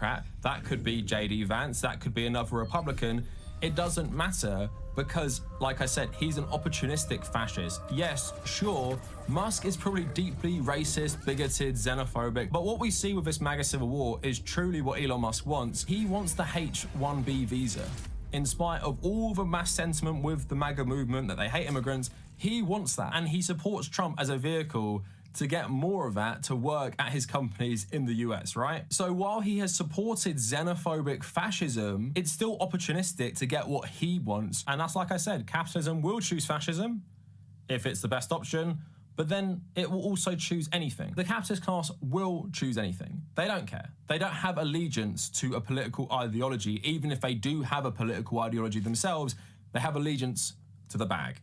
Democrat, that could be JD Vance, that could be another Republican. It doesn't matter because, like I said, he's an opportunistic fascist. Yes, sure, Musk is probably deeply racist, bigoted, xenophobic, but what we see with this MAGA civil war is truly what Elon Musk wants. He wants the H-1B visa. In spite of all the mass sentiment with the MAGA movement that they hate immigrants, he wants that. And he supports Trump as a vehicle to get more of that to work at his companies in the US, right? So while he has supported xenophobic fascism, it's still opportunistic to get what he wants. And that's, like I said, capitalism will choose fascism if it's the best option, but then it will also choose anything. The capitalist class will choose anything. They don't care. They don't have allegiance to a political ideology. Even if they do have a political ideology themselves, they have allegiance to the bag.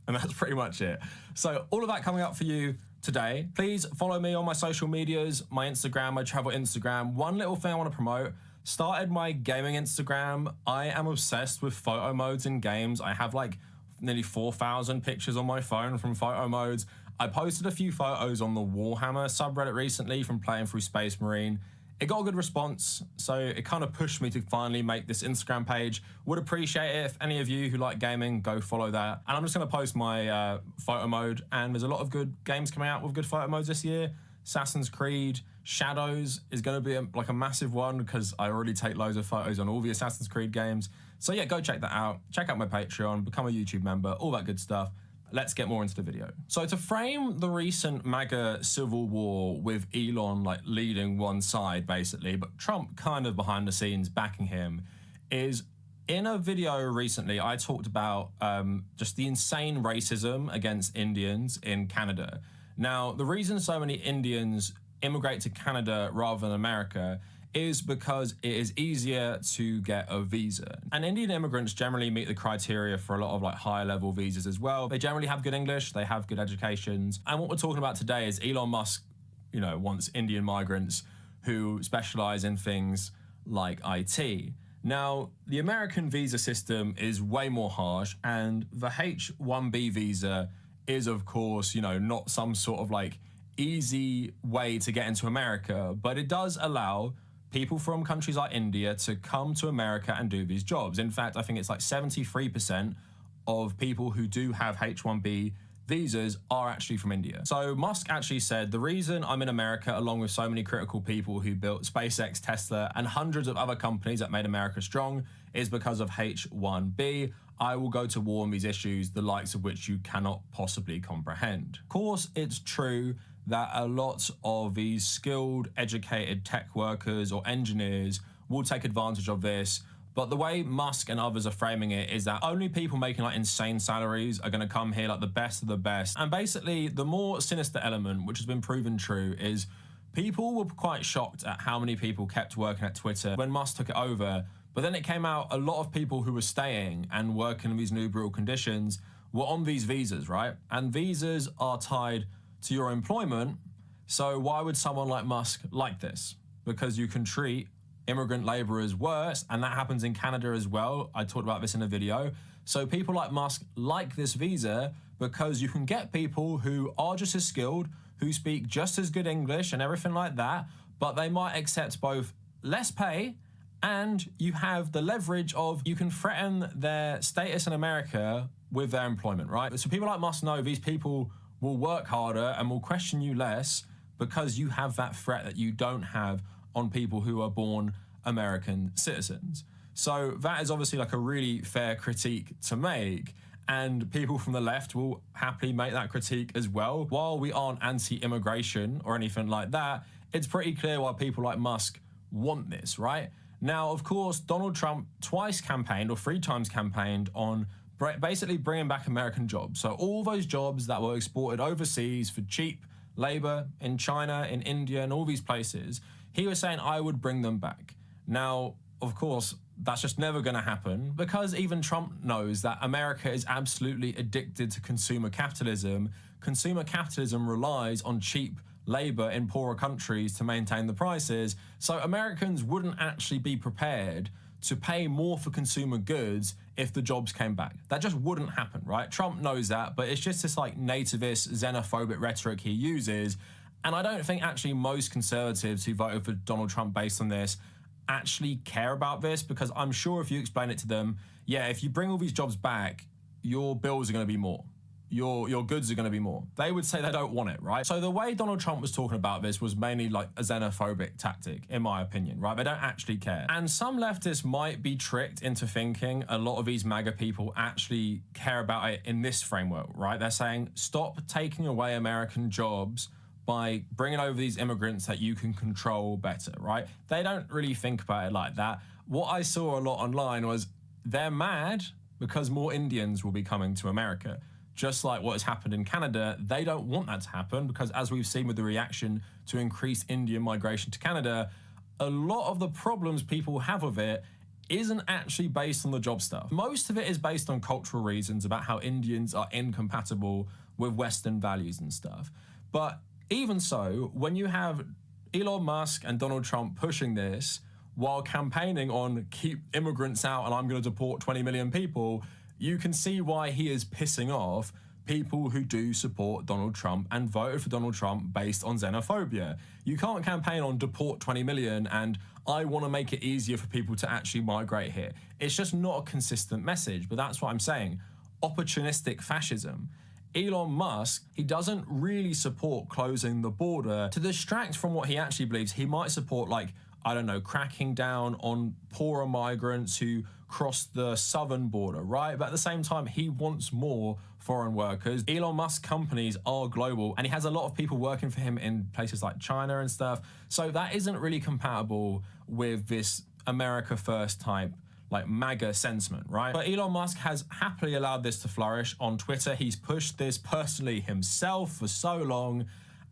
And that's pretty much it. So all of that coming up for you today. Please follow me on my social medias, my Instagram, my travel Instagram. One little thing I want to promote, started my gaming Instagram. I am obsessed with photo modes in games. I have like nearly 4,000 pictures on my phone from photo modes. I posted a few photos on the Warhammer subreddit recently from playing through Space Marine. It got a good response, so it kind of pushed me to finally make this Instagram page. Would appreciate it if any of you who like gaming, go follow that. And I'm just going to post my photo mode, and there's a lot of good games coming out with good photo modes this year. Assassin's Creed Shadows is going to be like a massive one because I already take loads of photos on all the Assassin's Creed games. So yeah, go check that out. Check out my Patreon, become a YouTube member, all that good stuff. Let's get more into the video. So to frame the recent MAGA civil war with Elon like leading one side basically, but Trump kind of behind the scenes backing him, is in a video recently I talked about just the insane racism against Indians in Canada. Now, the reason so many Indians immigrate to Canada rather than America is because it is easier to get a visa. And Indian immigrants generally meet the criteria for a lot of like higher level visas as well. They generally have good English, they have good educations. And what we're talking about today is Elon Musk, you know, wants Indian migrants who specialize in things like IT. Now, the American visa system is way more harsh, and the H-1B visa is, of course, you know, not some sort of like easy way to get into America, but it does allow people from countries like India to come to America and do these jobs. In fact, I think it's like 73% of people who do have H-1B visas are actually from India. So Musk actually said, the reason I'm in America, along with so many critical people who built SpaceX, Tesla, and hundreds of other companies that made America strong, is because of H-1B. I will go to war on these issues, the likes of which you cannot possibly comprehend. Of course, it's true that a lot of these skilled, educated tech workers or engineers will take advantage of this. But the way Musk and others are framing it is that only people making like insane salaries are going to come here, like the best of the best. And basically, the more sinister element, which has been proven true, is people were quite shocked at how many people kept working at Twitter when Musk took it over. But then it came out a lot of people who were staying and working in these new brutal conditions were on these visas, right? And visas are tied to your employment. So why would someone like Musk like this? Because you can treat immigrant laborers worse, and that happens in Canada as well. I talked about this in a video. So people like Musk like this visa because you can get people who are just as skilled, who speak just as good English and everything like that, but they might accept both less pay, and you have the leverage of you can threaten their status in America with their employment, right? So people like Musk know these people will work harder and will question you less because you have that threat that you don't have on people who are born American citizens. So that is obviously like a really fair critique to make, and people from the left will happily make that critique as well. While we aren't anti-immigration or anything like that, it's pretty clear why people like Musk want this, right? Now, of course, Donald Trump twice campaigned, or 3 times campaigned, on basically bringing back American jobs. So all those jobs that were exported overseas for cheap labor in China, in India, and all these places, he was saying, I would bring them back. Now, of course, that's just never going to happen because even Trump knows that America is absolutely addicted to consumer capitalism. Consumer capitalism relies on cheap labor in poorer countries to maintain the prices. So Americans wouldn't actually be prepared to pay more for consumer goods if the jobs came back. That just wouldn't happen, right? Trump knows that, but it's just this like nativist, xenophobic rhetoric he uses. And I don't think actually most conservatives who voted for Donald Trump based on this actually care about this, because I'm sure if you explain it to them, yeah, if you bring all these jobs back, your bills are going to be more. Your goods are going to be more. They would say they don't want it, right? So the way Donald Trump was talking about this was mainly like a xenophobic tactic, in my opinion, right? They don't actually care. And some leftists might be tricked into thinking a lot of these MAGA people actually care about it in this framework, right? They're saying, stop taking away American jobs by bringing over these immigrants that you can control better, right? They don't really think about it like that. What I saw a lot online was they're mad because more Indians will be coming to America. Just like what has happened in Canada, they don't want that to happen because, as we've seen with the reaction to increased Indian migration to Canada, a lot of the problems people have with it isn't actually based on the job stuff. Most of it is based on cultural reasons about how Indians are incompatible with Western values and stuff. But even so, when you have Elon Musk and Donald Trump pushing this while campaigning on keep immigrants out and I'm going to deport 20 million people, you can see why he is pissing off people who do support Donald Trump and voted for Donald Trump based on xenophobia. You can't campaign on deport 20 million and I want to make it easier for people to actually migrate here. It's just not a consistent message, but that's what I'm saying. Opportunistic fascism. Elon Musk, he doesn't really support closing the border. To distract from what he actually believes, he might support, like, I don't know, cracking down on poorer migrants who cross the southern border, right? But at the same time, he wants more foreign workers. Elon Musk companies are global, and he has a lot of people working for him in places like China and stuff. So that isn't really compatible with this America First type, like MAGA sentiment, right? But Elon Musk has happily allowed this to flourish on Twitter. He's pushed this personally himself for so long,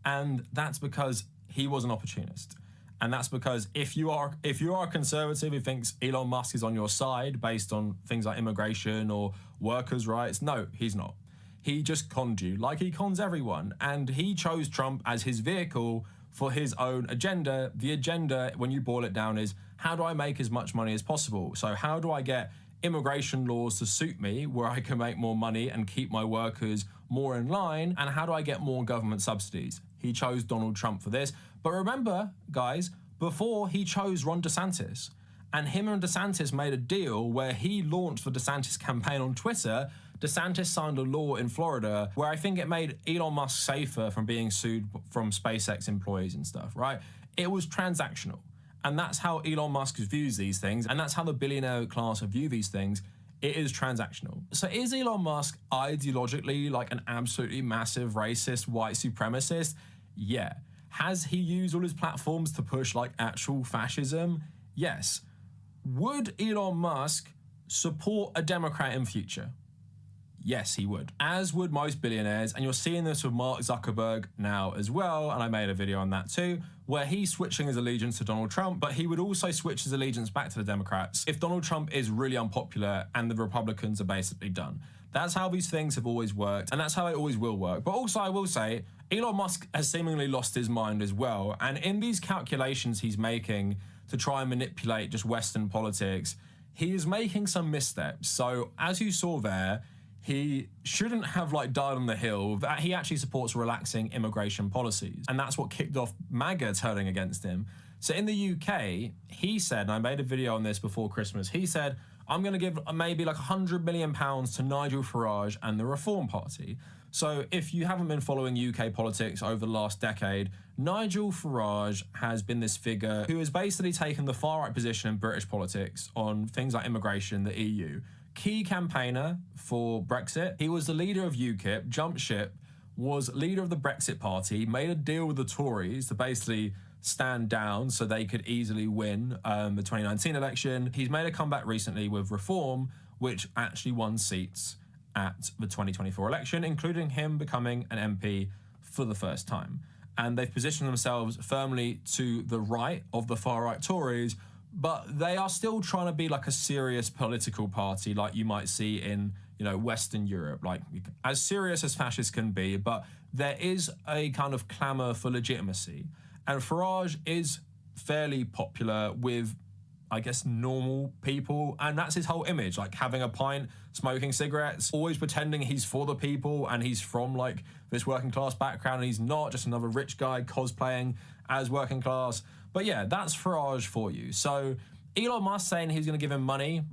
and that's because he was an opportunist. And that's because if you are a conservative who thinks Elon Musk is on your side based on things like immigration or workers' rights, no, he's not. He just conned you like he cons everyone. And he chose Trump as his vehicle for his own agenda. The agenda, when you boil it down, is how do I make as much money as possible? So how do I get immigration laws to suit me where I can make more money and keep my workers more in line? And how do I get more government subsidies? He chose Donald Trump for this. But remember, guys, before he chose Ron DeSantis, and him and DeSantis made a deal where he launched the DeSantis campaign on Twitter. DeSantis signed a law in Florida where I think it made Elon Musk safer from being sued from SpaceX employees and stuff, right? It was transactional. And that's how Elon Musk views these things, and that's how the billionaire class view these things. It is transactional. So is Elon Musk ideologically like an absolutely massive racist white supremacist? Yeah. Has he used all his platforms to push like actual fascism? Yes. Would Elon Musk support a Democrat in future? Yes, he would. As would most billionaires, and you're seeing this with Mark Zuckerberg now as well, and I made a video on that too, where he's switching his allegiance to Donald Trump, but he would also switch his allegiance back to the Democrats if Donald Trump is really unpopular and the Republicans are basically done. That's how these things have always worked, and that's how it always will work. But also, I will say, Elon Musk has seemingly lost his mind as well, and in these calculations he's making to try and manipulate just Western politics, he is making some missteps. So, as you saw there, he shouldn't have like died on the hill. That he actually supports relaxing immigration policies, and that's what kicked off MAGA turning against him. So in the UK, he said, and I made a video on this before Christmas, he said, I'm going to give maybe like £100 million to Nigel Farage and the Reform Party. So if you haven't been following UK politics over the last decade, Nigel Farage has been this figure who has basically taken the far-right position in British politics on things like immigration, the EU. Key campaigner for Brexit. He was the leader of UKIP, jumped ship, was leader of the Brexit Party, made a deal with the Tories to basically stand down so they could easily win the 2019 election. He's made a comeback recently with Reform, which actually won seats at the 2024 election, including him becoming an MP for the first time. And they've positioned themselves firmly to the right of the far-right Tories, but they are still trying to be like a serious political party like you might see in, you know, Western Europe, like as serious as fascists can be, but there is a kind of clamour for legitimacy. And Farage is fairly popular with, I guess, normal people, and that's his whole image, like having a pint, smoking cigarettes, always pretending he's for the people and he's from like this working class background, and he's not, just another rich guy cosplaying as working class. But yeah, that's Farage for you. So Elon Musk saying he's going to give him money,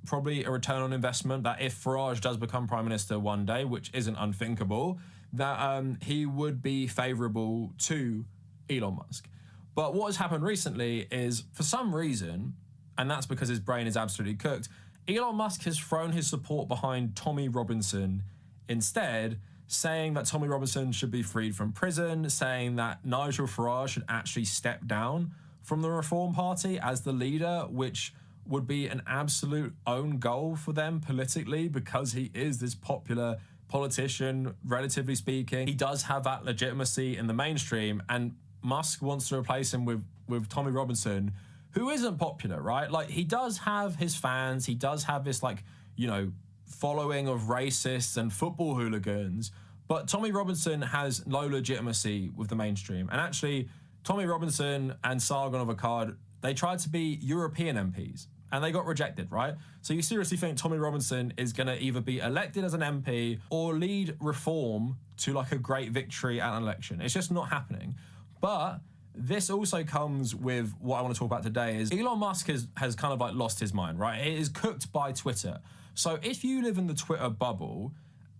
probably a return on investment, that if Farage does become prime minister one day, which isn't unthinkable, that he would be favourable to Elon Musk. But what has happened recently is, for some reason, and that's because his brain is absolutely cooked, Elon Musk has thrown his support behind Tommy Robinson instead, saying that Tommy Robinson should be freed from prison, saying that Nigel Farage should actually step down from the Reform Party as the leader, which would be an absolute own goal for them politically because he is this popular politician, relatively speaking. He does have that legitimacy in the mainstream, and Musk wants to replace him with Tommy Robinson, who isn't popular, right? Like, he does have his fans, he does have this, like, you know, following of racists and football hooligans, but Tommy Robinson has no legitimacy with the mainstream. And actually, Tommy Robinson and Sargon of Akkad, they tried to be European MPs, and they got rejected, right? So you seriously think Tommy Robinson is going to either be elected as an MP or lead reform to like a great victory at an election? It's just not happening. But this also comes with what I want to talk about today is Elon Musk has kind of like lost his mind, right? It is cooked by Twitter. So if you live in the Twitter bubble,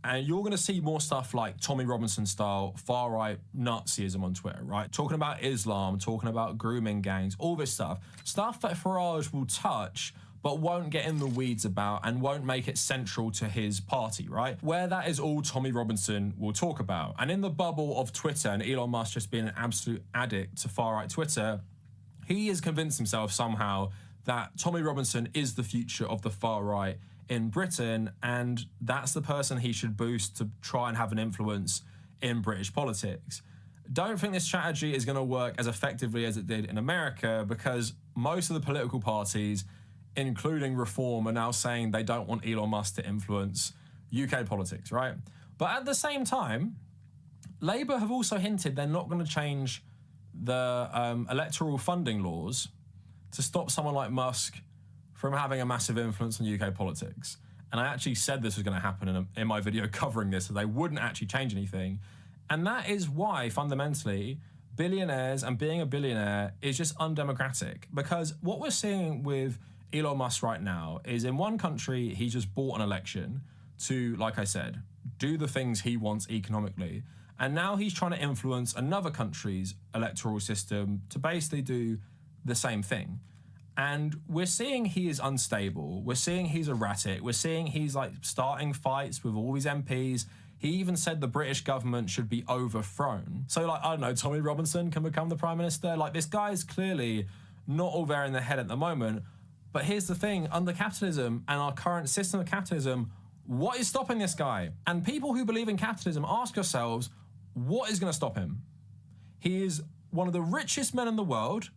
and you're going to see more stuff like Tommy Robinson style far-right Nazism on Twitter, right? Talking about Islam, talking about grooming gangs, all this stuff. Stuff that Farage will touch but won't get in the weeds about and won't make it central to his party, right? Where that is all Tommy Robinson will talk about. And in the bubble of Twitter and Elon Musk just being an absolute addict to far-right Twitter, he has convinced himself somehow that Tommy Robinson is the future of the far-right in Britain, and that's the person he should boost to try and have an influence in British politics. Don't think this strategy is going to work as effectively as it did in America, because most of the political parties, including Reform, are now saying they don't want Elon Musk to influence UK politics, right? But at the same time, Labour have also hinted they're not going to change the electoral funding laws to stop someone like Musk from having a massive influence on UK politics. And I actually said this was going to happen in my video covering this, that they wouldn't actually change anything. And that is why, fundamentally, billionaires and being a billionaire is just undemocratic. Because what we're seeing with Elon Musk right now is, in one country, he just bought an election to, like I said, do the things he wants economically. And now he's trying to influence another country's electoral system to basically do the same thing. And we're seeing he is unstable. We're seeing he's erratic. We're seeing he's like starting fights with all these MPs. He even said the British government should be overthrown. So, like, I don't know, Tommy Robinson can become the Prime Minister. Like, this guy is clearly not all there in the head at the moment. But here's the thing, under capitalism and our current system of capitalism, what is stopping this guy? And people who believe in capitalism, ask yourselves, what is going to stop him? He is one of the richest men in the world,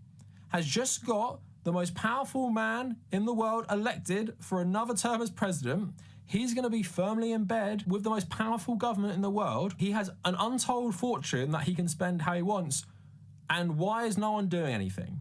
has just got the most powerful man in the world elected for another term as president. He's going to be firmly in bed with the most powerful government in the world. He has an untold fortune that he can spend how he wants. And why is no one doing anything?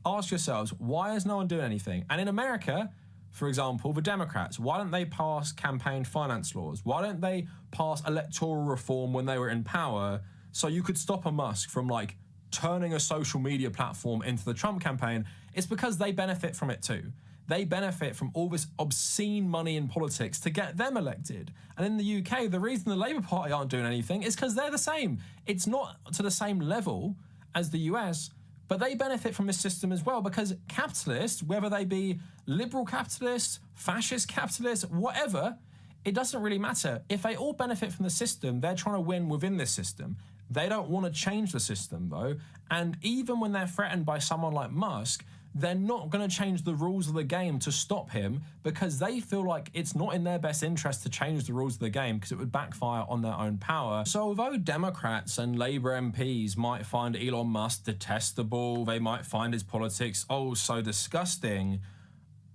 Ask yourselves, why is no one doing anything? And in America, for example, the Democrats, why don't they pass campaign finance laws? Why don't they pass electoral reform when they were in power so you could stop a Musk from, like, turning a social media platform into the Trump campaign? It's because they benefit from it too. They benefit from all this obscene money in politics to get them elected. And in the UK, the reason the Labour Party aren't doing anything is because they're the same. It's not to the same level as the US, but they benefit from this system as well, because capitalists, whether they be liberal capitalists, fascist capitalists, whatever, it doesn't really matter. If they all benefit from the system, they're trying to win within this system. They don't want to change the system, though. And even when they're threatened by someone like Musk, they're not going to change the rules of the game to stop him, because they feel like it's not in their best interest to change the rules of the game, because it would backfire on their own power. So although Democrats and Labour MPs might find Elon Musk detestable, they might find his politics oh so disgusting,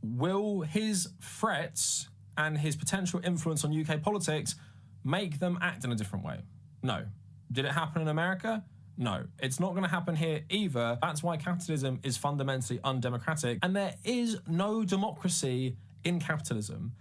will his threats and his potential influence on UK politics make them act in a different way? No. Did it happen in America? No, it's not going to happen here either. That's why capitalism is fundamentally undemocratic, and there is no democracy in capitalism.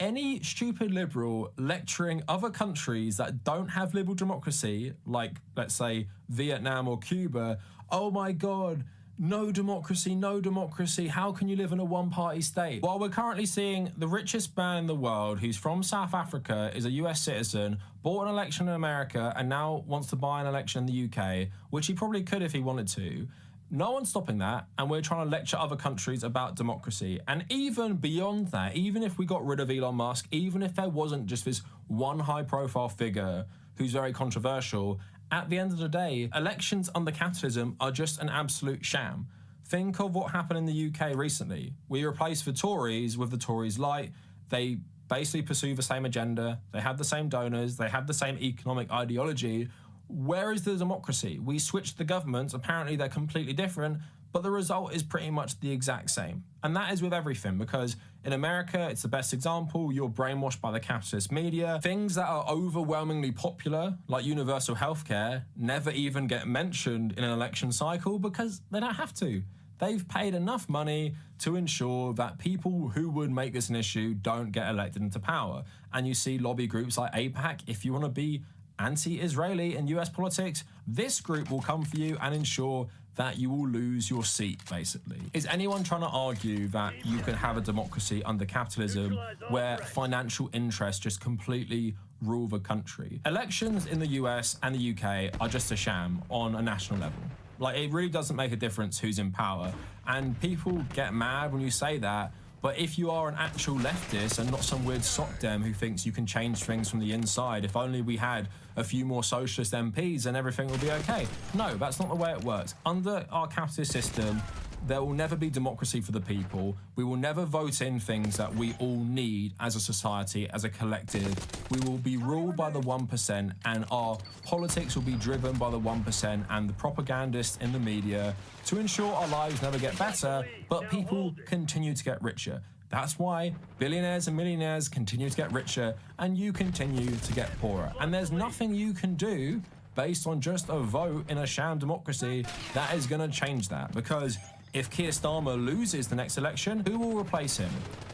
Any stupid liberal lecturing other countries that don't have liberal democracy, like, let's say, Vietnam or Cuba, oh my God, no democracy, no democracy. How can you live in a one-party state? While we're currently seeing the richest man in the world, who's from South Africa, is a US citizen, bought an election in America, and now wants to buy an election in the UK, which he probably could if he wanted to. No one's stopping that, and we're trying to lecture other countries about democracy. And even beyond that, even if we got rid of Elon Musk, even if there wasn't just this one high-profile figure who's very controversial, at the end of the day, elections under capitalism are just an absolute sham. Think of what happened in the UK recently. We replaced the Tories with the Tories light. They basically pursue the same agenda. They have the same donors. They have the same economic ideology. Where is the democracy? We switched the governments. Apparently they're completely different, but the result is pretty much the exact same. And that is with everything, because in America, it's the best example. You're brainwashed by the capitalist media. Things that are overwhelmingly popular, like universal healthcare, never even get mentioned in an election cycle because they don't have to. They've paid enough money to ensure that people who would make this an issue don't get elected into power. And you see lobby groups like AIPAC. If you want to be anti-Israeli in US politics, this group will come for you and ensure that you will lose your seat, basically. Is anyone trying to argue that you can have a democracy under capitalism where financial interests just completely rule the country? Elections in the US and the UK are just a sham on a national level. Like, it really doesn't make a difference who's in power. And people get mad when you say that, but if you are an actual leftist and not some weird sock dem who thinks you can change things from the inside, if only we had a few more socialist MPs and everything will be okay. No, that's not the way it works. Under our capitalist system, there will never be democracy for the people. We will never vote in things that we all need as a society, as a collective. We will be ruled by the 1%, and our politics will be driven by the 1% and the propagandists in the media to ensure our lives never get better, but people continue to get richer. That's why billionaires and millionaires continue to get richer, and you continue to get poorer. And there's nothing you can do based on just a vote in a sham democracy that is going to change that, because if Keir Starmer loses the next election, who will replace him?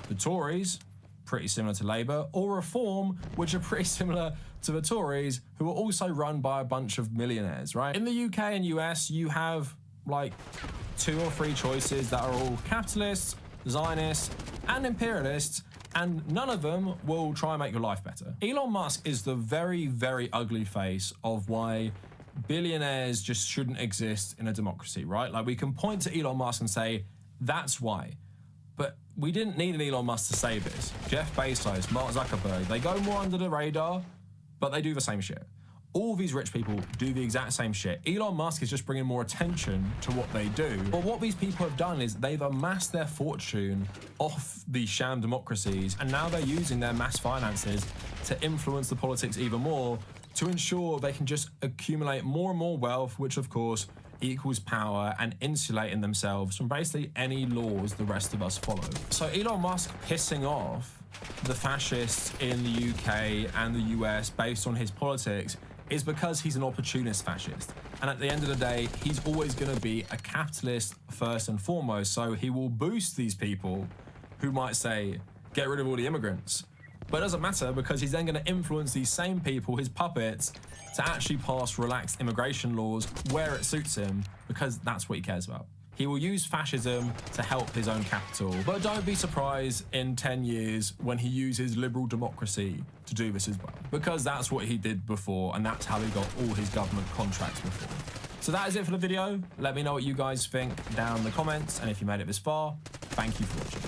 The Tories, pretty similar to Labour, or Reform, which are pretty similar to the Tories, who are also run by a bunch of millionaires, right? In the UK and US, you have like 2 or 3 choices that are all capitalists, Zionists, and imperialists, and none of them will try and make your life better. Elon Musk is the very, very ugly face of why billionaires just shouldn't exist in a democracy, right? Like, we can point to Elon Musk and say, that's why. But we didn't need an Elon Musk to say this. Jeff Bezos, Mark Zuckerberg, they go more under the radar, but they do the same shit. All these rich people do the exact same shit. Elon Musk is just bringing more attention to what they do. But what these people have done is they've amassed their fortune off these sham democracies, and now they're using their mass finances to influence the politics even more, to ensure they can just accumulate more and more wealth, which of course equals power, and insulating themselves from basically any laws the rest of us follow. So Elon Musk pissing off the fascists in the UK and the US based on his politics is because he's an opportunist fascist. And at the end of the day, he's always going to be a capitalist first and foremost. So he will boost these people who might say, get rid of all the immigrants. But it doesn't matter, because he's then going to influence these same people, his puppets, to actually pass relaxed immigration laws where it suits him, because that's what he cares about. He will use fascism to help his own capital. But don't be surprised in 10 years when he uses liberal democracy to do this as well, because that's what he did before, and that's how he got all his government contracts before. So that is it for the video. Let me know what you guys think down in the comments, and if you made it this far, thank you for watching.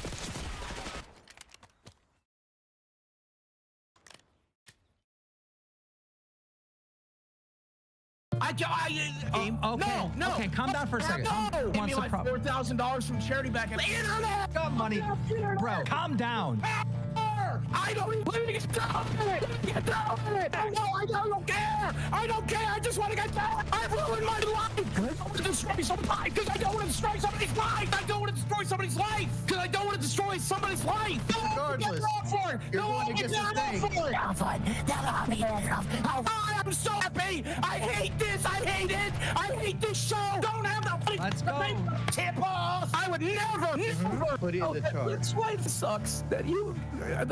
Okay. No. Okay, calm down for a second. No. Give me like $4,000 from charity back in the internet. Got money, bro. Calm down. I don't please stop it. Get down it. No, I don't care. I don't care. I just want to get down. I've ruined my life. I don't want to destroy somebody's life. Because I don't want to destroy somebody's life. I don't want to destroy somebody's life. Because I don't want to destroy somebody's life. Regardless, you're going to get sustained. I'm so happy. I hate this. I hate it. I hate this show. Don't have the money. Let's go. Tip-off! I would never. Put it in the chart. That's why it sucks that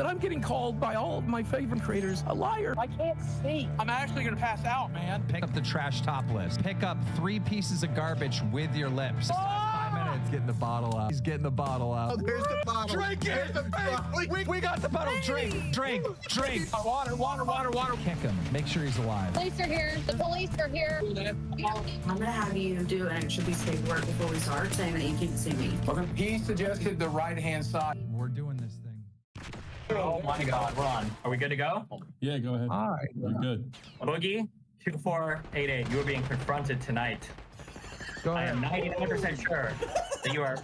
I'm getting called by all of my favorite creators a liar. I can't see. I'm actually gonna pass out, man. Pick up the trash top list. Pick up 3 pieces of garbage with your lips. 5 minutes. Getting the bottle out. He's getting the bottle out. Oh, there's the bottle. Drink it. We got the bottle. Drink. Water. Kick him. Make sure he's alive. Police are here. The police are here. I'm gonna have you do an extra piece of paperwork before we start, saying that you can't see me. He suggested the right-hand side. We're doing this thing. Oh my God, Ron. Are we good to go? Yeah, go ahead. All right. You're good. Boogie, 2488, you are being confronted tonight. Go I ahead. am 99% sure that you are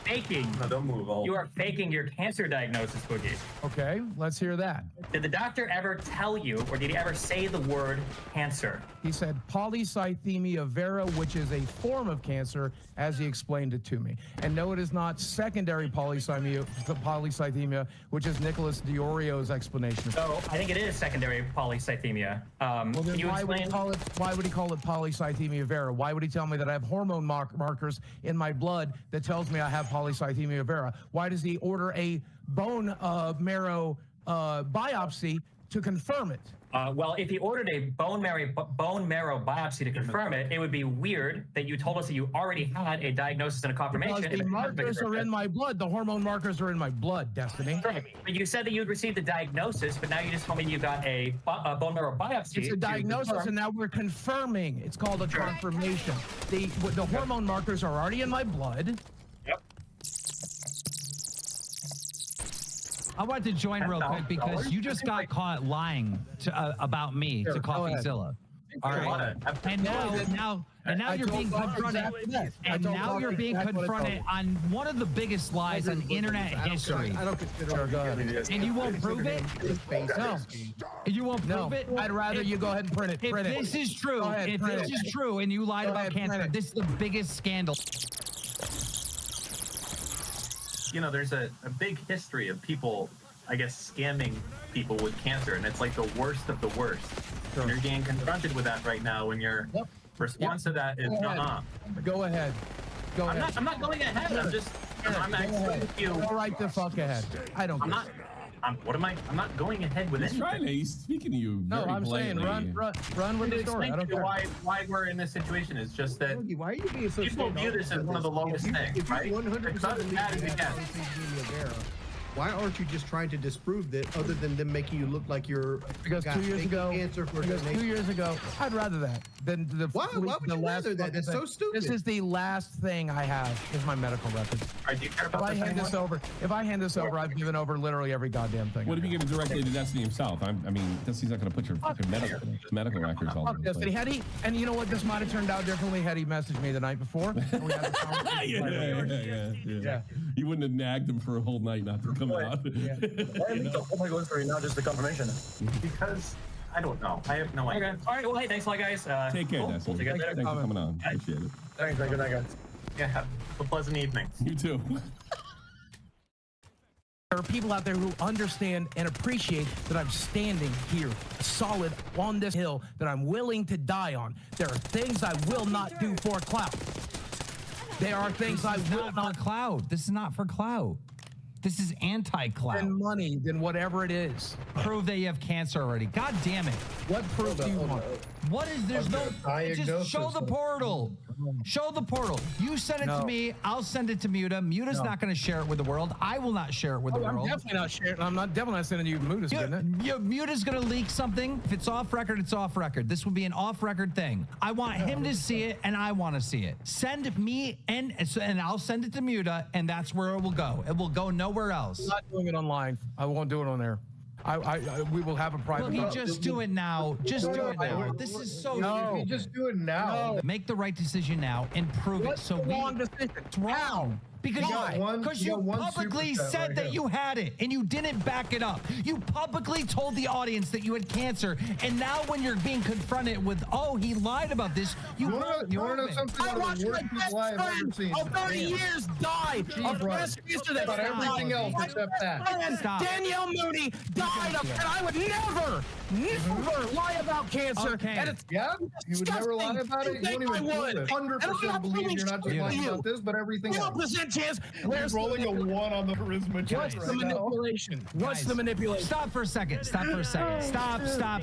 faking. No, don't move. You are faking your cancer diagnosis, Boogie. Okay, let's hear that. Did the doctor ever tell you, or did he ever say the word cancer? He said polycythemia vera, which is a form of cancer, as he explained it to me. And no, it is not secondary polycythemia, which is Nicholas Diorio's explanation. So I think it is secondary polycythemia. Well, then Can you why would explain? he call it polycythemia vera? Why would he tell me that I have hormone markers in my blood that tells me I have polycythemia vera? Why does he order a bone marrow biopsy to confirm it? Well, if he ordered a bone marrow biopsy to confirm it, it would be weird that you told us that you already had a diagnosis and a confirmation. Because the markers are in my blood. The hormone markers are in my blood, Destiny. Right. But you said that you had received the diagnosis, but now you just told me you got a bone marrow biopsy. It's a diagnosis, and now we're confirming. It's called a confirmation. The hormone markers are already in my blood. Yep. I wanted to join real quick because you just got caught lying about me to CoffeeZilla. All right. And now you're being confronted. And now you're being confronted on one of the biggest lies in internet history. I don't consider it. And you won't prove it? No. You won't prove it? I'd rather you go ahead and print it. If this is true, if this is true and you lied about cancer, this is the biggest scandal. You know, there's a big history of people, I guess, scamming people with cancer, and it's like the worst of the worst. Sure. And you're getting confronted with that right now, and your response to that is, Go ahead. Go ahead. I'm not going ahead. I'm actually with you. Go right the fuck ahead. I don't care. I'm not going ahead with He's anything. he's speaking to you No, very I'm saying blatantly. run with the story. I don't care. Why we're in this situation is just that Why are you being so people view this as one of the lowest things, if you right? 100% It's not as bad as it gets. Why aren't you just trying to disprove that, other than them making you look like you're Because 2 years ago, I'd rather that than the. Why would you rather that? That's so stupid. This is the last thing I have is my medical records. Do you care If about I this hand anymore? this over, I've given over literally every goddamn thing. What if you give it directly to Destiny himself? I mean, Destiny's not going to put your fucking medical records all over the Destiny, place. and you know what? This might have turned out differently had he messaged me the night before. And we had the conversation. Yeah. You wouldn't have nagged him for a whole night not to come out. Why are the whole going not just the confirmation? Because I don't know. I have no idea. Okay. All right. Well, hey, thanks a lot, guys. Take care, cool. Destiny. We'll see you guys later. Thanks for coming on. Appreciate it. Thanks. Good night, guys. Yeah. Have a pleasant evening. You too. There are people out there who understand and appreciate that I'm standing here, solid on this hill that I'm willing to die on. There are things I will not do for clout. There are things I will not. For clout. This is not for clout. This is anti-clout. Than money, than whatever it is. Prove that you have cancer already. God damn it. What proof do you want? What is, there's no, just show the portal. Show the portal. You send it to me, I'll send it to Muta. Muta's not going to share it with the world. I will not share it with the I'm world. definitely not sharing. I'm definitely not sending you Muta's getting it. Muta's going to leak something. If it's off record, it's off record. This will be an off record thing. I want him to see it, and I want to see it. Send me, and I'll send it to Muta, and that's where it will go. It will go nowhere else. I'm not doing it online. I won't do it on there. We will have a private. Well, just do it now. Just do it now. This is so stupid. Just do it now. Make the right decision now and prove it. So wrong decision. it's wrong. Because you one publicly super chat said right that here. you had it and you didn't back it up. You publicly told the audience that you had cancer, and now when you're being confronted with, oh, he lied about this, you want to know something? I watched my best friend of 30 years die of breast cancer that everything else except that. Stop. Danielle Mooney died of, and I would never lie about cancer. Okay. And it's Yeah, you would never lie about it. You don't even would. 100% believe you're not just lying about this, but everything else. 1% chance. He's rolling a 1 on the charisma check What's the right now. manipulation? What's Guys, the manipulation? Stop for a second. Stop for a second.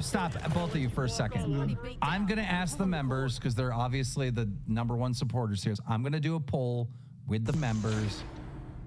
Stop. Both of you for a second. I'm going to ask the members, because they're obviously the #1 supporters here. So I'm going to do a poll with the members,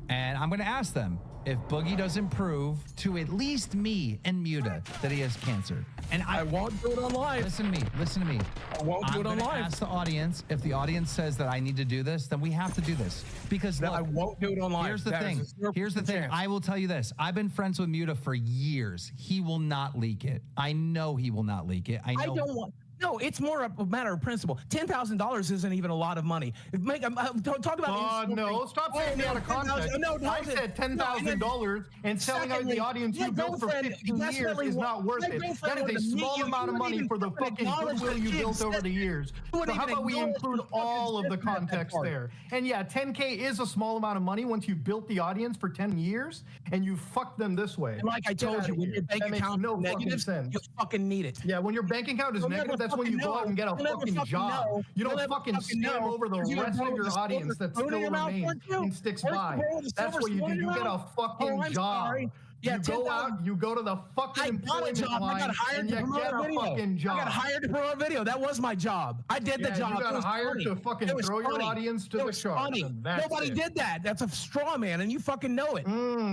and I'm going to ask them if Boogie doesn't prove to at least me and Muta that he has cancer. And I won't do it on live. Listen to me. I won't do it on I'm gonna live. ask the audience. If the audience says that I need to do this, then we have to do this. Because look, I won't do it on live. Here's the That thing. is a 0% Here's the thing. chance. I will tell you this. I've been friends with Muta for years. He will not leak it. I know he will not leak it. I know. I don't want. No, it's more a matter of principle. $10,000 isn't even a lot of money. Talk about. No, stop saying me out of context. I said $10,000, and selling out the audience you built for 15 years is not worth it. That is a small amount of money for the fucking goodwill you built over the years. So how about we include all of the context there? And yeah, 10K is a small amount of money once you built the audience for 10 years and you fucked them this way. And like I told you, when your bank account no is negative, sense. you fucking need it. Yeah, when your bank account is negative, that's when you go out and get a fucking job. You don't fucking scam over the rest of your audience that still remains and sticks by. That's what you do. You get a fucking job. Yeah, you go out, you go to the fucking employment line, I got hired and to you promote get a a video. fucking job. I got hired to promote a video. That was my job. I did the job. You got hired to fucking throw your audience to the sharks. Nobody did that. That's a straw man, and you fucking know it.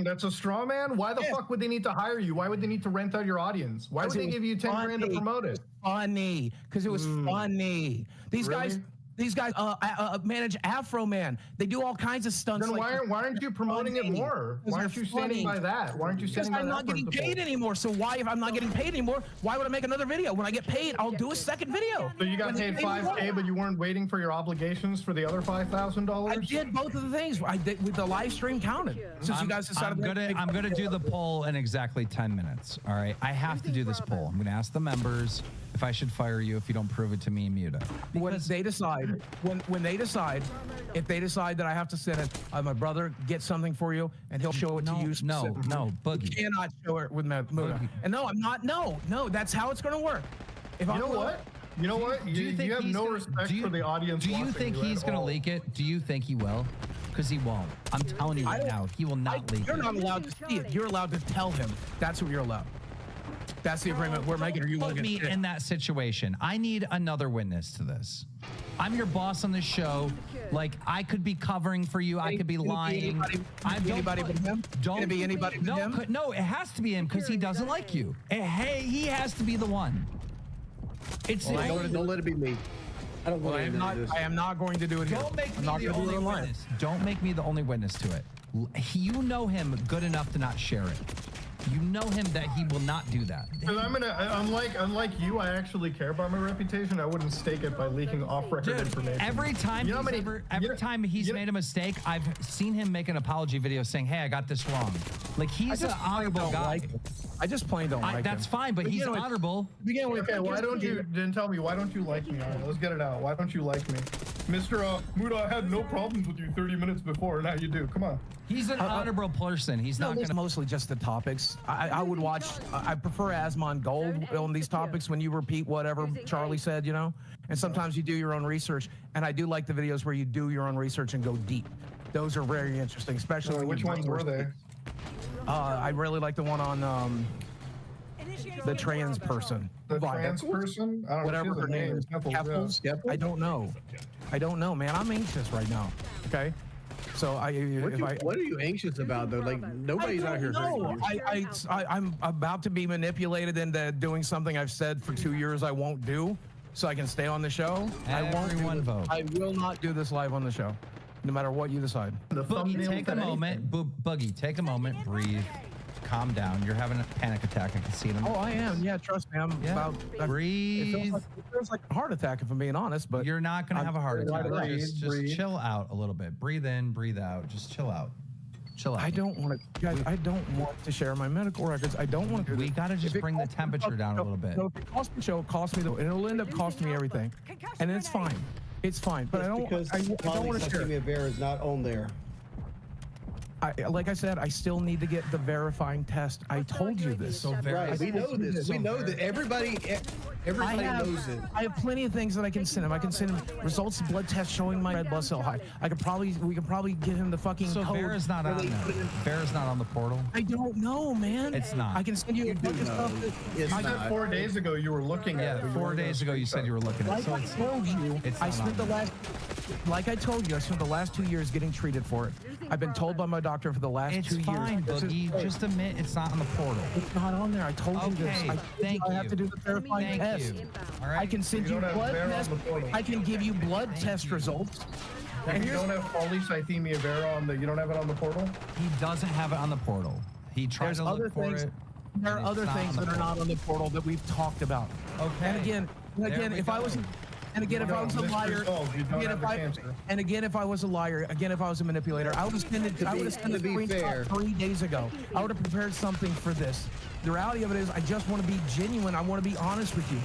That's a straw man? Why the fuck would they need to hire you? Why would they need to rent out your audience? Why would they give you 10 grand to promote it? Funny, because it was funny. These guys manage Afro Man. They do all kinds of stunts. Then why aren't you promoting it more? Why aren't you standing by that? Why aren't you standing by that? Because I'm not getting paid anymore. So why, if I'm not getting paid anymore, why would I make another video? When I get paid, I'll do a second video. So you got paid $5K, but you weren't waiting for your obligations for the other $5,000? I did both of the things. I did with the live stream counted. Since you guys decided I'm gonna do the poll in exactly 10 minutes. All right, I have to do this poll. I'm gonna ask the members if I should fire you if you don't prove it to me and Muta. When they decide, if they decide that I have to sit in, my brother get something for you and he'll show it to you. No, Boogie. You cannot show it with Muta. And no, I'm not. No, that's how it's going to work. You know what? You have no respect for the audience. Do you think he's going to leak it? Do you think he will? Because he won't. I'm telling you right now, he will not leak it. You're not allowed to see it. You're allowed to tell him. That's what you're allowed. That's the agreement we're making. Or you put me in that situation. I need another witness to this. I'm your boss on this show. Like, I could be covering for you. I could be lying. Anybody but him? Can it be anybody but him? No, it has to be him because he doesn't like you. Hey, he has to be the one. Don't let it be me. I am not going to do it here. Don't make me the only witness. Don't make me the only witness to it. You know him good enough to not share it. You know him that he will not do that. Because unlike you, I actually care about my reputation. I wouldn't stake it by leaking off-record information. Every time he's made a mistake, I've seen him make an apology video saying, "Hey, I got this wrong." Like, he's an honorable guy. I just plain don't like him. That's fine, but he's honorable. Okay, why don't you like me? All right, let's get it out. Why don't you like me? Mr. Muta, I had no problems with you 30 minutes before, now you do. Come on. He's an honorable person. He's not going to... Mostly just the topics. I would watch... I prefer Asmon Gold on these topics when you repeat whatever Charlie said, you know? And sometimes you do your own research. And I do like the videos where you do your own research and go deep. Those are very interesting, especially when which ones were they? I really like the one on the trans person. The trans person? I don't whatever her name is. Keppels? I don't know. I don't know, man. I'm anxious right now. Okay. So what are you anxious about though? Like, nobody's out here hurting you. I'm about to be manipulated into doing something I've said for 2 years I won't do, so I can stay on the show. Everyone vote. I will not do this live on the show, no matter what you decide. Boogie, take a moment. Boogie, take a moment. Breathe. calm down. You're having a panic attack. I can see it. Oh, I am. Yeah, trust me. I'm about. Breathe. It feels like a heart attack, if I'm being honest. But you're not gonna have a heart attack. Just breathe. chill out a little bit. Breathe in, breathe out. Just chill out. Chill out. I don't want to, guys. I don't want to share my medical records. I don't want to. We gotta just bring the temperature down a little bit. So if it costs me, it costs me, and it'll end up costing me everything, and it's fine. It's fine, but I don't. Because I don't want to share. Leftubia Bear is not on there. Like I said, I still need to get the verifying test. I told you this. So Right, we know this. We know that everybody knows it. I have plenty of things that I can send him. I can send him results of blood tests showing my red blood cell high. We could probably get him the fucking So code. Vera's not on there. Vera's not on the portal. I don't know, man. It's not. I can send you a bunch of stuff. You said 4 days ago you were looking at it. 4 days ago you said you were looking at it. Like So I told you, it's I not spent on the there. last, like I told you, I spent the last 2 years getting treated for it. I've been told by my doctor for the last It's 2 fine, years. Boogie. Just admit it's not on the portal. It's not on there. I told you this. Okay, thank I have you. to do the verifying Thank test. you. All right. I can send you don't have blood Vera on tests. the portal. I can give you blood test results. And you don't have polycythemia vera on the. You don't have it on the portal. He doesn't have it on the portal. He tried There's to other look for things. it. There are and it's other not things on the that are not portal. on the portal that we've talked about. Okay. And again, if I was. And again, if I was a liar, and again, if I was a liar, again, if I was a manipulator, I would have sent a screenshot 3 days ago. I would have prepared something for this. The reality of it is, I just want to be genuine. I want to be honest with you.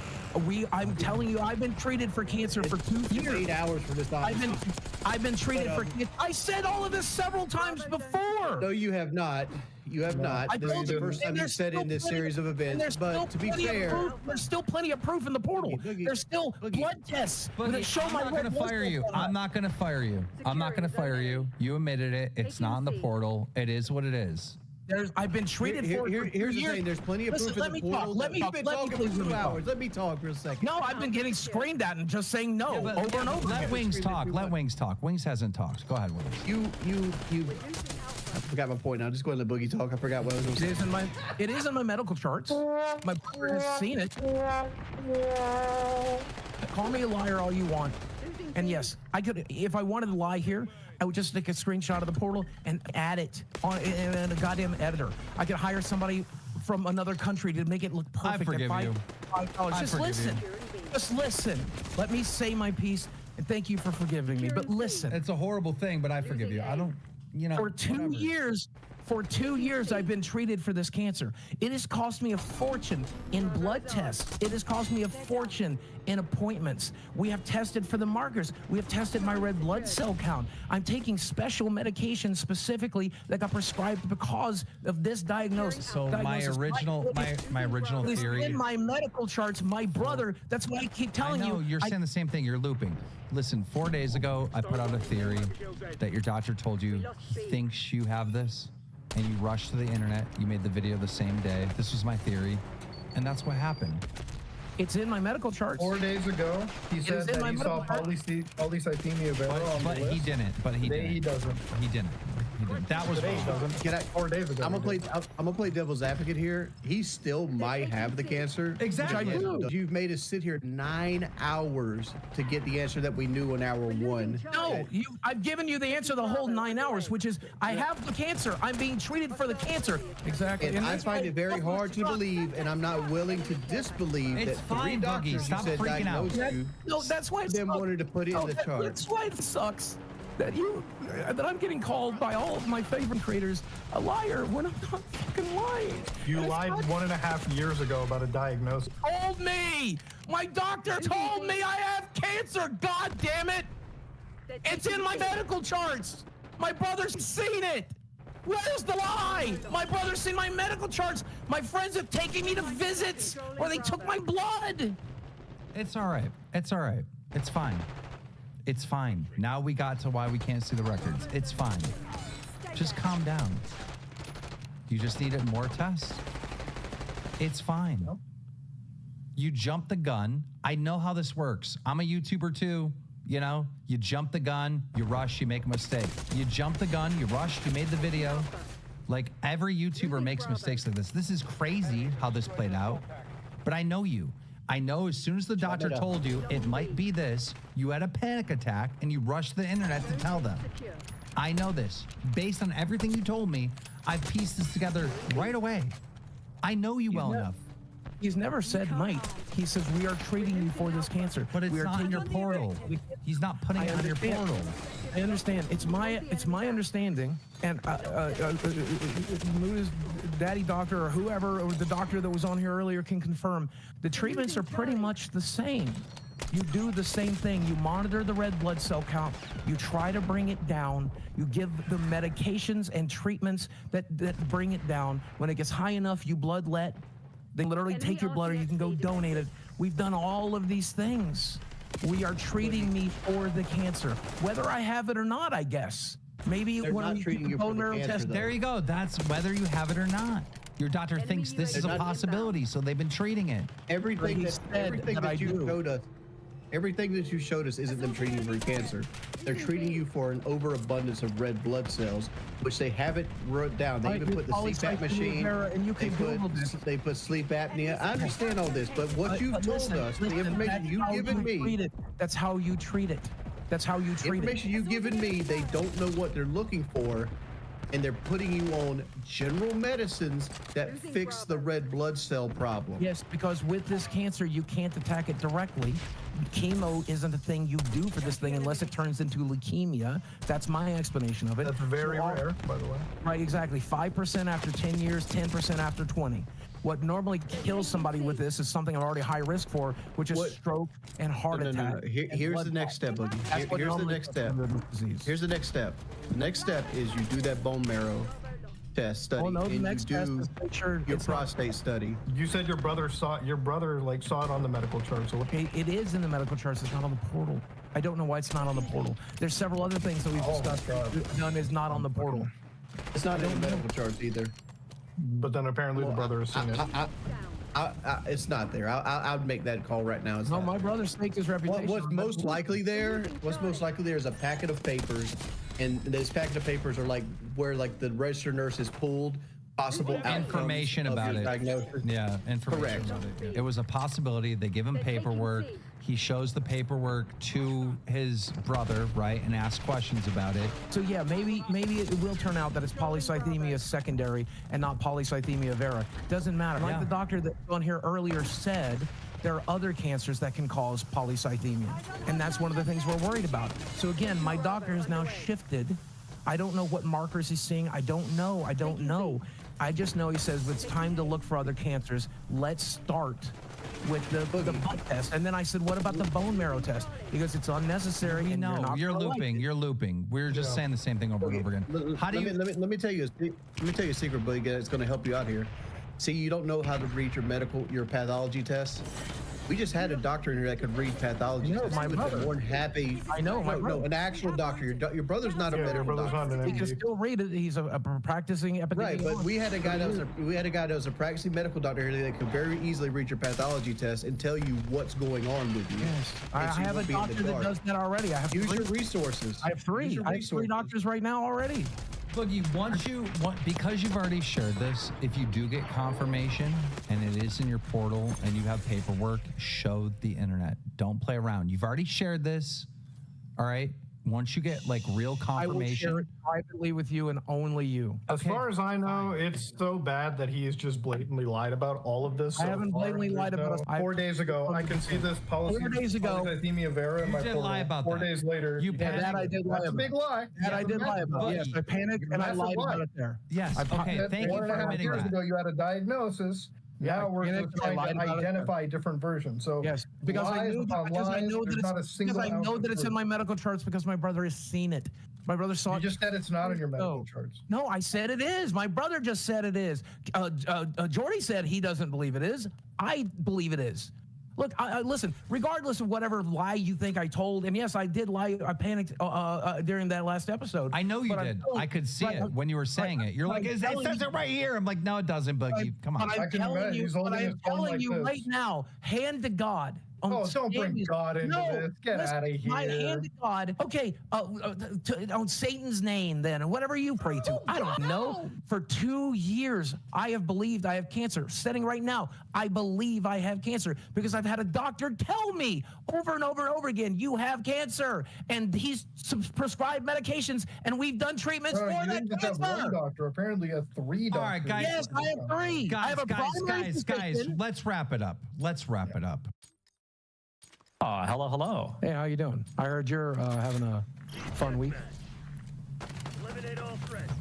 I'm telling you, I've been treated for cancer for 2 years. 8 hours for this. I've been treated for cancer. I said all of this several times before. No, you have not. You have not. This is the first time you've said it in this series of events. But to be fair, there's still plenty of proof in the portal. There's still blood tests that show my I'm not gonna fire you. I'm not gonna fire you. I'm not gonna fire you. You admitted it. It's not in the portal. It is what it is. I've been treated for here's the thing. There's plenty of proof in the portal. Let me talk. Let me talk for a second. No, I've been getting screamed at and just saying no over and over. Let Wings talk. Let Wings talk. Wings hasn't talked. Go ahead, Wings. You. I forgot my point now. Just go ahead and let Boogie talk. I forgot what I was going to say. It is in my medical charts. My brother has seen it. Call me a liar all you want. And yes, I could, if I wanted to lie here, I would just take a screenshot of the portal and add it on in a goddamn editor. I could hire somebody from another country to make it look perfect. I forgive you. $5. Just listen. Just listen. Let me say my piece, and thank you for forgiving me. But listen. It's a horrible thing, but I forgive you. I don't, you know. For 2 years, I've been treated for this cancer. It has cost me a fortune in blood tests. It has cost me a fortune in appointments. We have tested for the markers. We have tested my red blood cell count. I'm taking special medication specifically that got prescribed because of this diagnosis. So my original theory. In my medical charts, my brother, that's why I keep telling you. You're saying the same thing. You're looping. Listen, 4 days ago, I put out a theory that your doctor told you he thinks you have this. And you rushed to the internet. You made the video the same day. This was my theory, and that's what happened. It's in my medical charts. 4 days ago, he said that he saw polycythemia vera on the list. He didn't. But he didn't. He doesn't. He didn't. That was Today wrong. he doesn't. 4 days ago. I'm gonna play devil's advocate here. He still might have the cancer. Exactly. You've made us sit here 9 hours to get the answer that we knew in hour 1. No, I've given you the answer the whole 9 hours, which is I have the cancer. I'm being treated for the cancer. Exactly. And I find it very hard to believe, and I'm not willing to disbelieve It's that fine, 3 doctors Boogie. Stop you said freaking out. diagnosed you. No, that's why them wanted to put it in the chart. That's why it sucks that I'm getting called by all of my favorite creators a liar when I'm not fucking lying. You lied 1.5 years ago about a diagnosis. Told me! My doctor told me I have cancer! God damn it! It's in my medical charts! My brother's seen it! Where's the lie? My brother's seen my medical charts! My friends have taken me to visits where they took my blood! It's all right. It's all right. It's fine. It's fine. Now we got to why we can't see the records. It's fine. Just calm down. You just needed more tests. It's fine. Nope. You jumped the gun. I know how this works. I'm a YouTuber too. You know, you jump the gun, you rush, you make a mistake. You jump the gun, you rush, you made the video. Like every YouTuber makes mistakes like this. This is crazy how this played out. But I know you. I know as soon as the doctor told you it might be this, you had a panic attack and you rushed the internet to tell them. I know this. Based on everything you told me, I've pieced this together right away. I know you well enough. He's never said might. He says we are treating you for this cancer. But it's not in your portal. He's not putting it on your portal. I understand. It's my understanding, and Muda's daddy doctor or whoever, or the doctor that was on here earlier can confirm, the treatments are pretty much the same. You do the same thing. You monitor the red blood cell count. You try to bring it down. You give the medications and treatments that bring it down. When it gets high enough, you bloodlet. They literally take your blood, or you can go donate it. We've done all of these things. We are treating me for the cancer, whether I have it or not, I guess. Maybe when we treat you for the cancer, test, there you go. That's whether you have it or not. Your doctor thinks this is a possibility, so they've been treating it. Everything that you showed us isn't them treating you for cancer. They're treating you for an overabundance of red blood cells, which they haven't wrote down. They even put the CPAP machine. They put sleep apnea. I understand all this, but what you've told us, the information you've given me, that's how you treat it. That's how you treat it. Information you've given me, they don't know what they're looking for, and they're putting you on general medicines that fix the red blood cell problem. Yes, because with this cancer, you can't attack it directly. Chemo isn't a thing you do for this thing unless it turns into leukemia. That's my explanation of it. That's very rare, by the way. Right, exactly. 5% after 10 years, 10% after 20. What normally kills somebody with this is something I'm already high risk for, which is stroke and heart attack. Here's the next step, Boogie. Here's the next step. Here's the next step. The next step is you do that bone marrow test study, and you do your prostate study. You said your brother saw it on the medical chart. So it is in the medical charts. It's not on the portal. I don't know why it's not on the portal. There's several other things that we've discussed. None is not on the portal. It's not in the medical charts either. But then apparently the brother has seen it. It's not there. I'd make that call right now. No, my brother staked his reputation. What's most likely there is a packet of papers, and this packet of papers are like where like the registered nurse has pulled possible information about it. Diagnosis. Yeah, information Correct. about it. It was a possibility. They give him paperwork. He shows the paperwork to his brother, right, and asks questions about it. So yeah, maybe it will turn out that it's polycythemia secondary and not polycythemia vera. Doesn't matter. Like the doctor that on here earlier said, there are other cancers that can cause polycythemia, and that's one of the things we're worried about. So again, my doctor has now shifted. I don't know what markers he's seeing. I don't know. I just know he says it's time to look for other cancers. Let's start with the blood test. And then I said, what about the bone marrow test? Because it's unnecessary. No, you're looping. You're looping. We're just saying the same thing over and over again. How do you? Let me tell you a secret, Billy. It's going to help you out here. See, you don't know how to read your pathology tests. We just had a doctor in here that could read pathology. No, my brother. More than happy. I know, my brother. No, an actual doctor. Your brother's not a medical doctor. He can still read it. He's a practicing epidemiologist. Right, but we had a guy that was a practicing medical doctor here that could very easily read your pathology test and tell you what's going on with you. Yes, I have a doctor that does that already. I have use your resources. I have three. I have three doctors right now already. Boogie, because you've already shared this, if you do get confirmation and it is in your portal and you have paperwork, show the internet. Don't play around. You've already shared this, all right? Once you get like real confirmation, I will share it privately with you and only you. As far as I know, it's so bad that he has just blatantly lied about all of this. I haven't blatantly lied about it. 4 days ago, I can see this policy. 4 days ago, polycythemia vera in my portal. Lie about 4 days later, that I did lie about. That's a big lie. That I did lie about. Yes, I panicked and I lied about it there. Yes. Okay. Thank you for admitting that. 4.5 years ago, you had a diagnosis. Now we're just trying to identify different versions. So yes, because I know that it's in my medical charts because my brother has seen it. My brother saw it. You just said it's not in your medical charts. No, I said it is. My brother just said it is. Jordy said he doesn't believe it is. I believe it is. Look, listen, regardless of whatever lie you think I told, and yes, I did lie. I panicked during that last episode. I know you did. I could see it when you were saying it. You're like, it says it right here. I'm like, no, it doesn't, Boogie. Come on. But I'm telling you right now, hand to God, on don't bring Satan's- God into this. Get listen, outta My here. hand to God. Okay, on Satan's name then, whatever you pray to. I don't know. For 2 years, I have believed I have cancer. Sitting right now, I believe I have cancer because I've had a doctor tell me over and over and over again, you have cancer. And he's prescribed medications, and we've done treatments for You that didn't just have one cancer. doctor. Apparently, you have 3 doctors. All right, guys. Yes, I have 3. I have a primary Guys, physician. let's wrap it up. Let's wrap it up. Oh, hello. Hey, how you doing? I heard you're having a fun week. Eliminate all threats.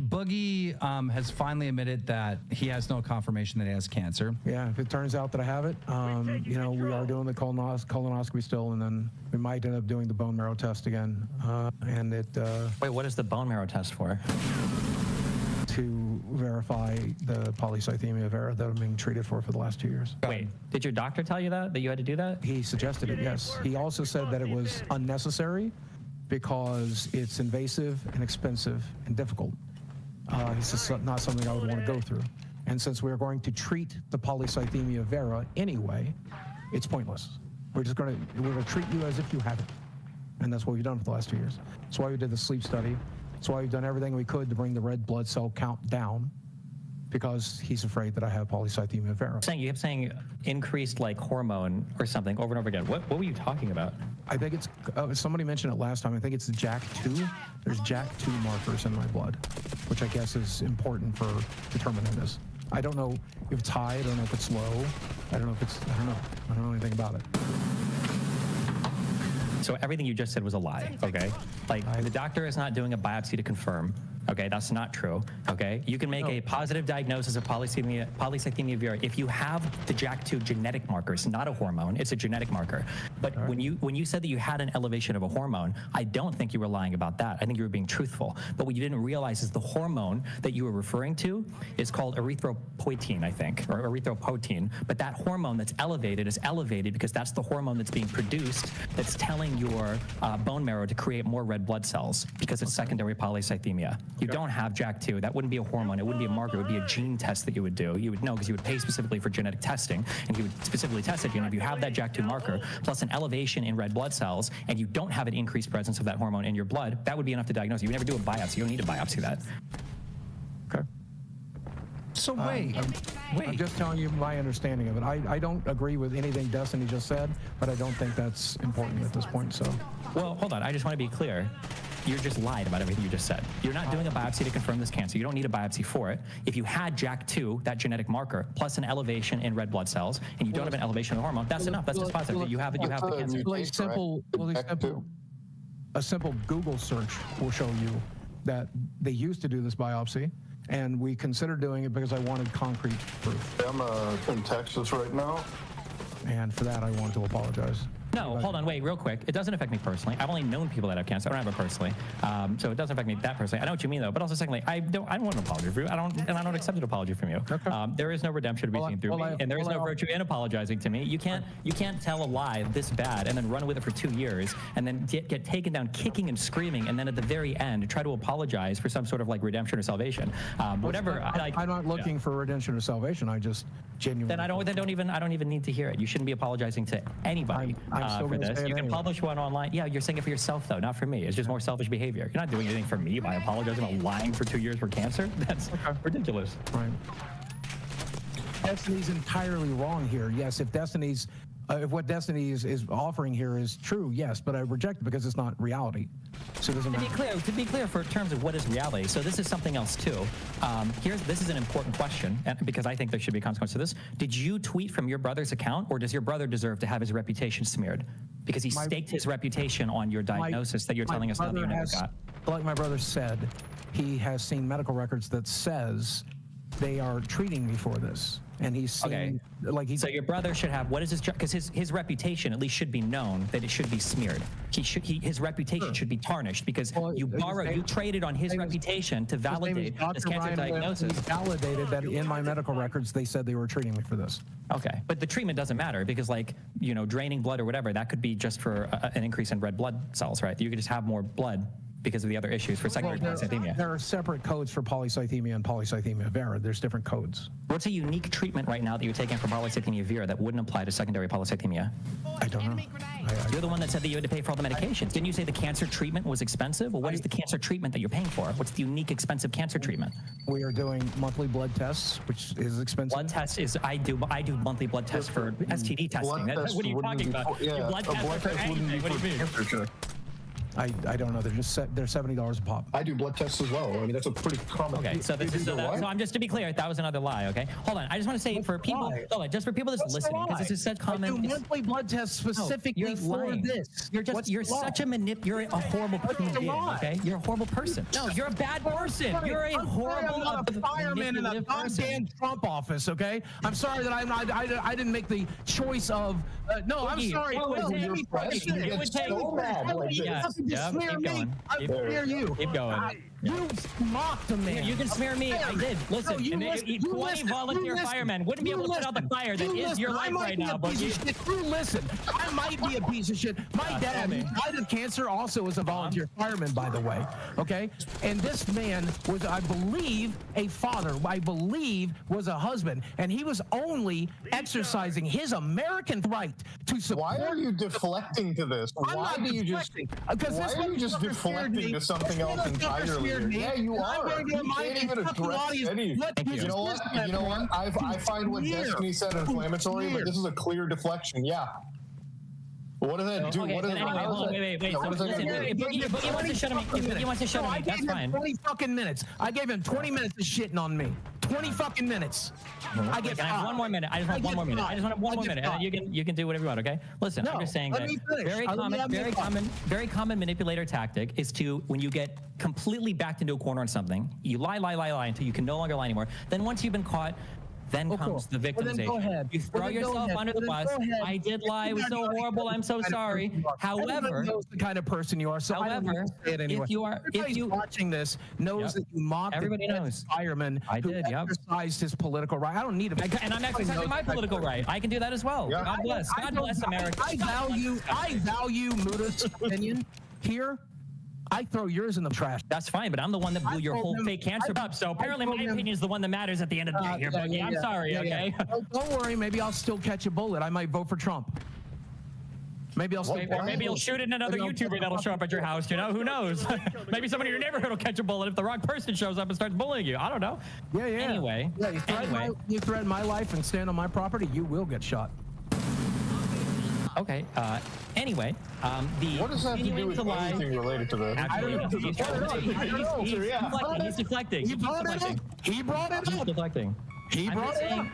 Boogie has finally admitted that he has no confirmation that he has cancer. Yeah, if it turns out that I have it, you know, we are doing the colonoscopy still, and then we might end up doing the bone marrow test again. And it Wait, what is the bone marrow test for? to verify the polycythemia vera that I'm being treated for the last 2 years. Wait, did your doctor tell you that you had to do that? He suggested it, yes. He also said that it was unnecessary because it's invasive and expensive and difficult. It's just not something I would want to go through. And since we're going to treat the polycythemia vera anyway, it's pointless. We're going to treat you as if you have it. And that's what we've done for the last 2 years. That's why we did the sleep study. That's why we've done everything we could to bring the red blood cell count down, because he's afraid that I have polycythemia vera. You kept saying increased like hormone or something over and over again. What were you talking about? I think it's, somebody mentioned it last time, I think it's the JAK2. There's JAK2 markers in my blood, which I guess is important for determining this. I don't know if it's high, I don't know if it's low, I don't know if it's, I don't know anything about it. So everything you just said was a lie, okay? Like, the doctor is not doing a biopsy to confirm, okay? That's not true, okay? You can make a positive diagnosis of polycythemia vera if you have the JAK2 genetic markers, not a hormone. It's a genetic marker. But when you said that you had an elevation of a hormone, I don't think you were lying about that. I think you were being truthful. But what you didn't realize is the hormone that you were referring to is called erythropoietin, I think, or erythropoietin. But that hormone that's elevated is elevated because that's the hormone that's being produced that's telling your bone marrow to create more red blood cells because it's secondary polycythemia. You don't have JAK2. That wouldn't be a hormone. It wouldn't be a marker. It would be a gene test that you would do. You would know because you would pay specifically for genetic testing, and he would specifically test it. And if you have that JAK2 marker plus an elevation in red blood cells, and you don't have an increased presence of that hormone in your blood, that would be enough to diagnose. You would never do a biopsy. You don't need to biopsy that. Okay. So wait. I'm just telling you my understanding of it. I don't agree with anything Destiny just said, but I don't think that's important at this point, so. Well, hold on. I just want to be clear. You just lied about everything you just said. You're not doing a biopsy to confirm this cancer. You don't need a biopsy for it. If you had JAK2, that genetic marker, plus an elevation in red blood cells, and you don't have an elevation of hormone, that's enough. That's just positive. You have the cancer. A simple Google search will show you that they used to do this biopsy, and we considered doing it because I wanted concrete proof. I'm in Texas right now. And for that, I want to apologize. No, hold on, wait, real quick. It doesn't affect me personally. I've only known people that have cancer. I don't have it personally, so it doesn't affect me that personally. I know what you mean though. But also, secondly, I don't want an apology from you. I don't accept an apology from you. Okay. There is no redemption to be seen through me, and there is no virtue in apologizing to me. You can't tell a lie this bad and then run with it for 2 years and then get taken down kicking and screaming, and then at the very end try to apologize for some sort of like redemption or salvation. Whatever. I'm not looking for redemption or salvation. I just genuinely. Then I don't even need to hear it. You shouldn't be apologizing to anybody for this. You can publish one online. Yeah, you're saying it for yourself though, not for me. It's just more selfish behavior. You're not doing anything for me by apologizing about lying for 2 years for cancer. That's ridiculous. Right. Destiny's entirely wrong here. Yes, if Destiny's, if what Destiny is offering here is true, yes, but I reject it because it's not reality. So it doesn't matter. To be clear, for terms of what is reality, so this is something else too. This is an important question, and because I think there should be consequence to this. Did you tweet from your brother's account, or does your brother deserve to have his reputation smeared? Because he staked his reputation on your diagnosis that you're telling us now that you never got. Like my brother said, he has seen medical records that says they are treating me for this. And he's seen, so your brother should have, what is his, because his reputation at least should be known that it should be smeared. His reputation should be tarnished because you traded on his reputation to validate this cancer diagnosis. He validated that in my medical records they said they were treating me for this. Okay, but the treatment doesn't matter because, like, draining blood or whatever, that could be just for an increase in red blood cells, right? You could just have more blood because of the other issues for secondary polycythemia. There are separate codes for polycythemia and polycythemia vera. There's different codes. What's a unique treatment right now that you're taking for polycythemia vera that wouldn't apply to secondary polycythemia? I don't know. You're the one that said that you had to pay for all the medications. Didn't you say the cancer treatment was expensive? Well, what is the cancer treatment that you're paying for? What's the unique expensive cancer treatment? We are doing monthly blood tests, which is expensive. Blood tests is I do monthly blood tests for STD testing. What are you talking about? Yeah, Blood tests for anything. What do you mean? I don't know. They're $70 a pop. I do blood tests as well. I mean, that's a pretty common. Okay, so this is so I'm just to be clear, that was another lie. Okay, hold on. I just want to say for people, just for people that's listening, because this is such common. I do monthly blood tests specifically for this. You're such a you're a horrible human being. Okay, you're a horrible person. No, you're a bad person. You're a horrible. I'm not a fireman in a goddamn Trump office. Okay, I'm sorry that I didn't make the choice of. No, I'm sorry. It would take. Yeah, keep going. I fear you. Keep going. You mocked a man. You can smear me. I did. Listen, no, 20 volunteer firemen wouldn't be able to put out the fire that is your life right now. But you listen. I might be a piece of shit. My dad, who died of cancer, also was a volunteer fireman, by the way. Okay, and this man was, I believe, a father. I believe was a husband, and he was only exercising his American right to support. Why are you deflecting to this? Why are you just deflecting to something else entirely? Yeah, you are. You can't even address anything. You know what? You know what? I find what Destiny said inflammatory, but this is a clear deflection. Yeah. What does that do? Okay, what is anyway, wait. So listen, if Boogie wants to shut him, that's fine. 20 fucking minutes. I gave him 20 minutes of shitting on me. 20 fucking minutes. I get 1 more minute. I just want 1 more minute. I just want 1 more minute. And you can do whatever you want. Okay. Listen, I'm just saying that very common manipulator tactic is to, when you get completely backed into a corner on something, you lie until you can no longer lie anymore. Then once you've been caught, then comes the victimization. You throw yourself under the bus. I did lie. It was so horrible. I'm so sorry. However, knows the kind of person you are. So however, if you watching this knows that you mocked everybody knows fireman who exercised his political right. I don't need him. And I'm exercising my political right. I can do that as well. God bless. God bless America. I value Muda's opinion here. I throw yours in the trash. That's fine, but I'm the one that blew your whole fake cancer up. So apparently my opinion is the one that matters at the end of the day here, Boogie. I'm sorry, okay? Don't worry. Maybe I'll still catch a bullet. I might vote for Trump. Maybe I'll still. Or maybe you'll shoot at another YouTuber that'll show up at your house. You know, who knows? Maybe somebody in your neighborhood will catch a bullet if the wrong person shows up and starts bullying you. I don't know. Yeah. Anyway. You threaten my life and stand on my property, you will get shot. Okay. Anyway, what does that have to do with anything related to that? Actually, he's deflecting. He brought it up. He's deflecting.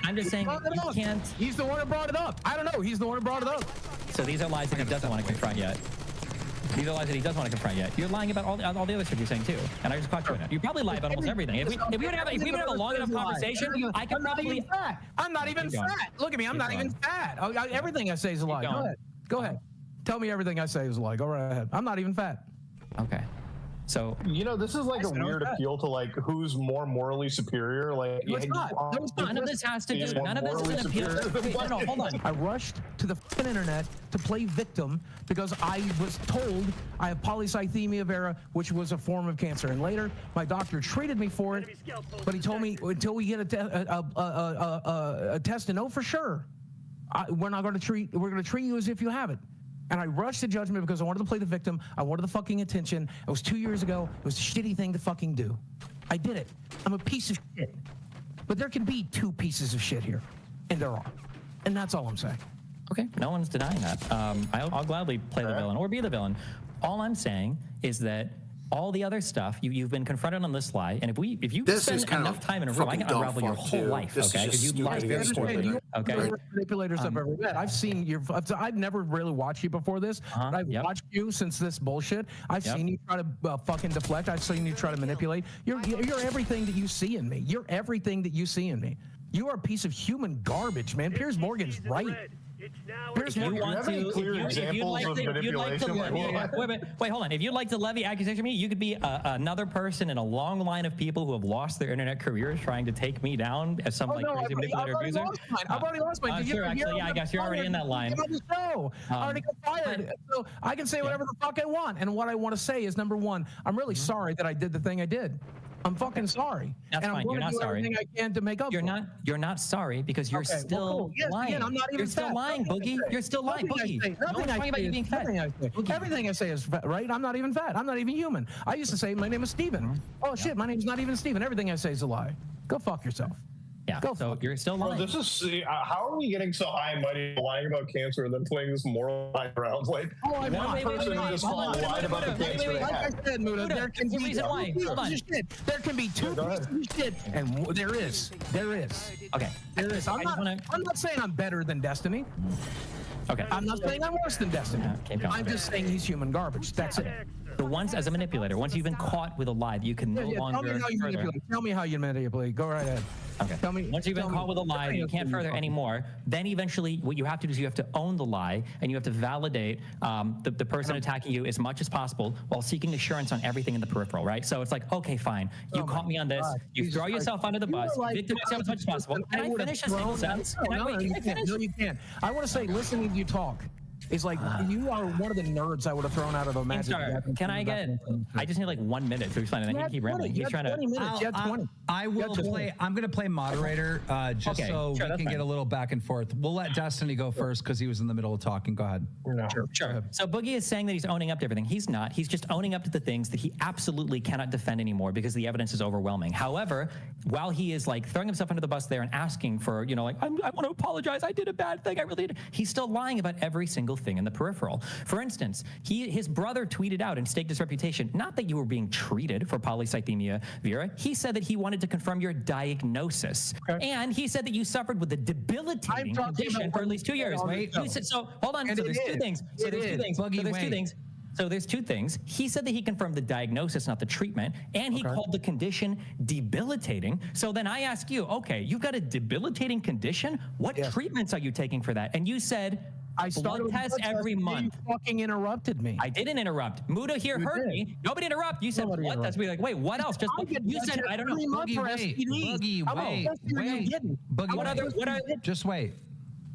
I'm just saying you can't. He's the one who brought it up. I don't know. He's the one who brought it up. So these are lies that he doesn't want to confront yet. These are lies that he does want to confront yet. You're lying about all the other stuff you're saying too, and I just caught you in it. You probably lie about almost everything. If we would have a long enough conversation, I could probably. I'm not even fat. Look at me. I'm not even fat. Everything I say is a lie. Go ahead. Tell me everything I say is a lie. Go right ahead. I'm not even fat. Okay. So this is like a weird appeal to like who's more morally superior. Like none of this has to do. None of this is an appeal. No, hold on. I rushed to the internet to play victim because I was told I have polycythemia vera, which was a form of cancer. And later, my doctor treated me for it, but he told me until we get a test to know for sure, we're going to treat you as if you have it. And I rushed to judgment because I wanted to play the victim. I wanted the fucking attention. It was 2 years ago. It was a shitty thing to fucking do. I did it. I'm a piece of shit. But there can be 2 pieces of shit here. And there are. And that's all I'm saying. Okay, no one's denying that. I'll gladly play the villain or be the villain. All I'm saying is that all the other stuff, you've been confronted on this lie, and if you spend enough time in a room, I can unravel your whole life, okay? Because you lied very poorly. Okay. Manipulators I've ever met. I've seen your. I've never really watched you before this. But I've watched you since this bullshit. I've seen you try to fucking deflect. I've seen you try to manipulate. You're everything that you see in me. You're everything that you see in me. You are a piece of human garbage, man. Piers Morgan's right. If you want to, if you'd like to, wait, hold on. If you'd like to levy accusation on me, you could be another person in a long line of people who have lost their internet careers trying to take me down as some crazy manipulator abuser. I've already lost mine. Sure, actually, yeah, I guess you're already in that line. I already got fired, so I can say whatever the fuck I want. And what I want to say is, number one, I'm really sorry that I did the thing I did. I'm fucking sorry. That's fine. You're not sorry. Everything I can to make up. You're not sorry because you're still lying. I'm not even you're still lying, Boogie. You're still lying, Boogie. Everything I say is right. I'm not even fat. I'm not even human. I used to say my name is Steven. Oh shit, my name's not even Steven. Everything I say is a lie. Go fuck yourself. Yeah, so you're still lying. Bro, this is how are we getting so high and mighty lying about cancer and then playing this moral lie around? Like, one person just lied about the cancer they had. Like I said, Muda, there can be there can be two pieces of shit, and there is. Okay. There is. I'm not saying I'm better than Destiny. Okay. I'm not saying I'm worse than Destiny. I'm just saying he's human garbage. That's it. So once, as a manipulator, once you've been caught with a lie, you can no longer further. Tell me how you manipulate. Go right ahead. Okay. Tell me. Once you've been caught with a lie, you can't further anymore. Then eventually, what you have to do is you have to own the lie, and you have to validate the person attacking you as much as possible while seeking assurance on everything in the peripheral, right? So it's like, okay, fine. You caught me on this. You throw yourself under the bus. Victimize yourself as much as possible. Can I finish a single sentence? No, you can't. I want to say, listening to you talk. It's like you are one of the nerds I would have thrown out of a magic. Can I get? I just need like 1 minute to explain, and then you keep rambling. He's trying to. 20 minutes. You have 20. I will play. I'm going to play moderator just so we can get a little back and forth. We'll let Destiny go first because he was in the middle of talking. Go ahead. Sure. So Boogie is saying that he's owning up to everything. He's not. He's just owning up to the things that he absolutely cannot defend anymore because the evidence is overwhelming. However, while he is like throwing himself under the bus there and asking for, you know, like I want to apologize. I did a bad thing. I really did. He's still lying about every single thing in the peripheral. For instance, his brother tweeted out and staked his reputation, not that you were being treated for polycythemia vera. He said that he wanted to confirm your diagnosis. Okay. And he said that you suffered with a debilitating condition for at least 2 years. So hold on. So there's two things. So there's two things. He said that he confirmed the diagnosis, not the treatment, and he called the condition debilitating. So then I ask you, okay, you've got a debilitating condition. What treatments are you taking for that? And you said, I started blood tests every month. You fucking interrupted me. I didn't interrupt. Muda here heard me. Nobody interrupt. You said blood tests. We like, wait, what else? Just you said I don't know. Boogie, wait. Just wait.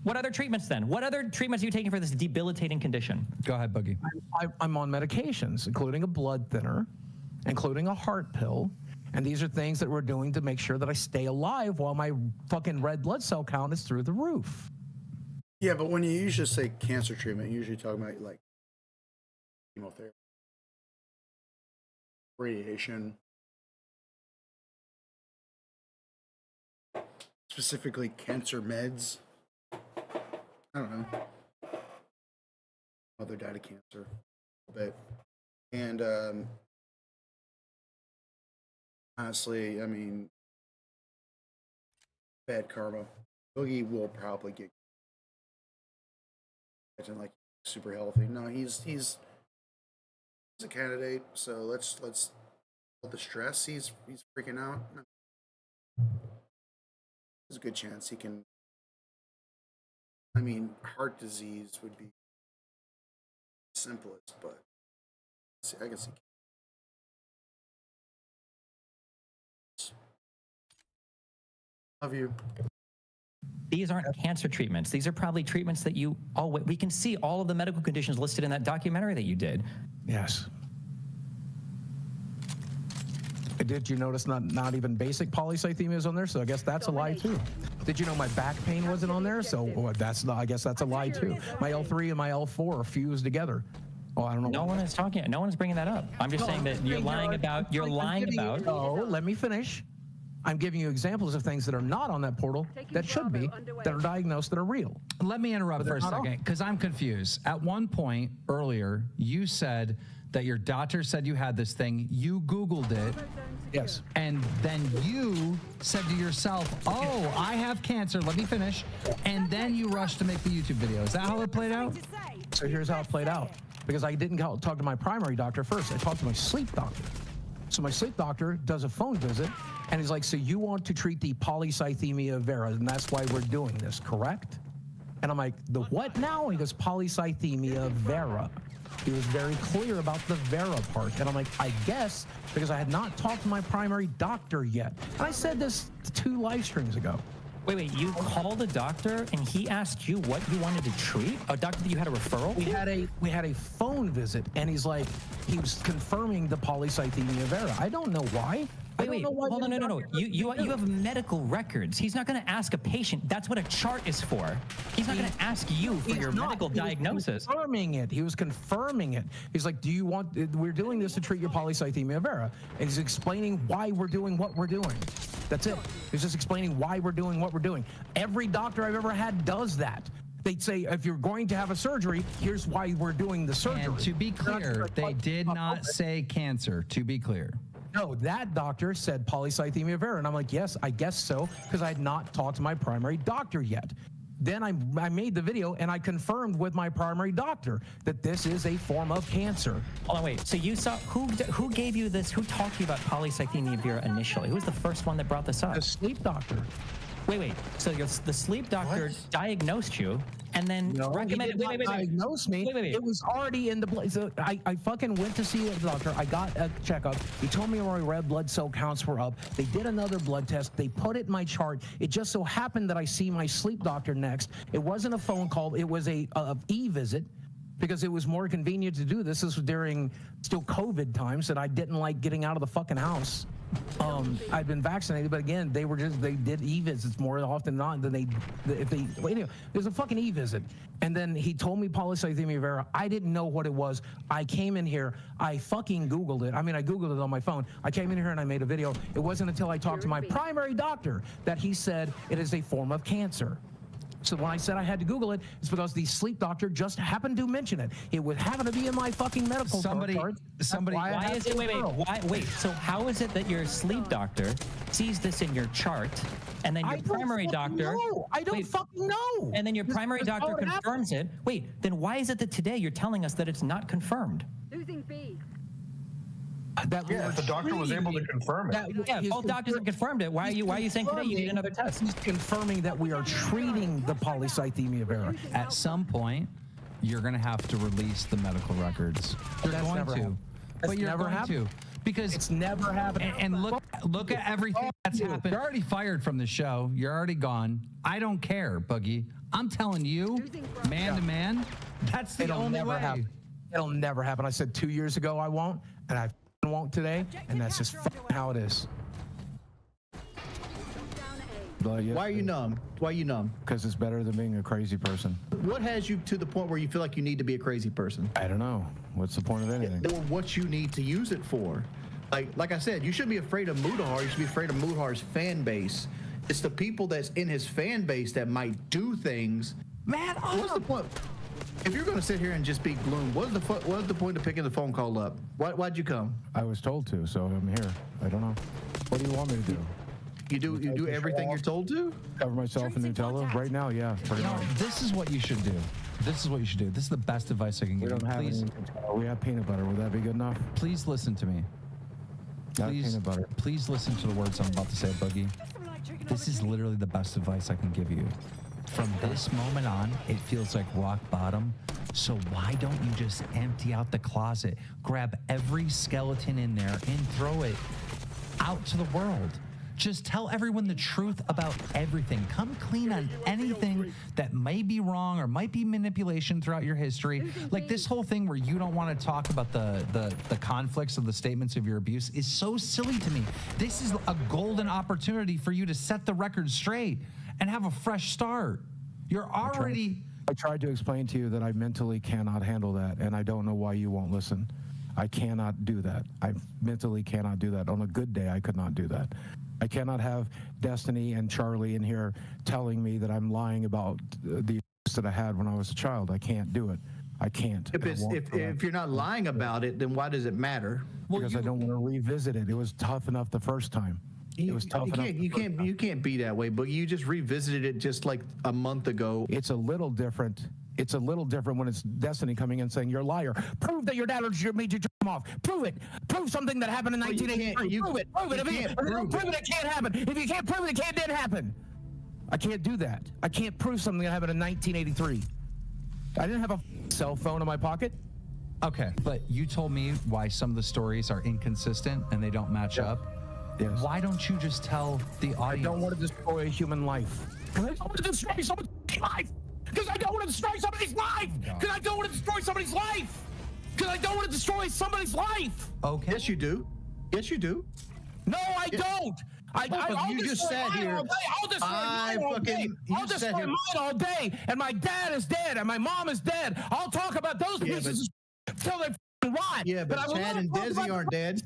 What other treatments then? What other treatments are you taking for this debilitating condition? Go ahead, Boogie. I'm on medications, including a blood thinner, including a heart pill. And these are things that we're doing to make sure that I stay alive while my fucking red blood cell count is through the roof. Yeah, but when you usually say cancer treatment, you're usually talking about like chemotherapy, radiation, specifically cancer meds. I don't know. Mother died of cancer a bit. And honestly, I mean, bad karma. Boogie will probably get like super healthy. No, he's a candidate, so let's the stress he's freaking out. There's a good chance he can. I mean, heart disease would be the simplest, but I can see. Love you. These aren't cancer treatments. These are probably treatments that you we can see all of the medical conditions listed in that documentary that you did. Yes. Did you notice not even basic polycythemia is on there? So I guess that's a lie too. Did you know my back pain wasn't on there? So I guess that's a lie too. My L3 and my L4 are fused together. Oh, I don't know. No one is talking. No one is bringing that up. I'm just saying that you're lying about. You're lying about. Oh, let me finish. I'm giving you examples of things that are not on that portal that should be, that are diagnosed, that are real. Let me interrupt for a second because I'm confused. At one point earlier, you said that your doctor said you had this thing. You Googled it. Yes. And then you said to yourself, oh, I have cancer. Let me finish. And then you rushed to make the YouTube video. Is that how it played out? So here's how it played out. Because I didn't talk to my primary doctor first. I talked to my sleep doctor. So my sleep doctor does a phone visit, and he's like, so you want to treat the polycythemia vera, and that's why we're doing this, correct? And I'm like, the what now? He goes, polycythemia vera. He was very clear about the vera part. And I'm like, I guess because I had not talked to my primary doctor yet. And I said this 2 live streams ago. Wait, you called a doctor and he asked you what you wanted to treat? A doctor that you had a referral? We had a phone visit, and he was confirming the polycythemia vera. I don't know why. Wait, hold on, no. You have medical records. He's not going to ask a patient. That's what a chart is for. He's not going to ask you for your medical diagnosis. He was confirming it. He's like, do you want, we're doing this to treat your polycythemia vera. And he's explaining why we're doing what we're doing. That's it. He's just explaining why we're doing what we're doing. Every doctor I've ever had does that. They'd say, if you're going to have a surgery, here's why we're doing the surgery. And to be clear, they did not say cancer, to be clear. No, that doctor said polycythemia vera. And I'm like, yes, I guess so, because I had not talked to my primary doctor yet. Then I made the video and I confirmed with my primary doctor that this is a form of cancer. Hold on, wait. So you saw, who gave you this? Who talked to you about polycythemia vera initially? Who was the first one that brought this up? The sleep doctor. Wait. So the sleep doctor diagnosed you and then recommended. Wait. Diagnosed me. Wait. It was already in the blood. So I fucking went to see the doctor. I got a checkup. He told me my red blood cell counts were up. They did another blood test. They put it in my chart. It just so happened that I see my sleep doctor next. It wasn't a phone call. It was a e-visit, because it was more convenient to do this. This was during still COVID times, and I didn't like getting out of the fucking house. I'd been vaccinated, but again, they did e-visits more often than not than anyway, there's a fucking e-visit. And then he told me polycythemia vera. I didn't know what it was. I came in here, I fucking Googled it. I mean, I Googled it on my phone. I came in here and I made a video. It wasn't until I talked to my primary doctor that he said it is a form of cancer. So when I said I had to Google it, it's because the sleep doctor just happened to mention it. It would happen to be in my fucking medical chart. Why is it? Wait. So how is it that your sleep doctor sees this in your chart, and then your primary doctor? I don't fucking know. And then your primary doctor confirms it. Wait. Then why is it that today you're telling us that it's not confirmed? Losing B. The doctor was able to confirm it. Both doctors have confirmed it. Why are you saying today you need another test? He's confirming that we are treating the polycythemia vera. At some point, you're going to have to release the medical records. You're going to. But you're going to. Because it's never happened. And look at everything that's happened. You're already fired from the show. You're already gone. I don't care, Boogie. I'm telling you, man to man, that's the only way. It'll never happen. I said 2 years ago I won't, and I won't today, and that's just how it is. Why are you numb? Why are you numb? Because it's better than being a crazy person. What has you to the point where you feel like you need to be a crazy person? I don't know. What's the point of anything? Or what you need to use it for. Like I said, you shouldn't be afraid of Mudahar. You should be afraid of Mudahar's fan base. It's the people that's in his fan base that might do things. Man, what's the point? If you're going to sit here and just be gloom, what's the point of picking the phone call up? Why'd you come? I was told to, so I'm here. I don't know. What do you want me to do? You do everything you're told to? Cover myself in Nutella? Right now, yeah. This is what you should do. This is what you should do. This is the best advice I can give you. Please. We have peanut butter. Would that be good enough? Please listen to me. Please listen to the words I'm about to say, Boogie. This is literally the best advice I can give you. From this moment on, it feels like rock bottom. So why don't you just empty out the closet, grab every skeleton in there and throw it out to the world? Just tell everyone the truth about everything. Come clean on anything that may be wrong or might be manipulation throughout your history. Like this whole thing where you don't want to talk about the conflicts of the statements of your abuse is so silly to me. This is a golden opportunity for you to set the record straight and have a fresh start. You're already... I tried to explain to you that I mentally cannot handle that, and I don't know why you won't listen. I cannot do that. I mentally cannot do that. On a good day, I could not do that. I cannot have Destiny and Charlie in here telling me that I'm lying about the that I had when I was a child. I can't do it. I can't. If you're not lying about it, then why does it matter? Because I don't want to revisit it. It was tough enough the first time. It was tough enough. You can't be that way, but you just revisited it just like a month ago. It's a little different. It's a little different when it's Destiny coming in saying, you're a liar. Prove that your dad made you jump off. Prove it. Prove something that happened in 1983. Prove it. Prove it. If you prove it, it can't happen. If you can't prove it, it can't then happen. I can't do that. I can't prove something I have in 1983. I didn't have a cell phone in my pocket. Okay, but you told me why some of the stories are inconsistent and they don't match up. Yes. Why don't you just tell the audience? I don't want to destroy a human life. I don't want to destroy someone's life. Because I don't want to destroy somebody's life. Because I don't want to destroy somebody's life. Because I don't want to destroy somebody's life. Okay. Yes, you do. Yes, you do. No, I don't. I'll you just said here. I'll destroy mine all day. I'll destroy mine all day. And my dad is dead. And my mom is dead. I'll talk about those pieces until they're rot. Yeah, but Chad and Desi aren't dead.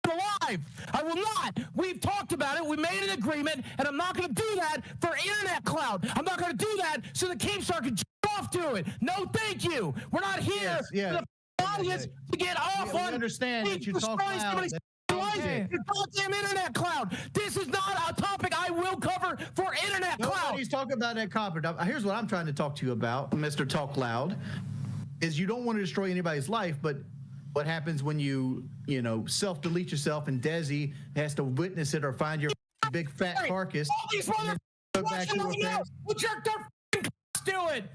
Alive. I will not. We've talked about it. We made an agreement, and I'm not going to do that for internet clout. I'm not going to do that so the Keemstar can off to it. No, thank you. We're not here for the audience to get off on. Understand that you talk loud. Goddamn internet clout. This is not a topic I will cover for internet clout. Nobody's talking about that copper. Here's what I'm trying to talk to you about, Mr. Talk Loud, is you don't want to destroy anybody's life, but what happens when you self-delete yourself and Desi has to witness it or find your big fat carcass? All these motherfuckers will jerk their to it.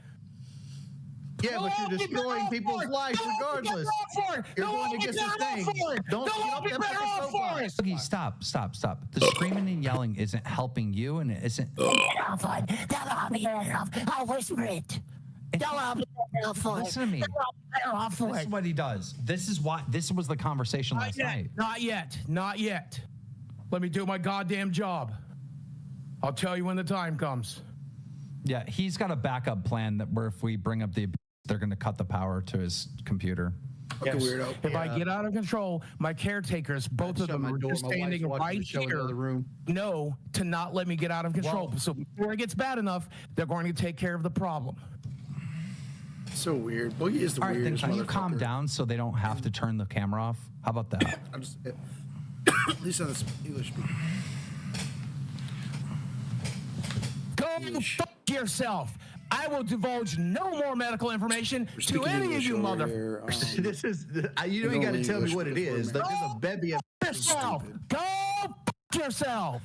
Yeah, but you're destroying people's lives regardless. You're going against the thing. Don't be better off for it. Okay, stop. The screaming and yelling isn't helping you, and it isn't. I'll whisper it. Listen to me. This is what he does. This was the conversation last night. Not yet. Let me do my goddamn job. I'll tell you when the time comes. Yeah, he's got a backup plan that where if we bring up they're going to cut the power to his computer. Yes. Weirdo. If I get out of control, my caretakers, both of them are just standing right here, know to not let me get out of control. So before it gets bad enough, they're going to take care of the problem. So weird. Boogie is the weirdest. All right, then can you calm down so they don't have to turn the camera off? How about that? At least on the English speaker. Go fuck yourself. I will divulge no more medical information to any of you motherfuckers. This is, you don't even got to tell me what it is. There's a bevy of yourself. Go fuck yourself.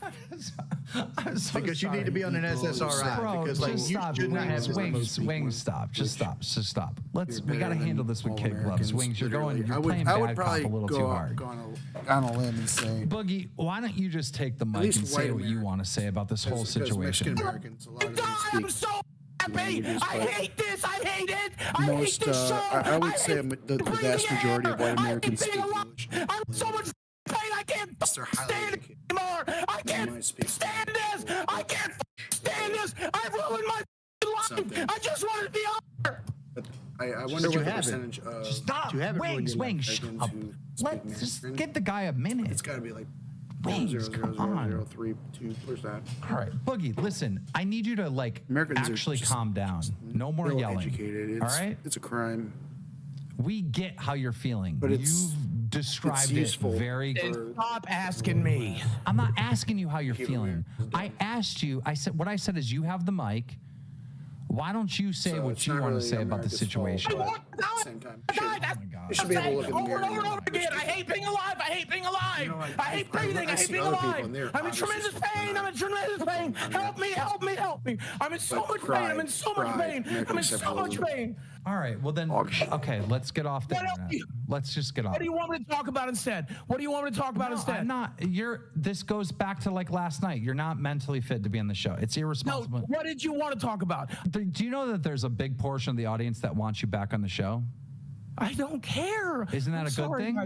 Because you need to be on an SSRI. Bro, because just stop. Wings, stop. Just stop. We got to handle this with kid gloves. Wings, you're playing bad cop a little too hard. On a limb and say, Boogie, why don't you just take the mic and say what you want to say about this whole situation? I'm so happy. I hate this. I hate it. I hate this show. I would say the vast majority of white Americans speak English. I'm so much pain. I can't stand it anymore. I can't stand this. I can't stand this. I've ruined my life. I just wanted to be on. I wonder what the percentage of stop. Wings. Just give the guy a minute. It's got to be like Wings, come on. 0.003.2. Where's that? All right, Boogie, listen. I need you to actually calm down. No more yelling. Educated. All right? It's a crime. We get how you're feeling. But you've described it very good. Stop asking me. I'm not asking you how you're feeling. I asked you. What I said is you have the mic. Why don't you say what you want to say about the situation? You should be able to look in the mirror. Over and over again. I hate being alive. I hate being alive. I hate breathing. I hate being alive. I'm in tremendous pain. Help me. I'm in so much pain. I'm in so much pain. All right. Well then. Okay. Let's get off the internet. Let's just get off. What do you want me to talk about instead? I'm not. This goes back to like last night. You're not mentally fit to be on the show. It's irresponsible. No. What did you want to talk about? Do you know that there's a big portion of the audience that wants you back on the show? I don't care. Isn't that a good thing?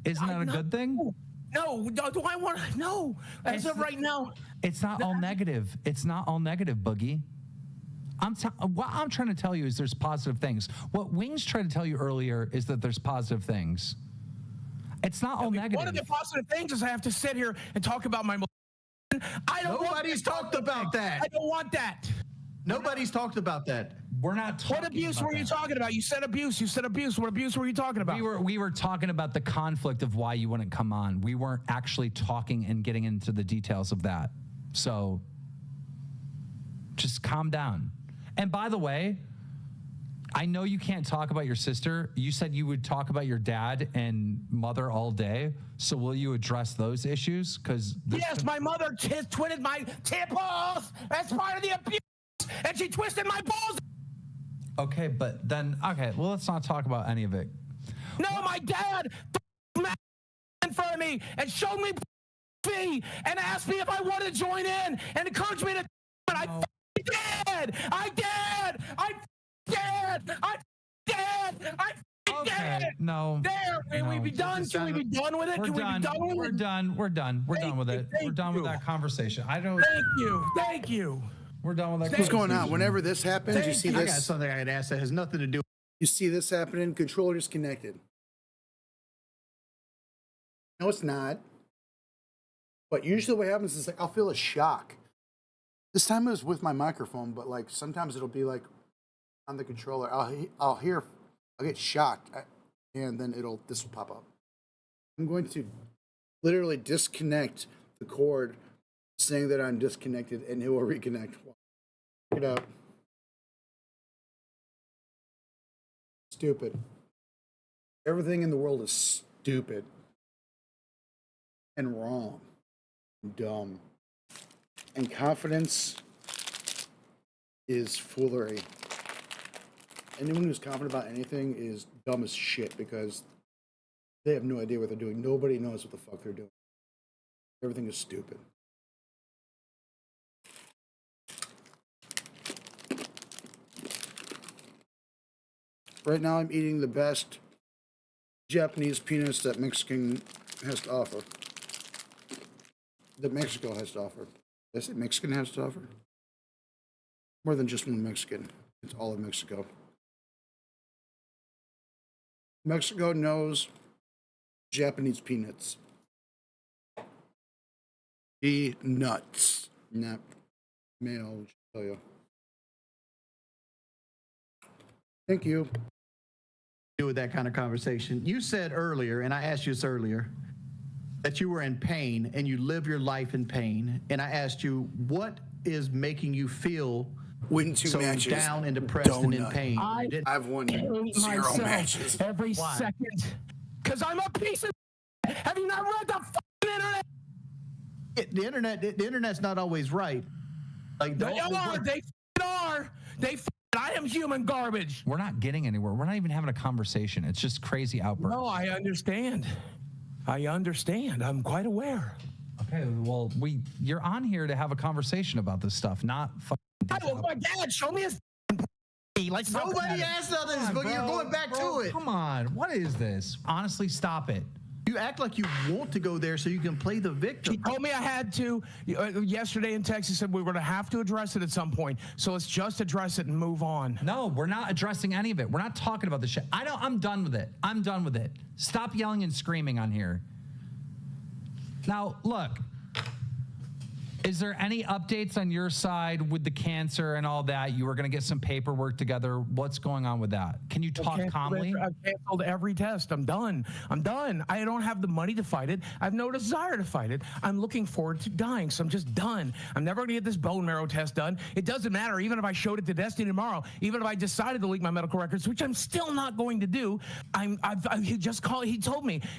Isn't that a good thing? No. Do I want to? No. As of right now. It's not all negative. It's not all negative, Boogie. What I'm trying to tell you is there's positive things. What Wings tried to tell you earlier is that there's positive things. It's not all negative. One of the positive things is I have to sit here and talk about my. Nobody's talked about that. I don't want that. Nobody's talked about that. We're not talking. What abuse were you talking about? You said abuse. What abuse were you talking about? We were talking about the conflict of why you wouldn't come on. We weren't actually talking and getting into the details of that. So just calm down. And by the way, I know you can't talk about your sister. You said you would talk about your dad and mother all day. So will you address those issues? Because yes, my mother twisted my balls. That's part of the abuse, and she twisted my balls. Okay, but then well, let's not talk about any of it. No, my dad in front of me and showed me and asked me if I wanted to join in and encouraged me to. But I did. I did. I did. I did. I okay. did. No. There. Can we be done? Can we be done with it? Can we be done with it? We're done. We're done. We're done with it. We're done with that conversation. I don't. Thank you. Thank you. We're done with that. What's going on? Whenever this happens, you see I got this. something I had asked that has nothing to do. You see this happening. Controller disconnected. No, it's not. But usually what happens is like I'll feel a shock. This time it was with my microphone, but like sometimes it'll be like on the controller. I'll get shocked, and then this will pop up. I'm going to literally disconnect the cord, saying that I'm disconnected, and it will reconnect. Check it out. Stupid. Everything in the world is stupid and wrong. Dumb. And confidence is foolery. Anyone who's confident about anything is dumb as shit because they have no idea what they're doing. Nobody knows what the fuck they're doing. Everything is stupid. Right now I'm eating the best Japanese peanuts that Mexican has to offer. That Mexico has to offer. Did I say Mexican has to offer? More than just one Mexican. It's all of Mexico. Mexico knows Japanese peanuts. Peanuts. Not male, tell you. Thank you. Do with that kind of conversation. You said earlier, and I asked you this earlier, that you were in pain and you live your life in pain. And I asked you, what is making you feel so matches, down and depressed and in pain? I've won 0 matches. Every second. Because I'm a piece of. Have you not read the fucking internet? The internet's not always right. Like they are. I am human garbage. We're not getting anywhere. We're not even having a conversation. It's just crazy outbursts. No, I understand. I'm quite aware. Okay, well, you're on here to have a conversation about this stuff, not fucking. My dad, show me his. Like nobody asked all this, but you're going back to it. Come on, what is this? Honestly, stop it. You act like you want to go there so you can play the victim. He told me I had to. Yesterday in Texas, said we were going to have to address it at some point. So let's just address it and move on. No, we're not addressing any of it. We're not talking about this shit. I'm done with it. I'm done with it. Stop yelling and screaming on here. Now, look. Is there any updates on your side with the cancer and all that? You were going to get some paperwork together. What's going on with that? Can you talk calmly? I've canceled every test. I'm done. I don't have the money to fight it. I have no desire to fight it. I'm looking forward to dying, so I'm just done. I'm never going to get this bone marrow test done. It doesn't matter, even if I showed it to Destiny tomorrow, even if I decided to leak my medical records, which I'm still not going to do.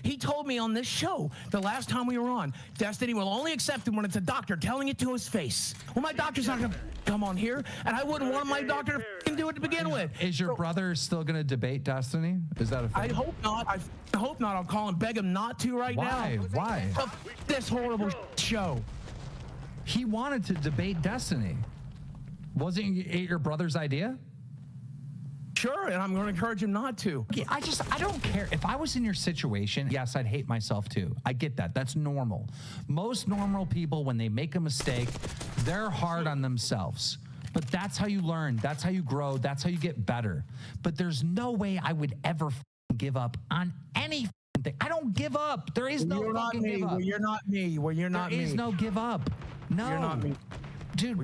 He told me on this show, the last time we were on, Destiny will only accept him when it's a doctor telling it to his face. Well, my doctor's not going to come on here, and I wouldn't want my doctor to do it to begin with. Is your brother still going to debate Destiny? Is that a fact? I hope not. I hope not. I'll call him, beg him not to now. Why? This horrible show. He wanted to debate Destiny. Wasn't it your brother's idea? Sure, and I'm going to encourage him not to. I don't care. If I was in your situation, yes, I'd hate myself too. I get that. That's normal. Most normal people, when they make a mistake, they're hard on themselves. But that's how you learn. That's how you grow. That's how you get better. But there's no way I would ever give up on anything. I don't give up. There is no fucking give up. Well, you're not me. Well, you're not me. There is no give up. No. You're not me. Dude,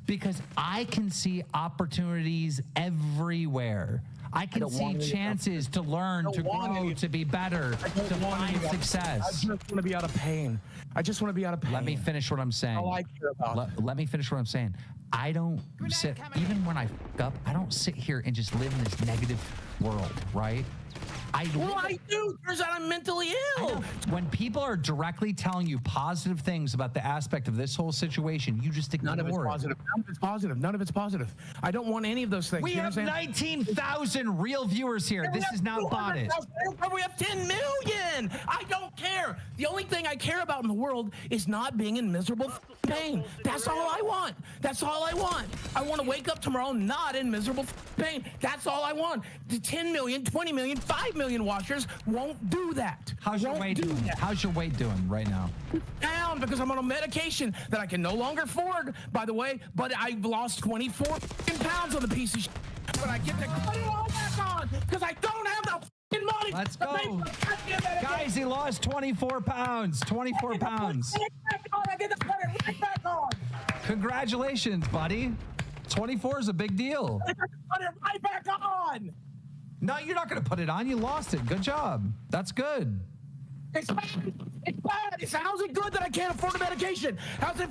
because I can see opportunities everywhere. I can see chances to learn, to grow, to be better, to find success. I just want to be out of pain. I just want to be out of pain. Let me finish what I'm saying. All I care about. Let me finish what I'm saying. I don't sit, even when I f up, I don't sit here and just live in this negative world, right? I do. Turns out I'm mentally ill. When people are directly telling you positive things about the aspect of this whole situation, you just ignore it. None of it's positive. None of it's positive. None of it's positive. I don't want any of those things. We have 19,000 real viewers here. This is not botted. We have 10 million. I don't care. The only thing I care about in the world is not being in miserable pain. That's all I want. That's all I want. I want to wake up tomorrow not in miserable pain. That's all I want. The 10 million, 20 million, 5 million watchers won't do that. How's your weight doing? How's your weight doing right now? Down because I'm on a medication that I can no longer afford, by the way, but I've lost 24 pounds on the piece of shit. But I get to cut it all back on because I don't have the fucking money. Let's go. Guys, he lost 24 pounds. 24 pounds. I get to cut it right back on. Congratulations, buddy. 24 is a big deal. I get to cut it right back on. No, you're not going to put it on. You lost it. Good job. That's good. It's bad. It's bad. How's it good that I can't afford the medication? How's it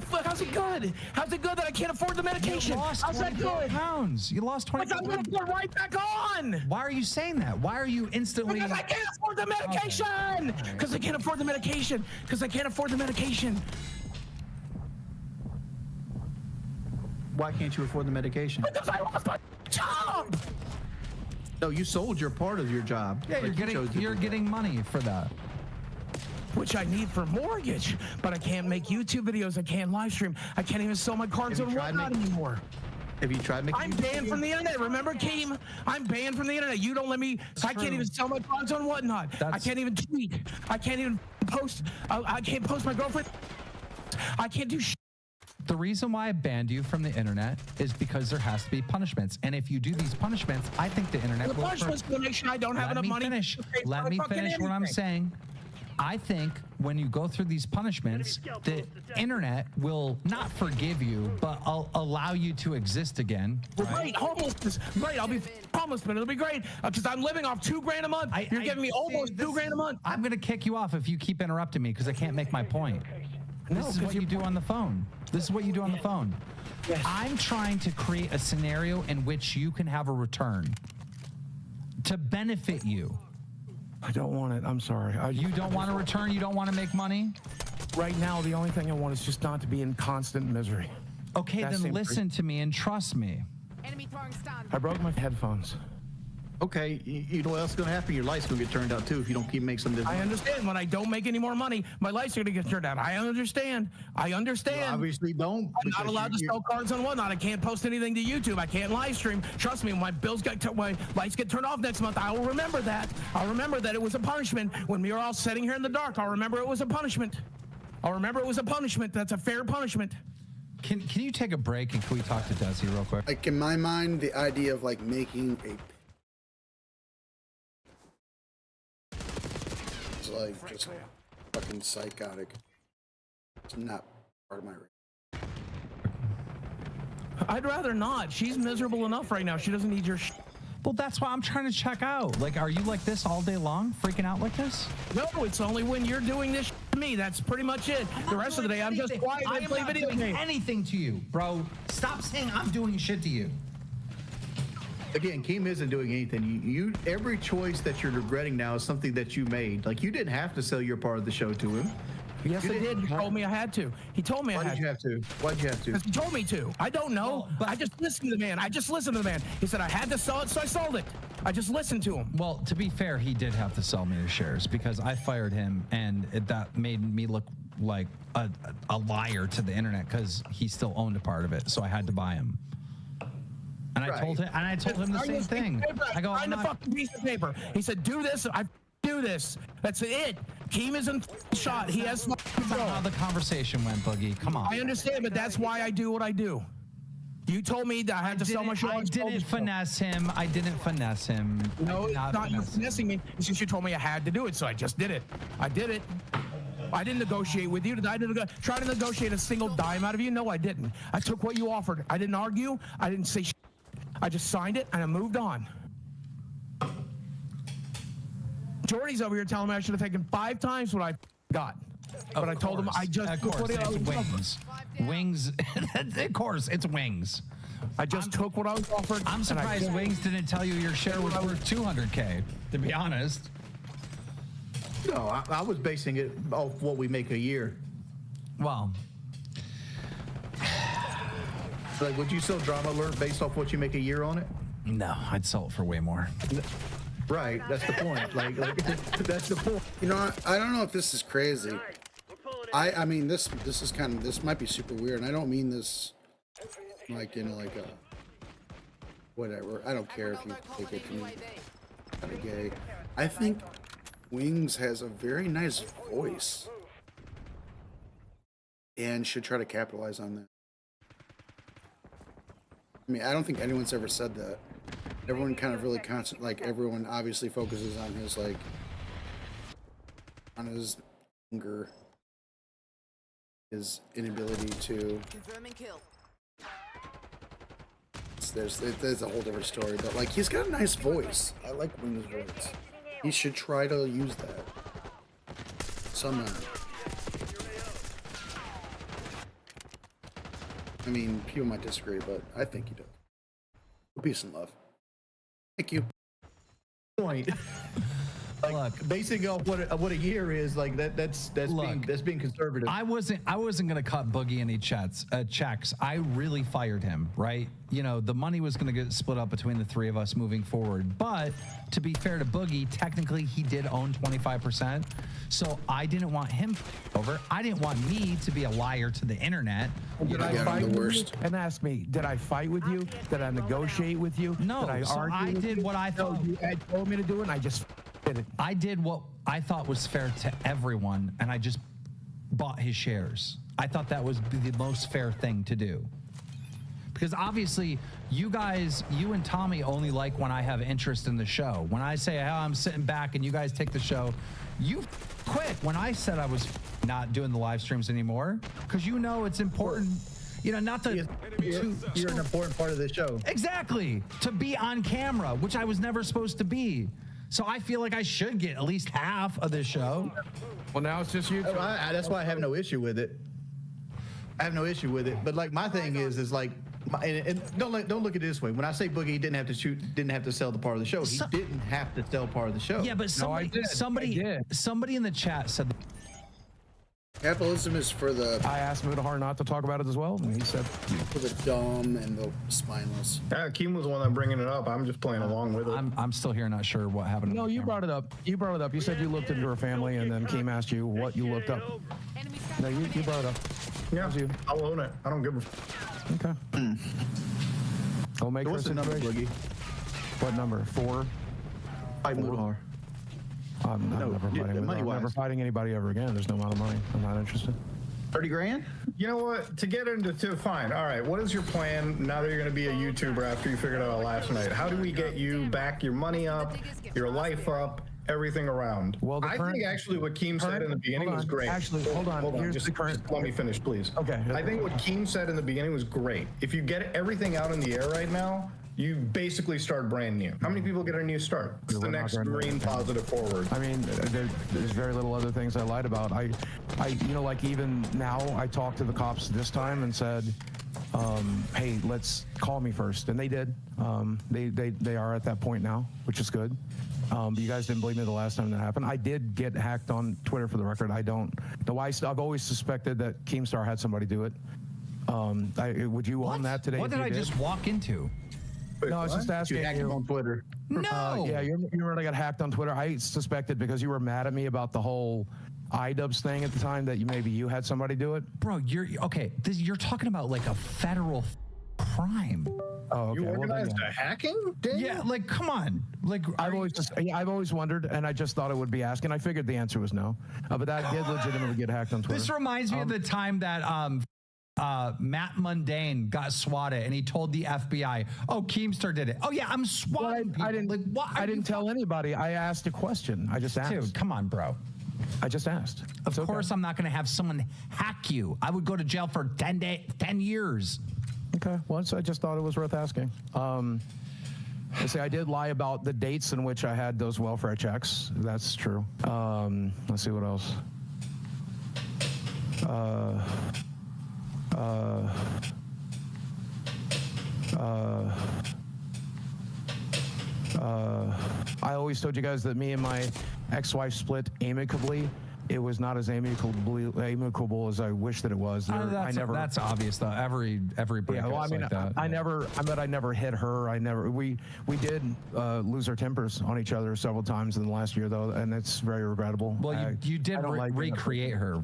good? How's it good that I can't afford the medication? You lost how's that good? Pounds. You lost 24 pounds. I'm going to put it right back on. Why are you saying that? Why are you instantly... Because I can't afford the medication. Because I can't afford the medication. Because I can't afford the medication. Why can't you afford the medication? Because I lost my job. No, you sold your part of your job. Yeah, you're getting money for that. Which I need for mortgage, but I can't make YouTube videos. I can't live stream. I can't even sell my cards on whatnot anymore. Have you tried making? I'm banned from the internet. Remember, Keem? I'm banned from the internet. You don't let me. I can't even sell my cards on whatnot. I can't even tweet. I can't even post. I can't post my girlfriend. I can't do shit. The reason why I banned you from the internet is because there has to be punishments. And if you do these punishments, I think the internet will... The punishments will make sure I don't have enough money. Let me finish what I'm saying. I think when you go through these punishments, the internet will not forgive you, but allow you to exist again. Right, homelessness. Great, I'll be homeless, but it'll be great because I'm living off $2 grand a month. You're giving me almost $2 grand a month. I'm going to kick you off if you keep interrupting me because I can't make my point. This is what you do on the phone. This is what you do on the phone. Yes. I'm trying to create a scenario in which you can have a return to benefit you. I don't want it. I'm sorry. You don't want to return? You don't want to make money? Right now, the only thing I want is just not to be in constant misery. Okay, then listen to me and trust me. I broke my headphones. Okay, you know what else is going to happen? Your light's going to get turned out too if you don't keep making some money. I understand. When I don't make any more money, my lights are going to get turned out. I understand. I understand. You obviously don't. I'm not allowed to sell cards on whatnot. I can't post anything to YouTube. I can't live stream. Trust me, when my lights get turned off next month, I will remember that. I'll remember that it was a punishment. When we were all sitting here in the dark, I'll remember it was a punishment. I'll remember it was a punishment. That's a fair punishment. Can you take a break and can we talk to Desi real quick? Like in my mind, the idea of like making a like just fucking psychotic. It's not part of my race. I'd rather not. She's miserable enough right now. She doesn't need your Well, that's why I'm trying to check out. Like, are you like this all day long, freaking out like this? No, it's only when you're doing this to me. That's pretty much it. The rest of the day, I'm just quiet and play video games. Anything to you, bro. Stop saying I'm doing shit to you. Again, Keem isn't doing anything. You every choice that you're regretting now is something that you made. Like, you didn't have to sell your part of the show to him. Yes, I did. He told me I had to. He told me I had to. Why did you have to? Why'd you have to? Because he told me to. I don't know. But I just listened to the man. He said I had to sell it, so I sold it. I just listened to him. Well, to be fair, he did have to sell me the shares because I fired him, and that made me look like a liar to the internet because he still owned a part of it, so I had to buy him. And I told him the same thing. I go, sign the fucking piece of paper. He said, "Do this." I do this. That's it. Keem isn't shot. He has how the conversation went, Boogie. Come on. I understand, but that's why I do what I do. You told me that I had to sell my show. I didn't finesse him. I didn't finesse him. No, it's not you finessing me. It's just you told me I had to do it, so I just did it. I did it. I didn't negotiate with you. I didn't try to negotiate a single dime out of you. No, I didn't. I took what you offered. I didn't argue. I didn't say shit. I just signed it and I moved on. Jordy's over here telling me I should have taken 5 times what I got. But I told him I just took what it's wings. Wings, of course, it's wings. I just took what I was offered. I'm surprised Wings didn't tell you your share was worth 200K, to be honest. No, I was basing it off what we make a year. Well, like, would you sell Drama Alert based off what you make a year on it? No, I'd sell it for way more. Right, that's the point. Like that's the point. You know, I don't know if this is crazy. I mean, this is kind of, this might be super weird, and I don't mean this like, you know, like a whatever. I don't care if you take it to me kind of gay. I think Wings has a very nice voice and should try to capitalize on that. I mean, I don't think anyone's ever said that. Everyone kind of really like everyone obviously focuses on his like on his anger, his inability to. Confirming kill. There's a whole different story, but like he's got a nice voice. I like Wings' voice. He should try to use that somehow. I mean, people might disagree, but I think he does. Peace and love. Thank you. Point. Like, look, basing off what a year is, like that's being conservative. I wasn't gonna cut Boogie any checks. I really fired him, right? You know, the money was gonna get split up between the 3 of us moving forward. But to be fair to Boogie, technically he did own 25%. So I didn't want him over. I didn't want me to be a liar to the internet. Did I fight with you? And ask me, did I fight with you? Did I negotiate with you? No, I did what I thought. You had told me to do it, and I just did it. I did what I thought was fair to everyone, and I just bought his shares. I thought that was the most fair thing to do. Because obviously, you and Tommy only like when I have interest in the show. When I say, oh, I'm sitting back and you guys take the show, you quit when I said I was not doing the live streams anymore. Because you know it's important, you know, not to... You're an important part of the show. Exactly. To be on camera, which I was never supposed to be. So I feel like I should get at least half of this show. Well, now it's just you. That's why I have no issue with it. I have no issue with it. But like my thing is like, and don't look at it this way. When I say Boogie didn't have to sell the part of the show, he didn't have to sell part of the show. Yeah, but somebody in the chat said. Capitalism is for the... I asked Mudahar not to talk about it as well, and he said... For the dumb and the spineless. Yeah, Keem was the one that bringing it up. I'm just playing along with it. I'm still here, not sure what happened. No, you brought it up. You brought it up. You said you looked into her family, and then Keem asked you what you looked up. No, you brought it up. Yeah, I'll own it. I don't give a... Okay. Go make her a situation. What number? 4? Fight Mudahar. I'm never fighting anybody ever again. There's no amount of money. I'm not interested. 30 grand? You know what? To get into fine. All right. What is your plan now that you're going to be a YouTuber after you figured it out last night? How do we get you back your money up, your life up, everything around? Well, I think actually what Keem said in the beginning was great. Actually, hold on. Here's just, the current. just let me finish, please. Okay. I think what Keem said in the beginning was great. If you get everything out in the air right now, you basically start brand new. How many people get a new start? It's the next green positive forward. I mean, there's very little other things I lied about. I you know, like even now, I talked to the cops this time and said, hey, let's call me first, and they did. They are at that point now, which is good. But you guys didn't believe me the last time that happened. I did get hacked on Twitter, for the record. I don't know why. I've always suspected that Keemstar had somebody do it. Would you own that today? What did I just walk into? No, I was just asking you on Twitter. No. Yeah, you remember I got hacked on Twitter. I suspected because you were mad at me about the whole iDubbbz thing at the time that maybe you had somebody do it. Bro, you're you're talking about like a federal crime. Oh, okay. You organized a hacking? Yeah, like come on. Like I've always wondered, and I just thought it would be asking. I figured the answer was no, but that did legitimately get hacked on Twitter. This reminds me of the time that Matt Mundane got swatted, and he told the FBI, "Oh, Keemstar did it." Oh yeah, I'm swatting people. I didn't. Like, what? I didn't tell anybody. I asked a question. I just asked. Dude, come on, bro. I just asked. Of course, I'm not going to have someone hack you. I would go to jail for 10 years. Okay. Well, I just thought it was worth asking. I say I did lie about the dates in which I had those welfare checks. That's true. Let's see what else. I always told you guys that me and my ex-wife split amicably. It was not as amicable as I wish that it was. That's obvious though. Every breakup like that. I never hit her. We did lose our tempers on each other several times in the last year though, and it's very regrettable. Well, you did recreate her.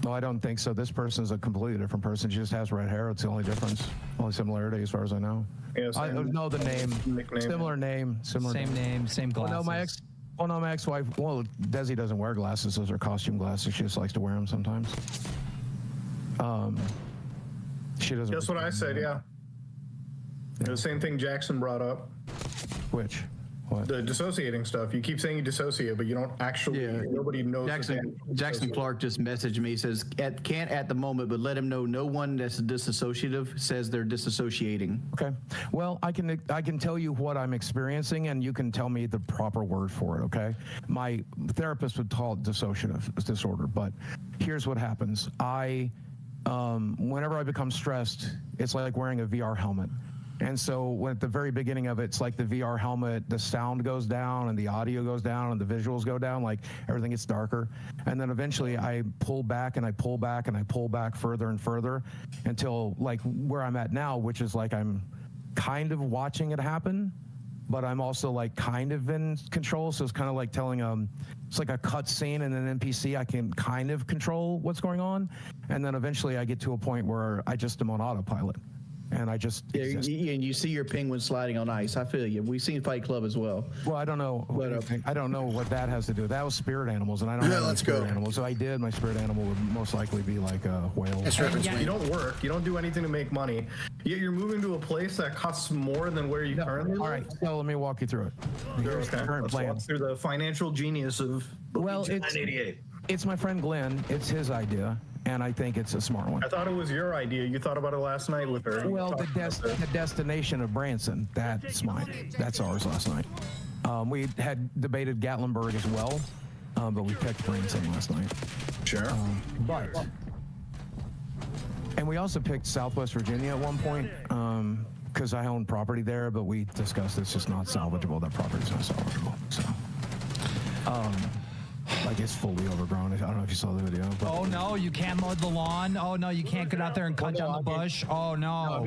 No, I don't think so. This person is a completely different person. She just has red hair. It's the only difference, only similarity as far as I know. Yeah, I know the name, nickname. similar name, same name, same glasses. My ex-wife. Well, Desi doesn't wear glasses; those are costume glasses. She just likes to wear them sometimes. She doesn't. Guess what I said? Yeah. The same thing Jackson brought up. Which? What? The dissociating stuff. You keep saying you dissociate, but you don't actually. Yeah. Nobody knows. Jackson Clark just messaged me. He says, can't at the moment, but let him know no one that's disassociative says they're disassociating. Okay. Well, I can tell you what I'm experiencing, and you can tell me the proper word for it. Okay. My therapist would call it dissociative disorder, but here's what happens. Whenever I become stressed, it's like wearing a VR helmet. And so at the very beginning of it, it's like the VR helmet, the sound goes down and the audio goes down and the visuals go down, like everything gets darker. And then eventually I pull back and I pull back and I pull back further and further until like where I'm at now, which is like I'm kind of watching it happen, but I'm also like kind of in control. So it's kind of like telling it's like a cut scene in an NPC. I can kind of control what's going on. And then eventually I get to a point where I just am on autopilot. And I just and you see your penguin sliding on ice. I feel you. We've seen Fight Club as well. Well, I don't know. I don't know what that has to do. That was spirit animals, and I don't know spirit animals. So I did. My spirit animal would most likely be like a whale. You don't work. You don't do anything to make money. Yet you're moving to a place that costs more than where you currently live. All right. So let me walk you through it. Here's the current plan. Walk through the financial genius of. Well, it's my friend Glenn. It's his idea. And I think it's a smart one. I thought it was your idea. You thought about it last night with her. Well, the destination of Branson, that's mine. That's ours last night. We had debated Gatlinburg as well, but we picked Branson last night. Sure. And we also picked Southwest Virginia at one point because I own property there, but we discussed it's just not salvageable. That property's not salvageable. So. Like it's fully overgrown. I don't know if you saw the video. But oh no, you can't mow the lawn. Oh no, you can't get out there and cut down the bush. Oh no.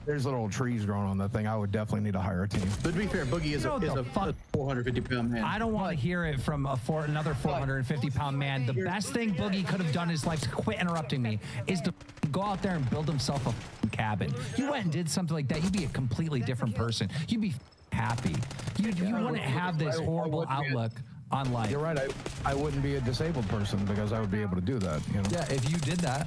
There's little trees growing on that thing. I would definitely need to hire a team. But to be fair, Boogie is a 450-pound man. I don't want to hear it from another 450-pound man. The best thing Boogie could have done is like quit interrupting me. Is to go out there and build himself a cabin. You went and did something like that, you'd be a completely different person. You'd be happy. You wouldn't have this horrible outlook on life. You're right. I wouldn't be a disabled person because I would be able to do that. You know? Yeah, if you did that.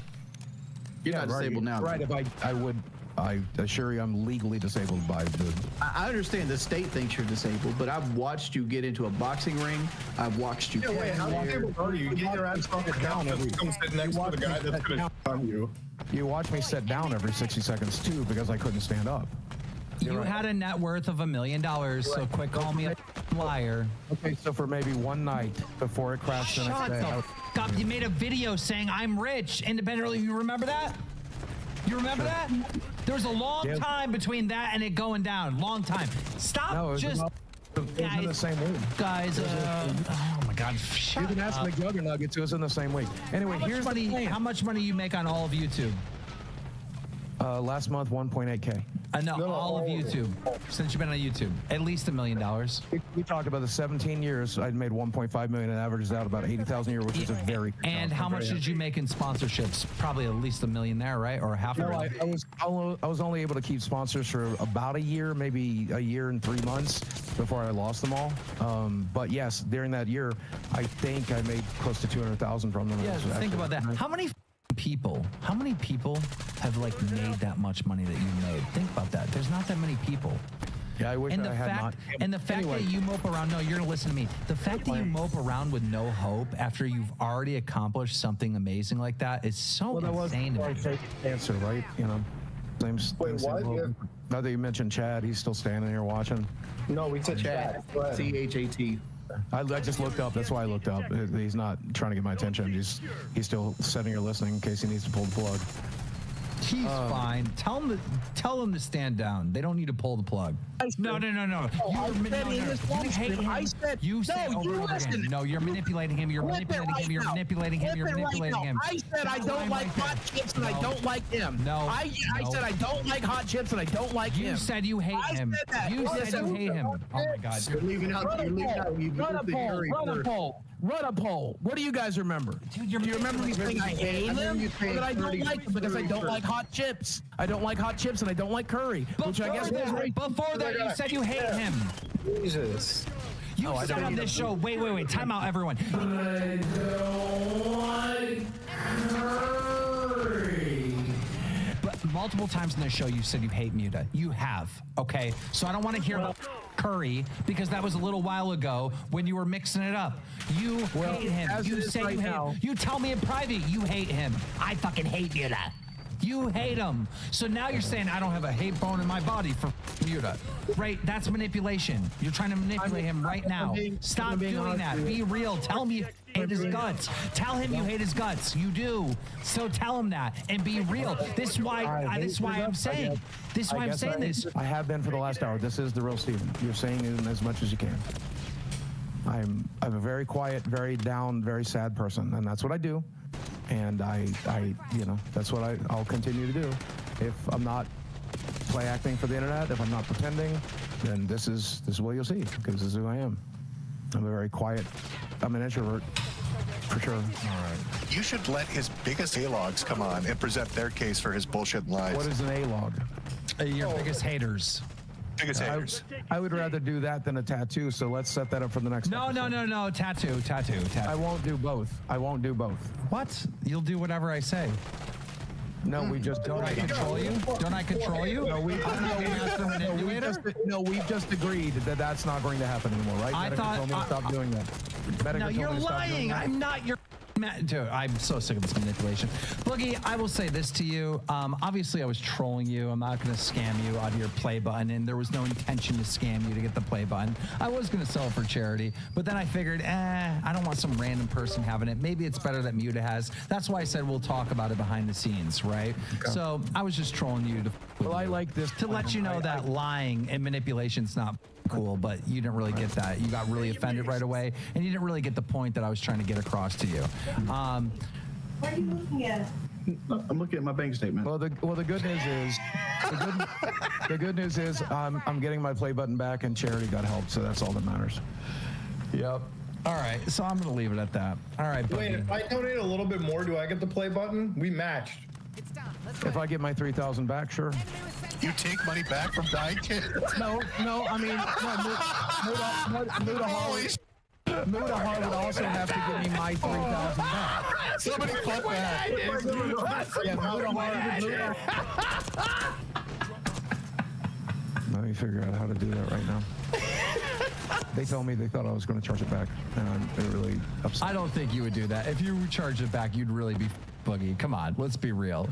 You're not disabled now. Right. If I would, I assure you I'm legally disabled by the... I understand the state thinks you're disabled, but I've watched you get into a boxing ring. I've watched you... wait, how disabled are you? Get your ass fucking down and come sit next to the guy that's going to harm you. You watch me sit down every 60 seconds too because I couldn't stand up. You had a net worth of $1 million, so quit calling me a liar. Okay, so for maybe one night before it crashed the next day. Shut the up. You made a video saying I'm rich independently. You remember that? You remember that? There was a long time between that and it going down. Long time. Stop just... It was in the same week. Guys, oh my God, shut up. You can ask McJuggernuggets, it was in the same week. Anyway, here's the thing. How much money you make on all of YouTube? Last month, 1.8K. No, all of YouTube. Since you've been on YouTube, at least $1 million. We talked about the 17 years. I'd made 1.5 million and averages out about 80,000 a year, which is a very. And how much did you make in sponsorships? Probably at least $1 million there, right? Or half a million. I was only able to keep sponsors for about a year, maybe a year and 3 months before I lost them all. But yes, during that year, I think I made close to 200,000 from them. Yeah, think about that. How many people have like made that much money that you made? Think about that. There's not that many people. Yeah, I wish I had not. And the fact that you mope around, no, you're gonna listen to me. The fact that you mope around with no hope after you've already accomplished something amazing like that is so insane. That was answer, right? You know. Same what? Now that you mentioned Chad, he's still standing here watching. No, we said Chad. C-H-A-T. I just looked up. That's why I looked up. He's not trying to get my attention. He's still sitting here listening in case he needs to pull the plug. He's fine. Tell him to stand down. They don't need to pull the plug. No. You hate him. You said over and over again. No, you're manipulating him. You're manipulating him. You're manipulating him. You're manipulating him. I said I don't like hot chips and I don't like him. No. I said I don't like hot chips and I don't like him. You said you hate him. You said you hate him. Oh my God. You're leaving out. Run a poll. What do you guys remember? Dude, do you remember me saying I hate him? Or that I don't like him because I don't like hot chips. I don't like hot chips and I don't like curry. Which I guess before that you said you hate him. Jesus. You said on this show. Wait. Time out, everyone. I don't like curry. But multiple times in this show you said you hate Muta. You have. Okay. So I don't want to hear about curry because that was a little while ago when you were mixing it up. You hate him. You say you hate him. You tell me in private you hate him. I fucking hate Muta. You hate him. So now you're saying I don't have a hate bone in my body for Muta. Right? That's manipulation. You're trying to manipulate him right now. Stop doing that. Be real. Tell him you hate his guts. Tell him you hate his guts. You do. So tell him that and be real. This is why I'm saying this. I have been for the last hour. This is the real Steven. You're saying it as much as you can. I'm a very quiet, very down, very sad person, and that's what I do. And I that's what I'll continue to do. If I'm not play acting for the internet, if I'm not pretending, then this is what you'll see, because this is who I am. I'm a very quiet, I'm an introvert, for sure. All right. You should let his biggest A-logs come on and present their case for his bullshit and lies. What is an A-log? Your biggest haters. Biggest haters. I would rather do that than a tattoo, so let's set that up for the next episode. No. Tattoo. I won't do both. What? You'll do whatever I say. No, we just don't. I control you? Don't I control you? No, we've just agreed that that's not going to happen anymore, right? I thought. Told me to stop doing that. No, you're lying. I'm not your. Dude, I'm so sick of this manipulation. Boogie, I will say this to you. Obviously, I was trolling you. I'm not going to scam you out of your play button, and there was no intention to scam you to get the play button. I was going to sell it for charity, but then I figured, I don't want some random person having it. Maybe it's better that Muta has. That's why I said we'll talk about it behind the scenes, right? Okay. So I was just trolling you to. Well, I like this to let you know that lying and manipulation's not cool, but you didn't really get that. You got really offended right away, and you didn't really get the point that I was trying to get across to you. What are you looking at? I'm looking at my bank statement. Well, the good news is, the good news is, I'm getting my play button back, and charity got help, so that's all that matters. Yep. All right, so I'm gonna leave it at that. All right. Wait, if I donate a little bit more, do I get the play button? We matched. If I get my 3,000 back, sure. You take money back from dying kids? No. I mean, Muta Hart would also have to give me my 3,000 back. Somebody clip that. Yeah, Muta Hart. Let me figure out how to do that right now. They told me they thought I was going to charge it back, and I'm really upset. I don't think you would do that. If you charge it back, you'd really be Boogie. Come on, let's be real.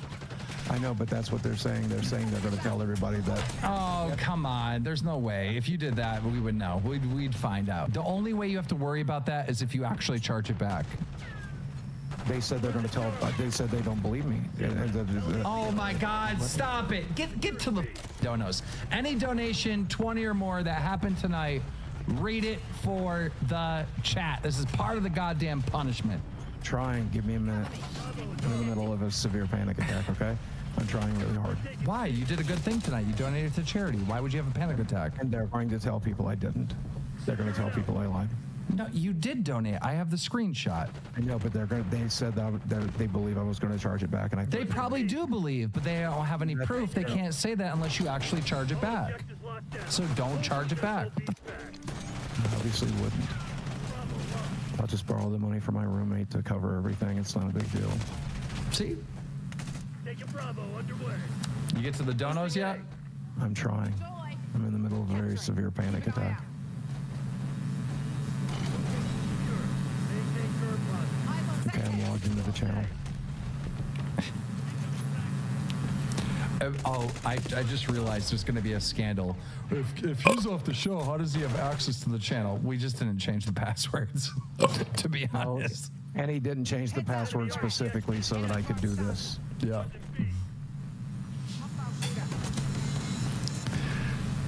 I know, but that's what they're saying. They're saying they're going to tell everybody that. Oh, come on. There's no way. If you did that, we would know. We'd find out. The only way you have to worry about that is if you actually charge it back. They said they're going to tell. They said they don't believe me. Oh my God! Stop it. Get to the donos. Any donation, 20 or more, that happened tonight, read it for the chat. This is part of the goddamn punishment. Trying. Give me a minute. I'm in the middle of a severe panic attack. Okay. I'm trying really hard. Why? You did a good thing tonight. You donated to charity. Why would you have a panic attack? And they're going to tell people I didn't. They're going to tell people I lied. No, you did donate. I have the screenshot. I know, but they said that they believe I was going to charge it back, and they probably do believe, but they don't have any proof. They can't say that unless you actually charge it back. So don't charge it back. I obviously wouldn't. I'll just borrow the money from my roommate to cover everything. It's not a big deal. See? You get to the donos yet? I'm trying. I'm in the middle of a very severe panic attack. Okay, I'm logged into the channel. I just realized there's going to be a scandal. If he's off the show, how does he have access to the channel? We just didn't change the passwords, to be honest. And he didn't change the password specifically so that I could do this. Yeah.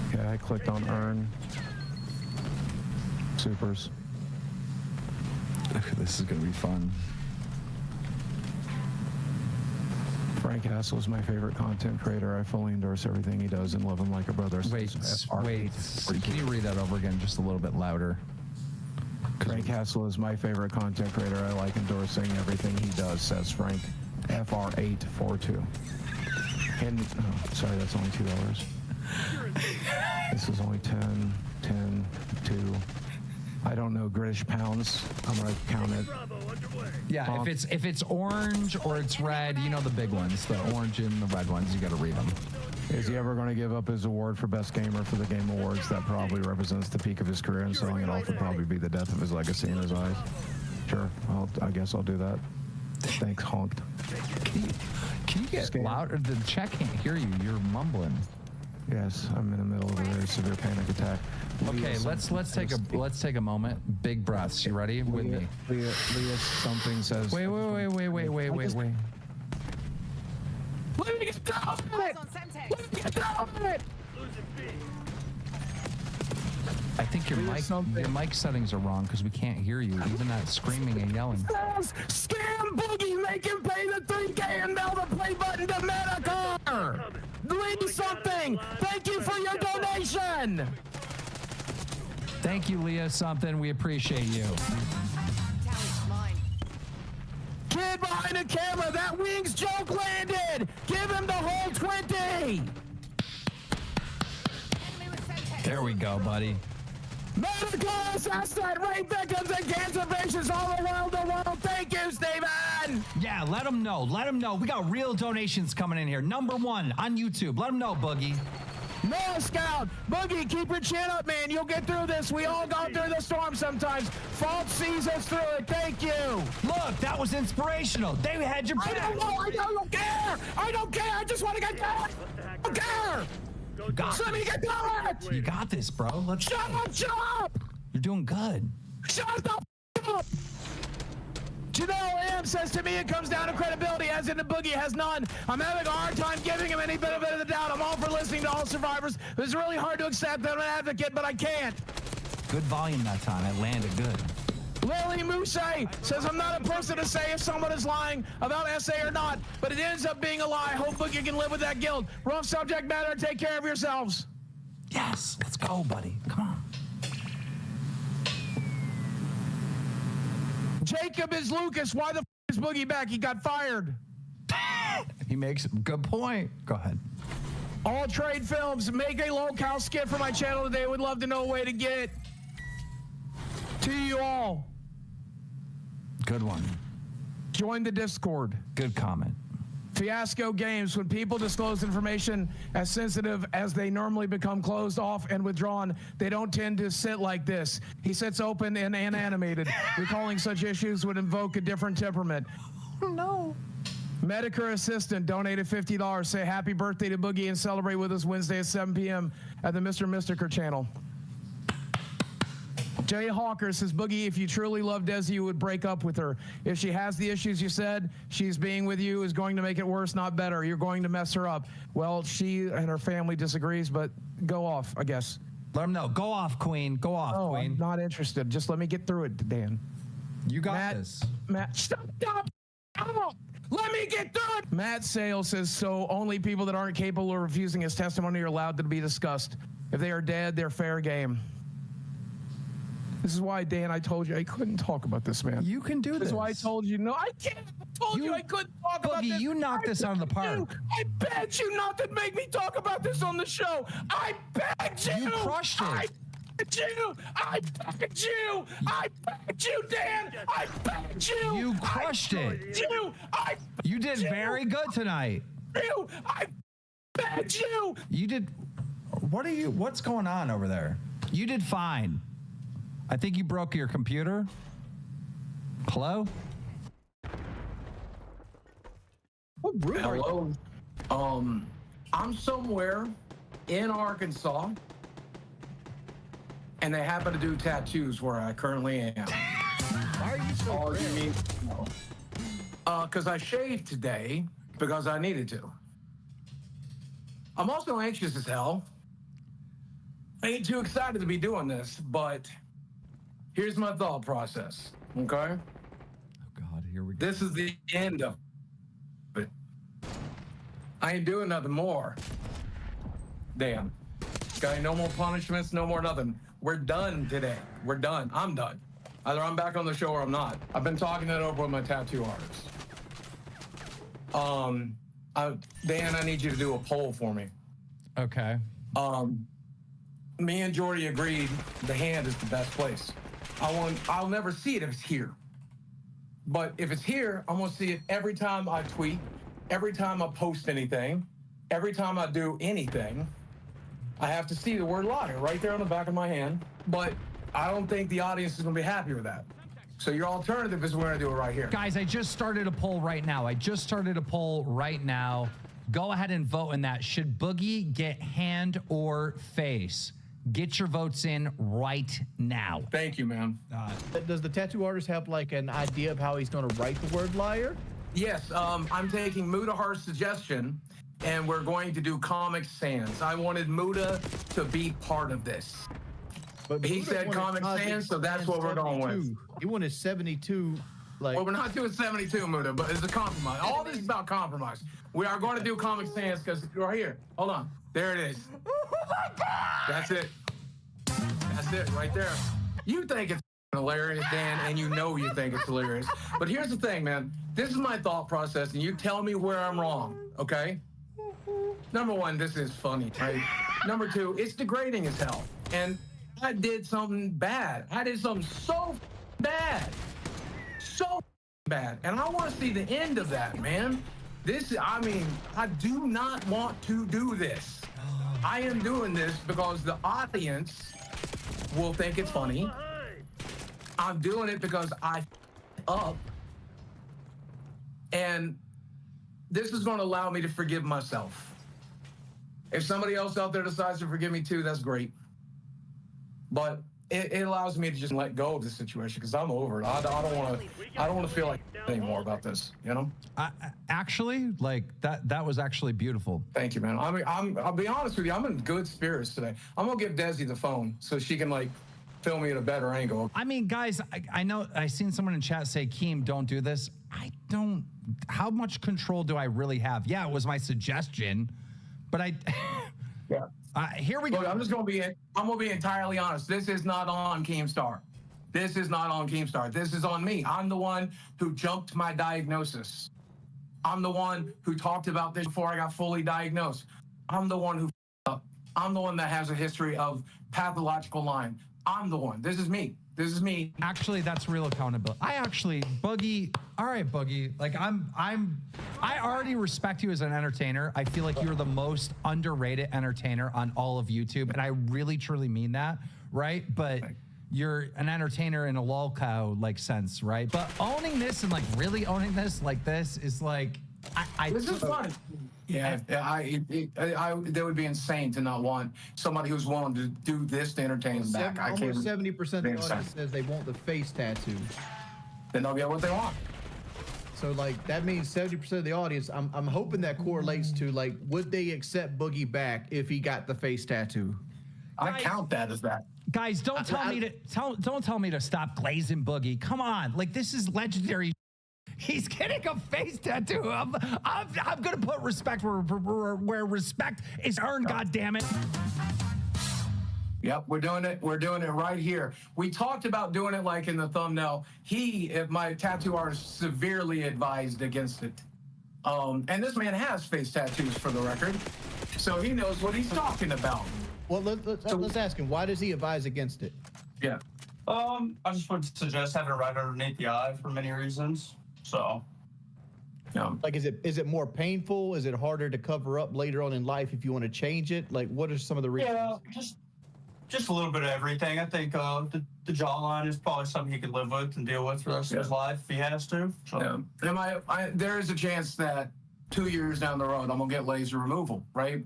Okay, I clicked on earn. Supers. This is going to be fun. Frank Hassel is my favorite content creator. I fully endorse everything he does and love him like a brother. Wait. Can you read that over again just a little bit louder? Frank Hassel is my favorite content creator. I like endorsing everything he does, says Frank. FR842. And, oh, sorry, that's only $2. This is only 10, 10, 2. I don't know British pounds. I'm gonna count it. Yeah, if it's orange or it's red, you know the big ones, the orange and the red ones. You got to read them. Is he ever going to give up his award for best gamer for the Game Awards? That probably represents the peak of his career, and selling it off would probably be the death of his legacy in his eyes. Sure, I guess I'll do that. Thanks, honked. Can you get louder? The chat can't hear you. You're mumbling. Yes, I'm in the middle of a very severe panic attack. Okay, let's take a moment. Big breaths. You ready? With me. Leah something says. Wait. Let me get down on it! Let me get down on it! I think your mic settings are wrong because we can't hear you. Even that screaming and yelling. Scam Boogie, make him pay the $3K and mail the play button to Medicare! Leave something! Thank you for your donation! Thank you, Leah something. We appreciate you. Kid behind the camera, that wings joke landed! Give him the whole 20! There we go, buddy. Medical assassinate, rape victims, and cancer patients all around the world. Thank you, Steven! Yeah, let them know. Let them know. We got real donations coming in here. Number 1 on YouTube. Let them know, Boogie. No, Scout! Boogie, keep your chin up, man. You'll get through this. We all go through the storm sometimes. Fault sees us through it. Thank you. Look, that was inspirational. They had your back. I don't care. I don't care. I just want to get back. I don't care. Let me get through it. You got this, bro. Let's shut up. You're doing good. Shut the up. Janelle M says to me it comes down to credibility, as in the Boogie has none. I'm having a hard time giving him any benefit of the doubt. I'm all for listening to all survivors. It's really hard to accept that I'm an advocate, but I can't. Good volume that time. It landed good. Lily Mousse says, I'm not a person to say if someone is lying about SA or not, but it ends up being a lie. Hope Boogie can live with that guilt. Rough subject matter. Take care of yourselves. Yes. Let's go, buddy. Come on. Jacob is Lucas. Why the f is Boogie back? He got fired. He makes a good point. Go ahead. All Trade Films, make a locale skit for my channel today. Would love to know a way to get it to you all. Good one. Join the Discord. Good comment. Fiasco Games, when people disclose information as sensitive as they normally become closed off and withdrawn, they don't tend to sit like this. He sits open and animated. Recalling such issues would invoke a different temperament. No. Medicare Assistant donated $50. Say happy birthday to Boogie and celebrate with us Wednesday at 7 p.m. at the Mr. Mystiker channel. Jay Hawker says, Boogie, if you truly love Desi, you would break up with her. If she has the issues you said, she's being with you is going to make it worse, not better. You're going to mess her up. Well, she and her family disagrees, but go off, I guess. Let them know. Go off, Queen. Go off, Queen. I'm not interested. Just let me get through it, Dan. You got this. Matt, stop. Let me get through it. Matt Sale says, so only people that aren't capable of refusing his testimony are allowed to be discussed. If they are dead, they're fair game. This is why, Dan, I told you I couldn't talk about this, man. You can do this. This is why I told you, no, I can't. I told you I couldn't talk about this. You knocked this out of the park. I begged you not to make me talk about this on the show. I begged you. You crushed it. I begged you. I begged you. I begged you, Dan. I begged you. You crushed it. You did very good tonight. I begged you. You did. What's going on over there? You did fine. I think you broke your computer. Hello? Hello. I'm somewhere in Arkansas, and they happen to do tattoos where I currently am. Why are you so All red? you need to know. Because I shaved today because I needed to. I'm also anxious as hell. I ain't too excited to be doing this, but here's my thought process, okay? Oh God, here we go. This is the end of it. I ain't doing nothing more. Damn. Got no more punishments, no more nothing. We're done today. We're done. I'm done. Either I'm back on the show or I'm not. I've been talking it over with my tattoo artist. Dan, I need you to do a poll for me. Okay. Me and Jordy agreed the hand is the best place. I'll never see it if it's here. But if it's here, I'm gonna see it every time I tweet, every time I post anything, every time I do anything. I have to see the word liar right there on the back of my hand. But I don't think the audience is gonna be happy with that. So your alternative is we're gonna do it right here. Guys, I just started a poll right now. Go ahead and vote in that. Should Boogie get hand or face? Get your votes in right now. Thank you, man. Does the tattoo artist have like an idea of how he's going to write the word liar? Yes, I'm taking Mudahar's suggestion, and we're going to do Comic Sans. I wanted Muda to be part of this. But he said Comic Sans, so that's what we're going with. He wanted 72. Like, well, we're not doing 72, Muda, but it's a compromise. All this is about compromise. We are going to do Comic Sans because right here. Hold on. There it is. That's it. That's it right there. You think it's hilarious, Dan, and you know you think it's hilarious. But here's the thing, man. This is my thought process, and you tell me where I'm wrong, okay? Number one, this is funny, right? Number two, it's degrading as hell. And I did something bad. I did something so bad. So bad. And I want to see the end of that, man. I do not want to do this. I am doing this because the audience will think it's funny. I'm doing it because I up. And this is going to allow me to forgive myself. If somebody else out there decides to forgive me too, that's great. But it allows me to just let go of the situation because I'm over it. I don't want to feel like anymore about this, you know? Actually, like that was actually beautiful. Thank you, man. I mean, I'll be honest with you. I'm in good spirits today. I'm gonna give Desi the phone so she can like film me at a better angle. I mean, guys, I know I seen someone in chat say, Keem, don't do this. I don't. How much control do I really have? Yeah, it was my suggestion, but yeah. Here we go. Look, I'm gonna be entirely honest. This is not on Keemstar. This is not on Keemstar. This is on me. I'm the one who jumped my diagnosis. I'm the one who talked about this before I got fully diagnosed. I'm the one who up. I'm the one that has a history of pathological lying. I'm the one. This is me. This is me. Actually, that's real accountability. Boogie. All right, Boogie. Like I already respect you as an entertainer. I feel like you're the most underrated entertainer on all of YouTube, and I really truly mean that, right? But you're an entertainer in a lolcow like sense, right? But owning this and like really owning this like this is like this is fun. Yeah, that would be insane to not want somebody who's willing to do this to entertain them back. Almost 70% of the audience says they want the face tattoo. Then they'll get what they want. So like that means 70% of the audience. I'm hoping that correlates to like, would they accept Boogie back if he got the face tattoo? I count that as that. Guys, don't tell me to stop glazing Boogie. Come on, like this is legendary. He's getting a face tattoo. I'm gonna put respect where respect is earned. God damn it. Yep, we're doing it. We're doing it right here. We talked about doing it like in the thumbnail. My tattoo artist, severely advised against it. And this man has face tattoos for the record, so he knows what he's talking about. Well, let's ask him. Why does he advise against it? Yeah. I just would suggest having it right underneath the eye for many reasons. So, like, is it more painful? Is it harder to cover up later on in life if you want to change it? Like, what are some of the reasons? Yeah, just a little bit of everything. I think the jawline is probably something he could live with and deal with for the rest of his life if he has to. So. Yeah. There is a chance that 2 years down the road, I'm gonna get laser removal, right?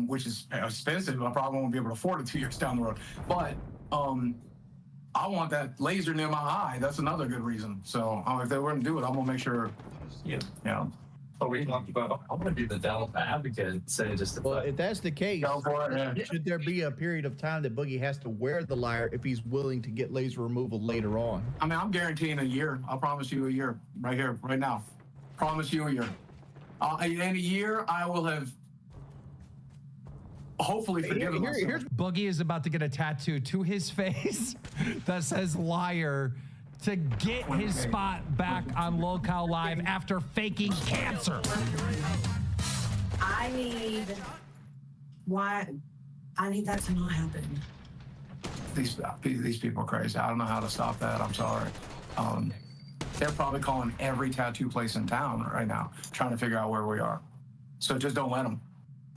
Which is expensive. I probably won't be able to afford it 2 years down the road. But I want that laser near my eye. That's another good reason. So if they were to do it, I'm gonna make sure. Yeah. But we talked about, I'm going to be the devil's advocate, say just well, if that's the case, yeah. should there be a period of time that Boogie has to wear the liar if he's willing to get laser removal later on? I mean, I'm guaranteeing a year. I'll promise you a year, right here, right now. Promise you a year. In a year, I will have hopefully forgiven myself. Boogie is about to get a tattoo to his face that says liar to get his spot back on Locale Live after faking cancer. I need that to not happen. These people are crazy. I don't know how to stop that. I'm sorry. They're probably calling every tattoo place in town right now, trying to figure out where we are. So just don't let them.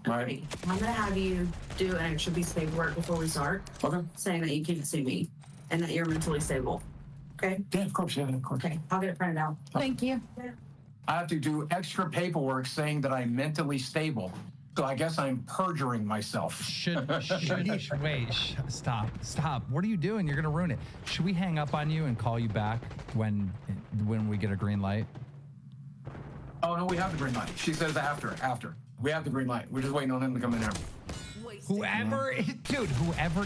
Right? I'm gonna have you do an extra piece of paperwork before we start. Okay. Saying that you can't sue me and that you're mentally stable. Okay? Yeah, of course. Yeah, of course. Okay, I'll get it printed out. Thank you. I have to do extra paperwork saying that I'm mentally stable. So I guess I'm perjuring myself. Stop. What are you doing? You're gonna ruin it. Should we hang up on you and call you back when we get a green light? Oh no, we have the green light. She says after. We have the green light. We're just waiting on him to come in there. Whoever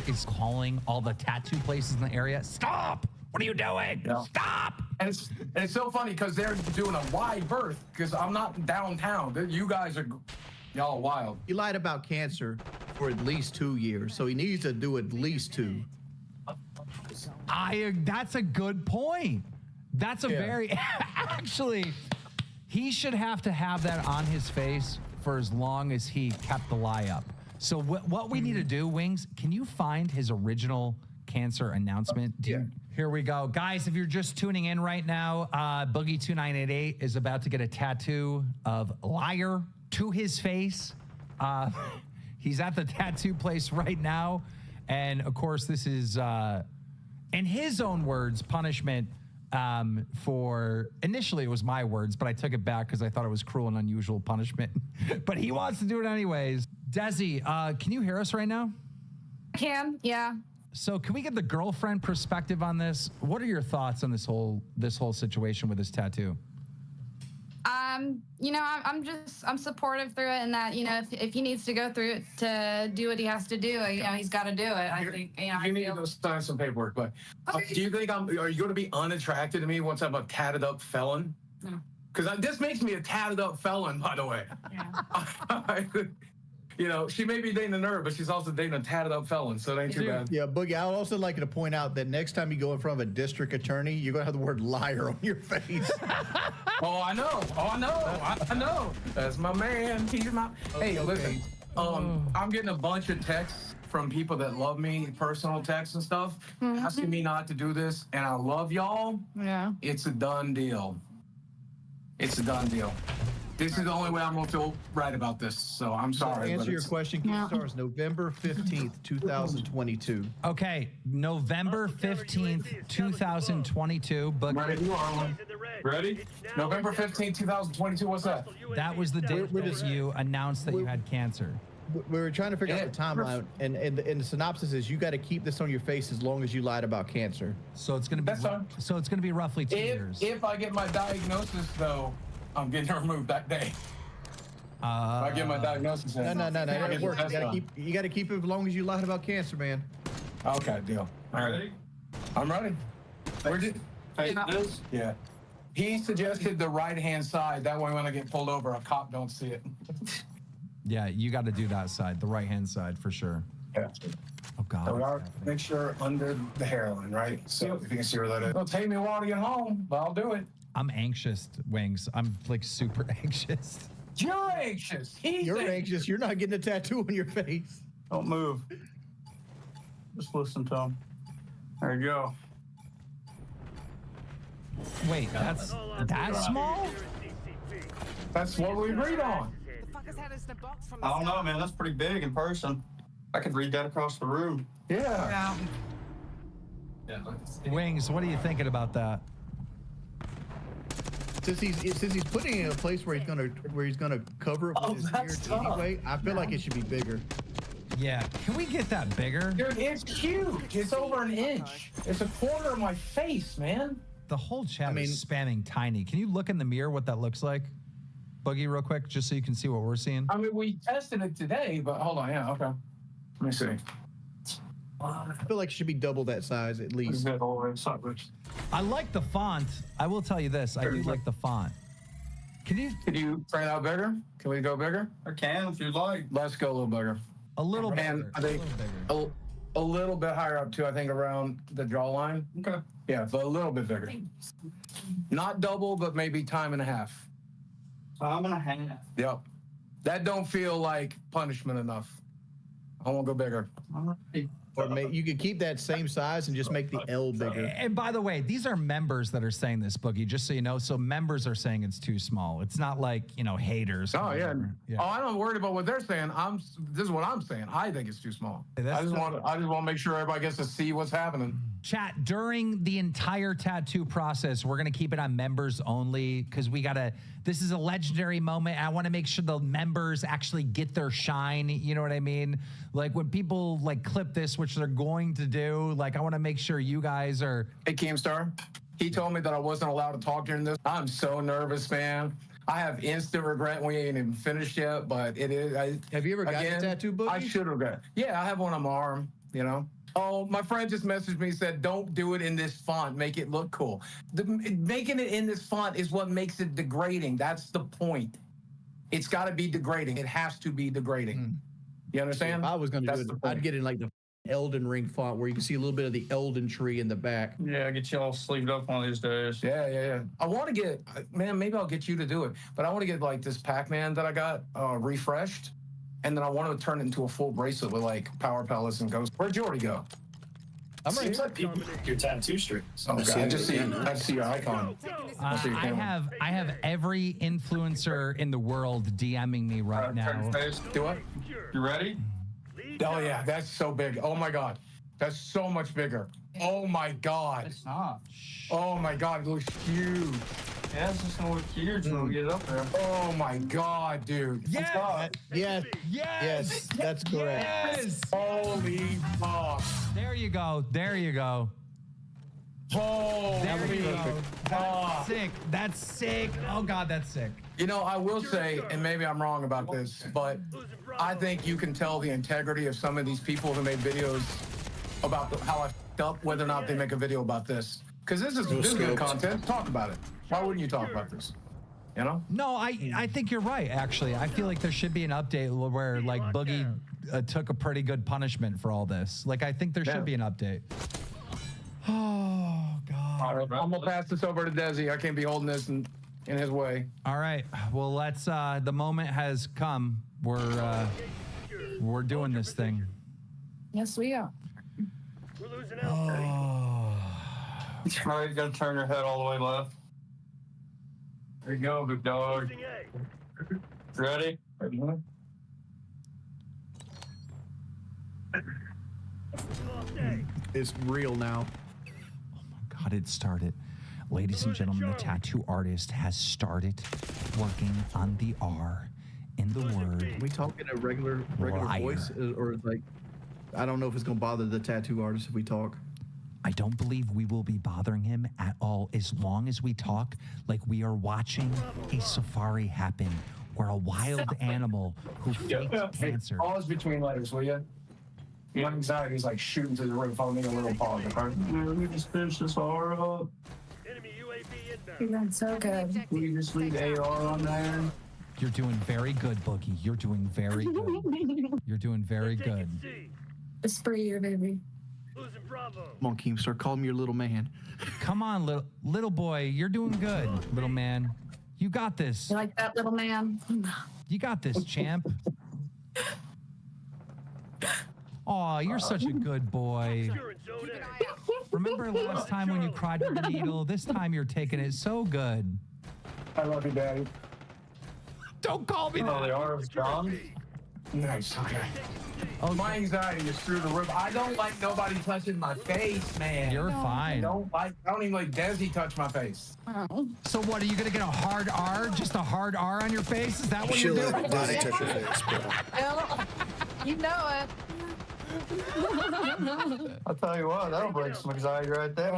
is calling all the tattoo places in the area, stop! What are you doing? Yeah. Stop! And it's so funny because they're doing a wide berth because I'm not downtown. You guys are y'all wild. He lied about cancer for at least 2 years, so he needs to do at least 2. That's a good point. That's a very actually. He should have to have that on his face for as long as he kept the lie up. So what we need to do, Wings, can you find his original cancer announcement? Here we go. Guys, if you're just tuning in right now, Boogie2988 is about to get a tattoo of liar to his face. He's at the tattoo place right now. And of course, this is, in his own words, punishment for, initially it was my words, but I took it back because I thought it was cruel and unusual punishment. But he wants to do it anyways. Desi, can you hear us right now? I can, yeah. So can we get the girlfriend perspective on this? What are your thoughts on this whole situation with this tattoo? You know, I'm supportive through it, and that, you know, if he needs to go through it to do what he has to do, you know, he's got to do it. I think, you know, you need to go sign some paperwork. But do you think are you going to be unattracted to me once I'm a tatted up felon? No. Because this makes me a tatted up felon, by the way. Yeah. You know, she may be dating a nerd, but she's also dating a tatted up felon, so it ain't too bad. Yeah, Boogie, I would also like to point out that next time you go in front of a district attorney, you're going to have the word liar on your face. Oh, I know. I know. That's my man. He's my... Hey, listen, I'm getting a bunch of texts from people that love me, personal texts and stuff, asking me not to do this, and I love y'all. Yeah. It's a done deal. It's a done deal. This is the only way I'm going to feel right about this, so I'm sorry. To answer your question, Keemstar, is November 15th, 2022. Okay, November 15th, 2022. But Ready? November 15th, 2022, what's that? That was the date that you announced that you had cancer. We were trying to figure out the timeline, and the synopsis is you got to keep this on your face as long as you lied about cancer. So it's going to be roughly 2 years. If I get my diagnosis, though, I'm getting removed that day. If I get my diagnosis, no, that works. You got to keep it as long as you lied about cancer, man. Okay, deal. All right. Ready? I'm ready. Yeah. He suggested the right-hand side. That way, when I get pulled over, a cop don't see it. Yeah, you got to do that side, the right-hand side for sure. Yeah. Oh God. So we are, make sure under the hairline, right? So if you can see where that is. It'll take me a while to get home, but I'll do it. I'm anxious, Wings. I'm like super anxious. You're anxious. You're anxious. You're not getting a tattoo on your face. Don't move. Just listen to him. There you go. Wait, that's that small? That's what we agreed on. I don't know, man. That's pretty big in person. I could read that across the room. Yeah. Wings, what are you thinking about that? Since he's putting it in a place where he's gonna cover it with his beard anyway, I feel like it should be bigger. Yeah, can we get that bigger? Dude, it's huge. It's over an inch. It's a quarter of my face, man. The whole chat is spamming tiny. Can you look in the mirror what that looks like? Boogie, real quick, just so you can see what we're seeing. I mean, we tested it today, but hold on, yeah, okay. Let me see. I feel like it should be double that size at least. I like the font. I will tell you this. I do like the font. Can you turn it out bigger? Can we go bigger? I can if you'd like. Let's go a little bigger. A little bigger. And I think a little bit higher up too, I think around the jawline. Okay. Yeah, but a little bit bigger. Not double, but maybe time and a half. Time and a half. Yep. That don't feel like punishment enough. I won't go bigger. Or you could keep that same size and just make the L bigger. And by the way, these are members that are saying this, Boogie, just so you know. So members are saying it's too small. It's not like, haters. Oh, yeah. Oh, I'm not worried about what they're saying. This is what I'm saying. I think it's too small. I just want to make sure everybody gets to see what's happening. Chat, during the entire tattoo process, we're going to keep it on members only because this is a legendary moment. I want to make sure the members actually get their shine. You know what I mean? Like when people clip this, which they're going to do, I want to make sure you guys are. Hey, Keemstar, he told me that I wasn't allowed to talk during this. I'm so nervous, man. I have instant regret. We ain't even finished yet, but it is. Have you ever gotten a tattoo, Boogie? I should have got. Yeah, I have one on my arm, Oh, my friend just messaged me and said, don't do it in this font. Make it look cool. Making it in this font is what makes it degrading. That's the point. It's got to be degrading. It has to be degrading. You understand? If I was going to do it, I'd get in the Elden Ring font where you can see a little bit of the Elden tree in the back. Yeah, get you all sleeved up one of these days. Yeah. I want to get, man, maybe I'll get you to do it. But I want to get this Pac-Man that I got refreshed. And then I want to turn it into a full bracelet with power pellets and ghosts. Where'd Jordy go? Seems like people your tattoo streak. Okay, I just see your icon. I have every influencer in the world DMing me right now. Do what? You ready? Oh yeah, that's so big. Oh my God, that's so much bigger. Oh my God. It's not. Oh my God, it looks huge. Yeah, it's just gonna look huge when we get it up there. Oh my God, dude. Yes, that's correct. Yes. Holy fuck. There you go. Oh, there you go. That's sick. That's sick. Oh God, that's sick. I will say, and maybe I'm wrong about this, but I think you can tell the integrity of some of these people who made videos about how I f***ed up, whether or not they make a video about this. Because this is good content. Talk about it. Why wouldn't you talk about this? No, I think you're right, actually. I feel like there should be an update where Boogie took a pretty good punishment for all this. I think there should be an update. Oh God. I'm gonna pass this over to Desi. I can't be holding this in his way. All right. Well, let's the moment has come. We're doing this thing. Yes, we are. We're losing out. All right, you gotta turn your head all the way left. There you go, big dog. Ready? It's real now. Oh my God, it started. Ladies and gentlemen, the tattoo artist has started working on the R in the word. Are we talking a regular voice, or I don't know if it's gonna bother the tattoo artist if we talk. I don't believe we will be bothering him at all as long as we talk like we are watching a safari happen or a wild animal who faked cancer. Pause between letters, will you? My anxiety is shooting to the roof. I'll need a little pause. Okay? Let me just finish this R up. Enemy UAV inbound. That's so good. Will you just leave AR on there? You're doing very good, Boogie. You're doing very good. You're doing very good. It's for you, baby. Come on, Keemstar, call me your little man. Come on, little boy. You're doing good, little man. You got this. You like that, little man? You got this, champ. Aw, you're such a good boy. Remember last time when you cried with the needle? This time you're taking it so good. I love you, Daddy. Don't call me that. They are gone. Nice, okay. My anxiety is through the roof. I don't like nobody touching my face, man. You're fine. I don't even like Desi touch my face. So what, are you gonna get a hard R? Just a hard R on your face? Is that what you're doing? Doesn't touch your face, bro. You know it. I'll tell you what, that'll break some anxiety right there.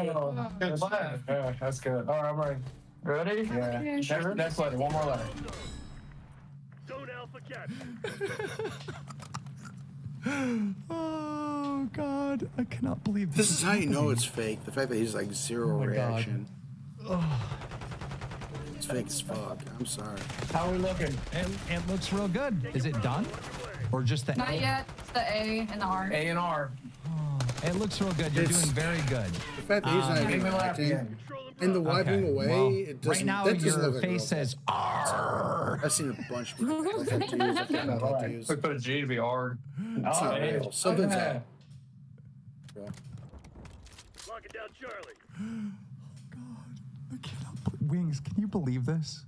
Good laugh. Yeah, that's good. All right, I'm ready. Ready? Yeah. Sure. Next letter. One more letter. Zone Alpha Captain. Oh God, I cannot believe This is how you know it's fake. The fact that he's like zero reaction. It's fake as fuck. I'm sorry. How are we looking? It looks real good. Is it done? Or just the Not A? yet. It's the A and the R. A and R. It looks real good. You're doing very good. The fact that he's not even acting and the wiping away, well, it doesn't. right now that doesn't your look face like says R. I've seen a bunch of people to use. We put a G to be hard. It's not real. Something's up. Locking down Charlie. Wings, can you believe this?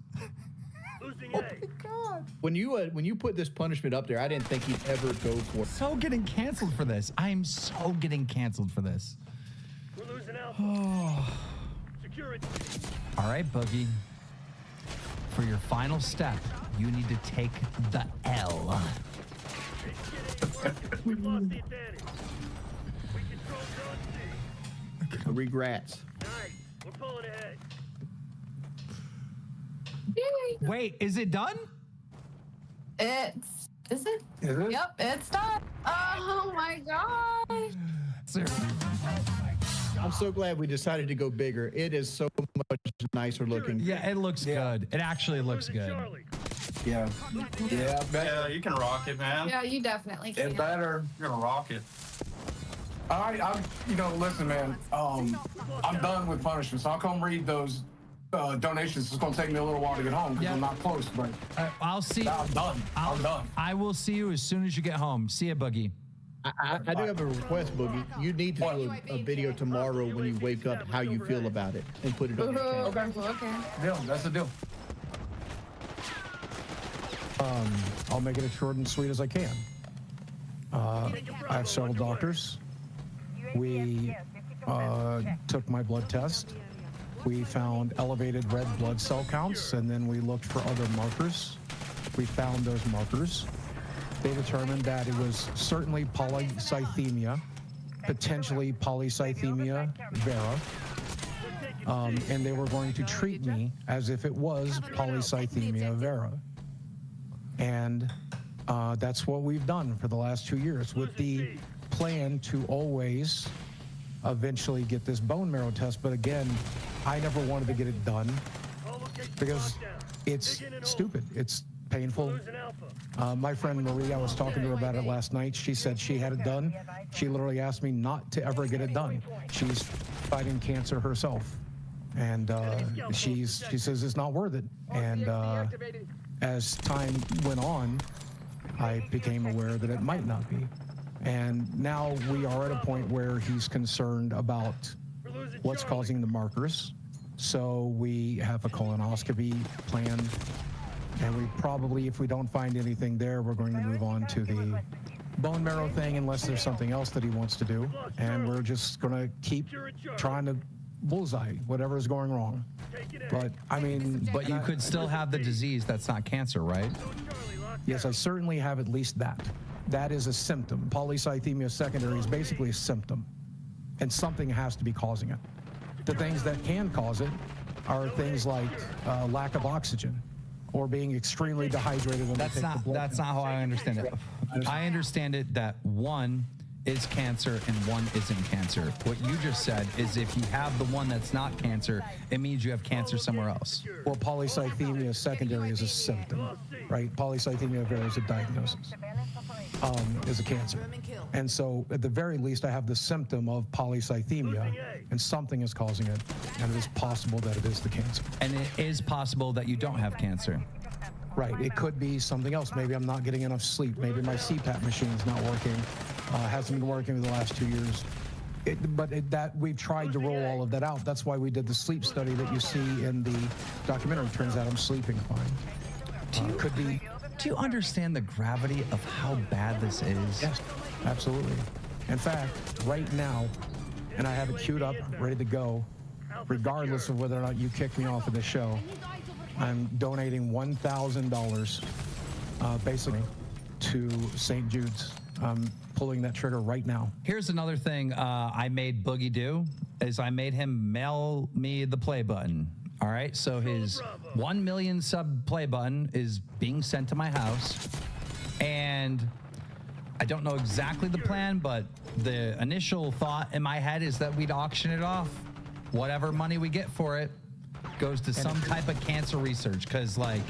Losing Oh A. my God. When you put this punishment up there, I didn't think he'd ever go for it. So getting canceled for this. I am so getting canceled for this. We're losing Alpha. Oh. Security. All right, Boogie. For your final step, you need to take the L. We've lost the advantage. We control Zone C. Regrets. Nice. We're pulling ahead. Wait, is it done? Is it? Is it? Yep, it's done. Oh my God. I'm so glad we decided to go bigger. It is so much nicer looking. Yeah, it looks good. It actually looks good. Yeah. Yeah. Yeah, you can rock it, man. Yeah, you definitely can. Get better. You're gonna rock it. All right, listen, man. I'm done with punishment, so I'll come read those donations. It's gonna take me a little while to get home because I'm not close, but I'll see. I'm done. I'm done. I will see you as soon as you get home. See ya, Boogie. I do have a request, Boogie. You need to do a video tomorrow when you wake up how you feel about it and put it on your channel. Okay. Deal. That's the deal. I'll make it as short and sweet as I can. I have several doctors. We took my blood test. We found elevated red blood cell counts, and then we looked for other markers. We found those markers. They determined that it was certainly polycythemia, potentially polycythemia vera, and they were going to treat me as if it was polycythemia vera. And that's what we've done for the last 2 years, with the plan to always eventually get this bone marrow test. But again, I never wanted to get it done because it's stupid. It's painful. My friend Marie, I was talking to her about it last night. She said she had it done. She literally asked me not to ever get it done. She's fighting cancer herself. And she says it's not worth it. And as time went on, I became aware that it might not be. And now we are at a point where he's concerned about what's causing the markers. So we have a colonoscopy planned. And we probably, if we don't find anything there, we're going to move on to the bone marrow thing unless there's something else that he wants to do. And we're just going to keep trying to bullseye whatever is going wrong. But I mean, but you could still have the disease that's not cancer, right? Yes, I certainly have at least that. That is a symptom. Polycythemia secondary is basically a symptom, and something has to be causing it. The things that can cause it are things like lack of oxygen or being extremely dehydrated when That's they take the blood. not how I understand it. I understand it that one is cancer and one isn't cancer. What you just said is if you have the one that's not cancer, it means you have cancer somewhere else. Well, polycythemia secondary is a symptom, right? Polycythemia vera is a diagnosis, is a cancer. And so at the very least, I have the symptom of polycythemia, and something is causing it, and it is possible that it is the cancer. And it is possible that you don't have cancer. Right, it could be something else. Maybe I'm not getting enough sleep. Maybe my CPAP machine is not working. Hasn't been working for the last 2 years. That we've tried to roll all of that out. That's why we did the sleep study that you see in the documentary. Turns out I'm sleeping fine. Could be Do you understand the gravity of how bad this is? Yes, absolutely. In fact, right now, and I have it queued up, ready to go, regardless of whether or not you kick me off of the show, I'm donating $1,000 basically to St. Jude's. I'm pulling that trigger right now. Here's another thing I made Boogie do, is I made him mail me the play button. All right, so his 1 million sub play button is being sent to my house, and I don't know exactly the plan, but the initial thought in my head is that we'd auction it off. Whatever money we get for it goes to some type of cancer research, because like...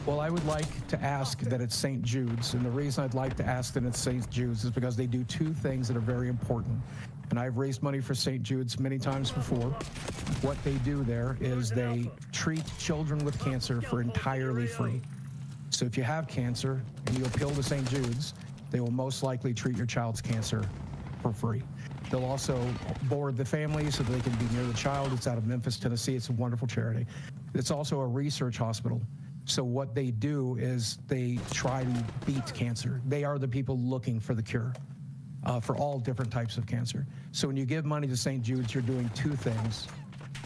Well, I would like to ask that it's St. Jude's, and the reason I'd like to ask that it's St. Jude's is because they do two things that are very important. And I've raised money for St. Jude's many times before. What they do there is they treat children with cancer for entirely free. So if you have cancer and you appeal to St. Jude's, they will most likely treat your child's cancer for free. They'll also board the family so that they can be near the child. It's out of Memphis, Tennessee. It's a wonderful charity. It's also a research hospital. So what they do is they try to beat cancer. They are the people looking for the cure for all different types of cancer. So when you give money to St. Jude's, you're doing two things.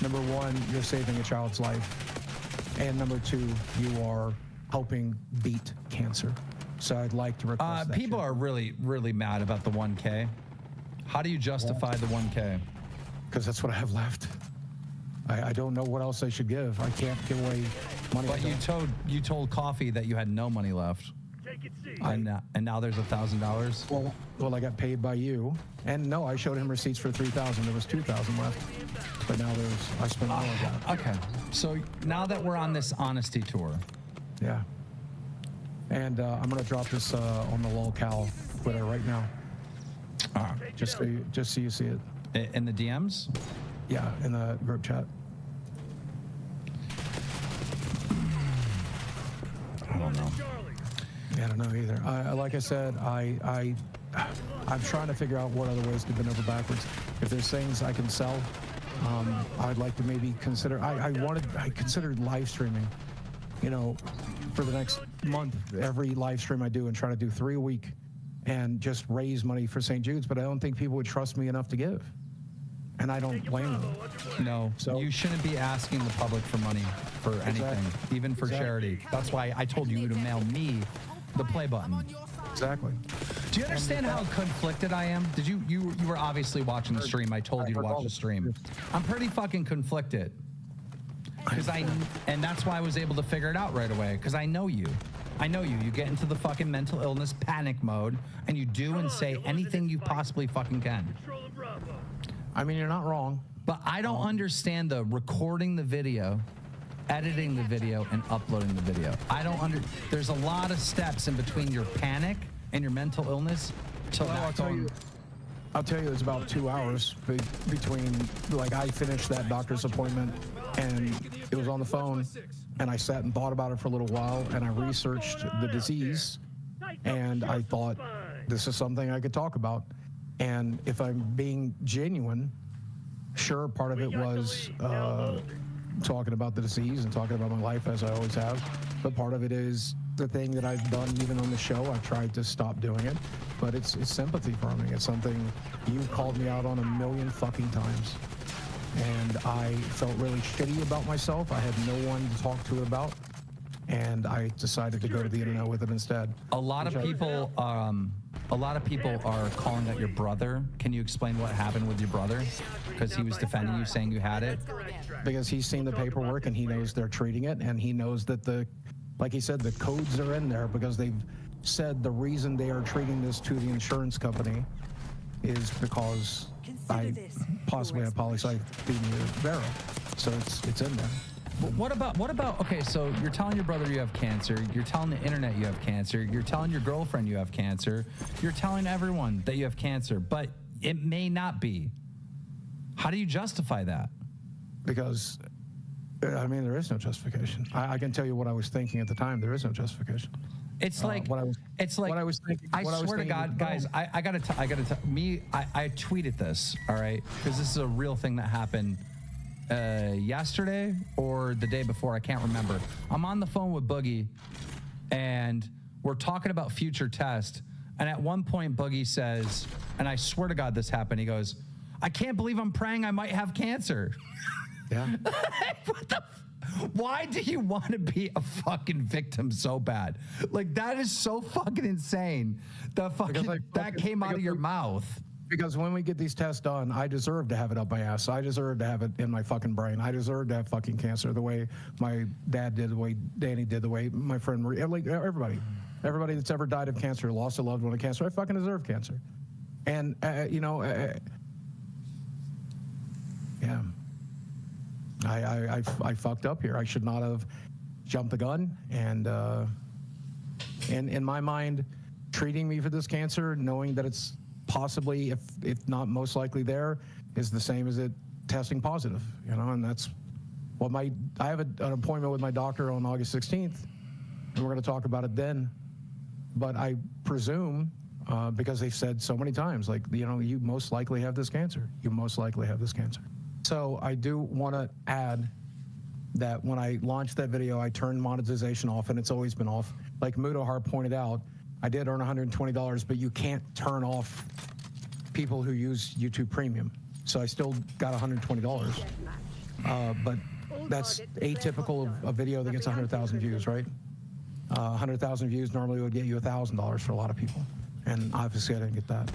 Number one, you're saving a child's life. And number two, you are helping beat cancer. So I'd like to request that. People are really, really mad about the 1K. How do you justify the 1K? Because that's what I have left. I don't know what else I should give. I can't give away money. But you told Coffee that you had no money left. And now there's $1,000. Well, I got paid by you, and no, I showed him receipts for $3,000. There was $2,000 left, but now I spent all of that. Okay, so now that we're on this honesty tour, yeah, and I'm gonna drop this on the lolcow Twitter right now. Just so you see it in the DMs. Yeah, in the group chat. I don't know. Yeah, I don't know either. Like I said, I'm trying to figure out what other ways to bend over backwards. If there's things I can sell, I'd like to maybe consider. I considered live streaming, you know, for the next month, every live stream I do, and try to do 3 a week, and just raise money for St. Jude's. But I don't think people would trust me enough to give. And I don't blame them. No, so you shouldn't be asking the public for money for anything, even for charity. That's why I told you to mail me the play button. Exactly. Do you understand how conflicted I am? Did you were obviously watching the stream. I told you to watch the stream. I'm pretty fucking conflicted. And that's why I was able to figure it out right away, because I know you. I know you. You get into the fucking mental illness panic mode, and you do and say anything you possibly fucking can. I mean, you're not wrong. But I don't understand the recording the video, editing the video, and uploading the video. There's a lot of steps in between your panic and your mental illness. I'll tell you, it's about 2 hours between, like, I finished that doctor's appointment, and it was on the phone, and I sat and thought about it for a little while, and I researched the disease, and I thought, this is something I could talk about. And if I'm being genuine, sure, part of it was talking about the disease and talking about my life as I always have. But part of it is the thing that I've done even on the show. I've tried to stop doing it, but it's sympathy farming. It's something you called me out on a million fucking times. And I felt really shitty about myself. I had no one to talk to it about. And I decided to go to the internet with it instead. A lot of people are calling out your brother. Can you explain what happened with your brother? Because he was defending you, saying you had it. Because he's seen the paperwork and he knows they're treating it, and he knows that like he said, the codes are in there because they've said the reason they are treating this to the insurance company is because I possibly have polycythemia vera. So it's in there. What about, okay, so you're telling your brother you have cancer, you're telling the internet you have cancer, you're telling your girlfriend you have cancer, you're telling everyone that you have cancer, but it may not be. How do you justify that? Because, I mean, there is no justification. I can tell you what I was thinking at the time. There is no justification. It's like, what I was thinking. I swear to God, guys, I gotta tell, I tweeted this, all right? Because this is a real thing that happened yesterday or the day before, I can't remember. I'm on the phone with Boogie, and we're talking about future test. And at one point, Boogie says, and I swear to God this happened, he goes, I can't believe I'm praying I might have cancer. Yeah. Why do you want to be a fucking victim so bad? Like, that is so fucking insane. That came out of your mouth. Because when we get these tests done, I deserve to have it up my ass. I deserve to have it in my fucking brain. I deserve to have fucking cancer the way my dad did, the way Danny did, the way my friend Marie, like everybody that's ever died of cancer, lost a loved one of cancer. I fucking deserve cancer. And, yeah. I fucked up here. I should not have jumped the gun. And in my mind, treating me for this cancer, knowing that it's possibly, if not most likely there, is the same as it testing positive, and that's what I have an appointment with my doctor on August 16th, and we're going to talk about it then. But I presume, because they've said so many times, like, you most likely have this cancer. You most likely have this cancer. So I do want to add that when I launched that video, I turned monetization off, and it's always been off. Like Mudahar pointed out, I did earn $120, but you can't turn off people who use YouTube Premium. So I still got $120. But that's atypical of a video that gets 100,000 views, right? 100,000 views normally would get you $1,000 for a lot of people. And obviously I didn't get that.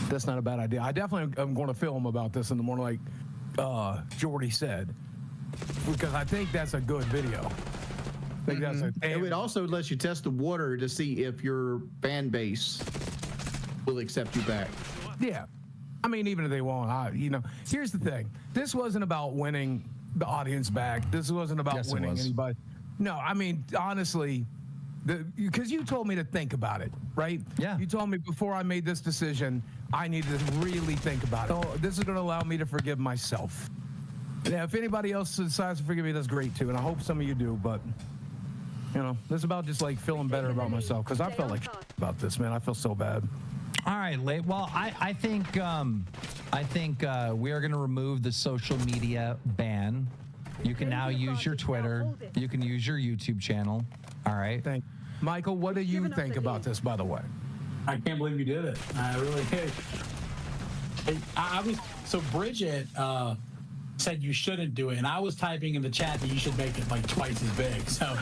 That's not a bad idea. I definitely am going to film about this in the morning, like Jordy said, because I think that's a good video. It also lets you test the water to see if your fan base will accept you back. Yeah. I mean, even if they won't, here's the thing. This wasn't about winning the audience back. This wasn't about winning anybody. No, I mean, honestly, because you told me to think about it, right? Yeah. You told me before I made this decision, I needed to really think about it. So this is going to allow me to forgive myself. Yeah, if anybody else decides to forgive me, that's great too. And I hope some of you do, but this is about just like feeling better about myself, because I felt like about this, man. I feel so bad. All right, well, I think we are going to remove the social media ban. You can now use your Twitter. You can use your YouTube channel. All right. Michael, what do you think about this, by the way? I can't believe you did it. I really did. So Bridget said you shouldn't do it, and I was typing in the chat that you should make it like twice as big. So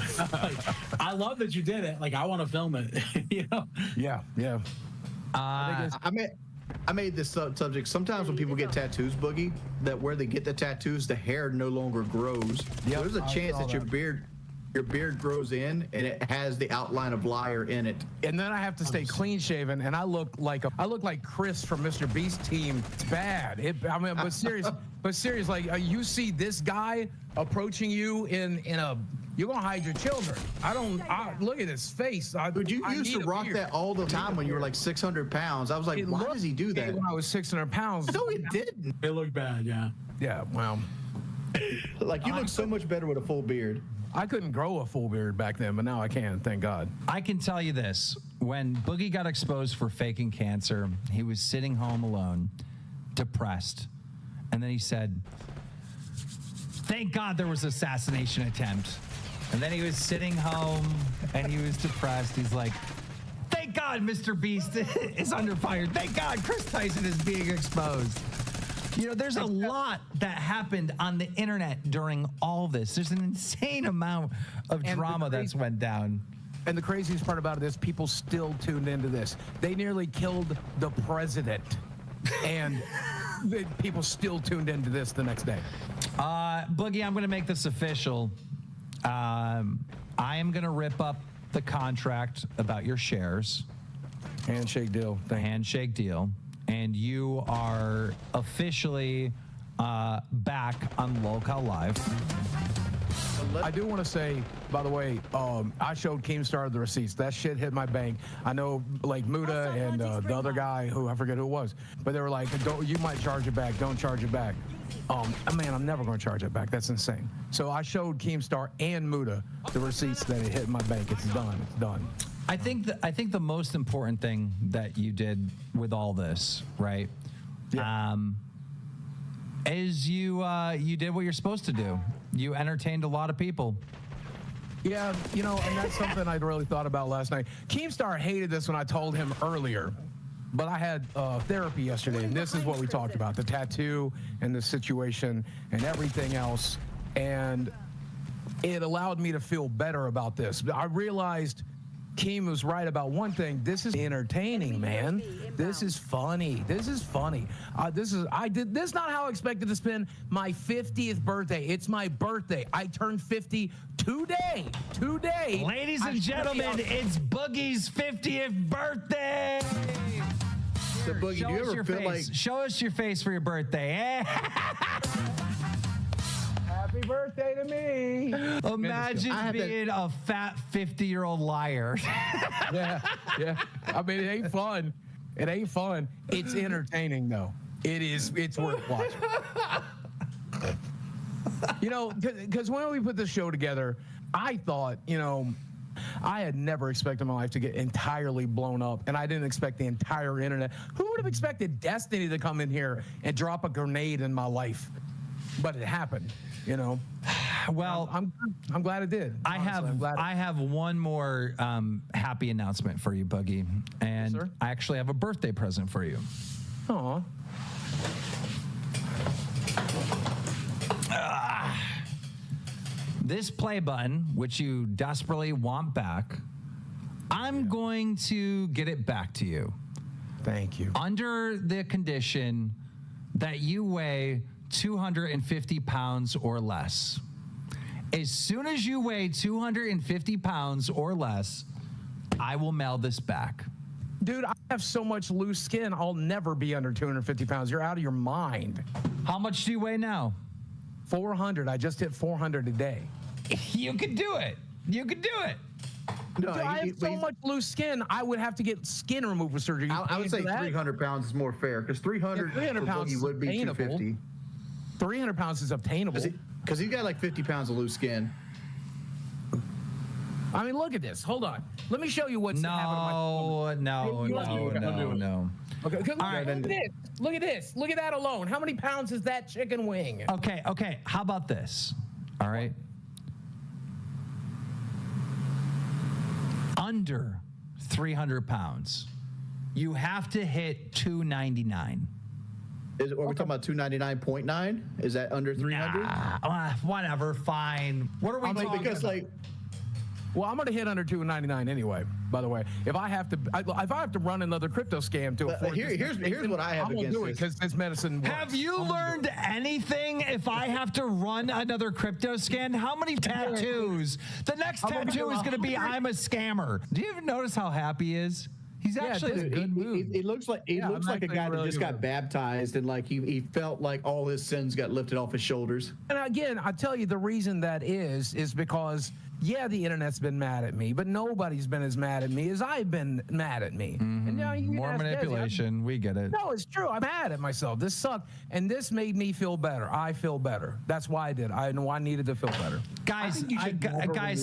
I love that you did it. Like, I want to film it. Yeah. I made this subject. Sometimes when people get tattoos, Boogie, that where they get the tattoos, the hair no longer grows. Yep. There's a chance that your beard grows in and it has the outline of liar in it. And then I have to stay clean shaven, and I look like Chris from Mr. Beast team. It's bad. But serious, like you see this guy approaching you in a. You're gonna hide your children. Look at his face. Dude, you used to rock that all the time when you were like 600 pounds. I was like, why does he do that? When I was 600 pounds. No, it didn't. It looked bad, yeah. Yeah, well. Like, you look so much better with a full beard. I couldn't grow a full beard back then, but now I can, thank God. I can tell you this. When Boogie got exposed for faking cancer, he was sitting home alone, depressed. And then he said, thank God there was an assassination attempt. And then he was sitting home and he was depressed. He's like, thank God Mr. Beast is under fire. Thank God Chris Tyson is being exposed. There's a lot that happened on the internet during all this. There's an insane amount of drama that's went down. And the craziest part about it is people still tuned into this. They nearly killed the president. And people still tuned into this the next day. Boogie, I'm going to make this official. I am going to rip up the contract about your shares. Handshake deal. The handshake deal. And you are officially back on Local Live. I do want to say, by the way, I showed Keemstar the receipts. That shit hit my bank. I know, like Muda and the other guy, who I forget who it was, but they were like, you might charge it back. Don't charge it back. Man, I'm never going to charge it back. That's insane. So I showed Keemstar and Muda the receipts that it hit my bank. It's done. It's done. I think the most important thing that you did with all this, right? Yeah. Is you did what you're supposed to do. You entertained a lot of people. Yeah, you know, and that's something I'd really thought about last night. Keemstar hated this when I told him earlier, but I had therapy yesterday, and this is what we talked about, the tattoo and the situation and everything else, and it allowed me to feel better about this. I realized Keem was right about one thing. This is entertaining, man. This is funny. This is funny. This is not how I expected to spend my 50th birthday. It's my birthday. I turned 50 today. Today. Ladies and gentlemen, it's Boogie's 50th birthday. So Boogie, do you ever feel like show us your face for your birthday? Happy birthday to me. Imagine being a fat 50-year-old liar. Yeah. I mean, it ain't fun. It ain't fun. It's entertaining, though. It's worth watching. You know, because when we put this show together, I thought, you know, I had never expected my life to get entirely blown up, and I didn't expect the entire internet. Who would have expected Destiny to come in here and drop a grenade in my life? But it happened. You know, well, I'm glad it did. Honestly, I have one more happy announcement for you, Boogie, and yes, I actually have a birthday present for you. Aw. This play button, which you desperately want back, I'm going to get it back to you. Thank you. Under the condition that you weigh 250 pounds or less. As soon as you weigh 250 pounds or less, I will mail this back. Dude, I have so much loose skin, I'll never be under 250 pounds. You're out of your mind. How much do you weigh now? 400. I just hit 400 a day. You can do it. You can do it. No, I have so much loose skin, I would have to get skin removal surgery. I would say 300 pounds is more fair, because 300 pounds would be 250. 300 pounds is obtainable. Because he's got like 50 pounds of loose skin. I mean, look at this. Hold on. Let me show you what's happening. No. Okay, look at this. Look at this. Look at that alone. How many pounds is that chicken wing? Okay. How about this? All right. Under 300 pounds, you have to hit 299. Are we talking about 299.9? Is that under 300? Nah, whatever, fine. What are we talking because about? Well, I'm going to hit under 299 anyway. By the way, if I have to run another crypto scam to afford here's what I have I'm against do it because this medicine works. Have you learned anything? If I have to run another crypto scam, how many tattoos? The next tattoo is going to be "I'm a scammer." Do you even notice how happy he is? He's actually in a good mood. It looks like a guy that just got baptized and like he felt like all his sins got lifted off his shoulders. And again, I tell you the reason that is because yeah, the internet's been mad at me, but nobody's been as mad at me as I've been mad at me. And now you more manipulation. We get it. No, it's true. I'm mad at myself. This sucked, and this made me feel better. I feel better. That's why I did. I know I needed to feel better. Guys,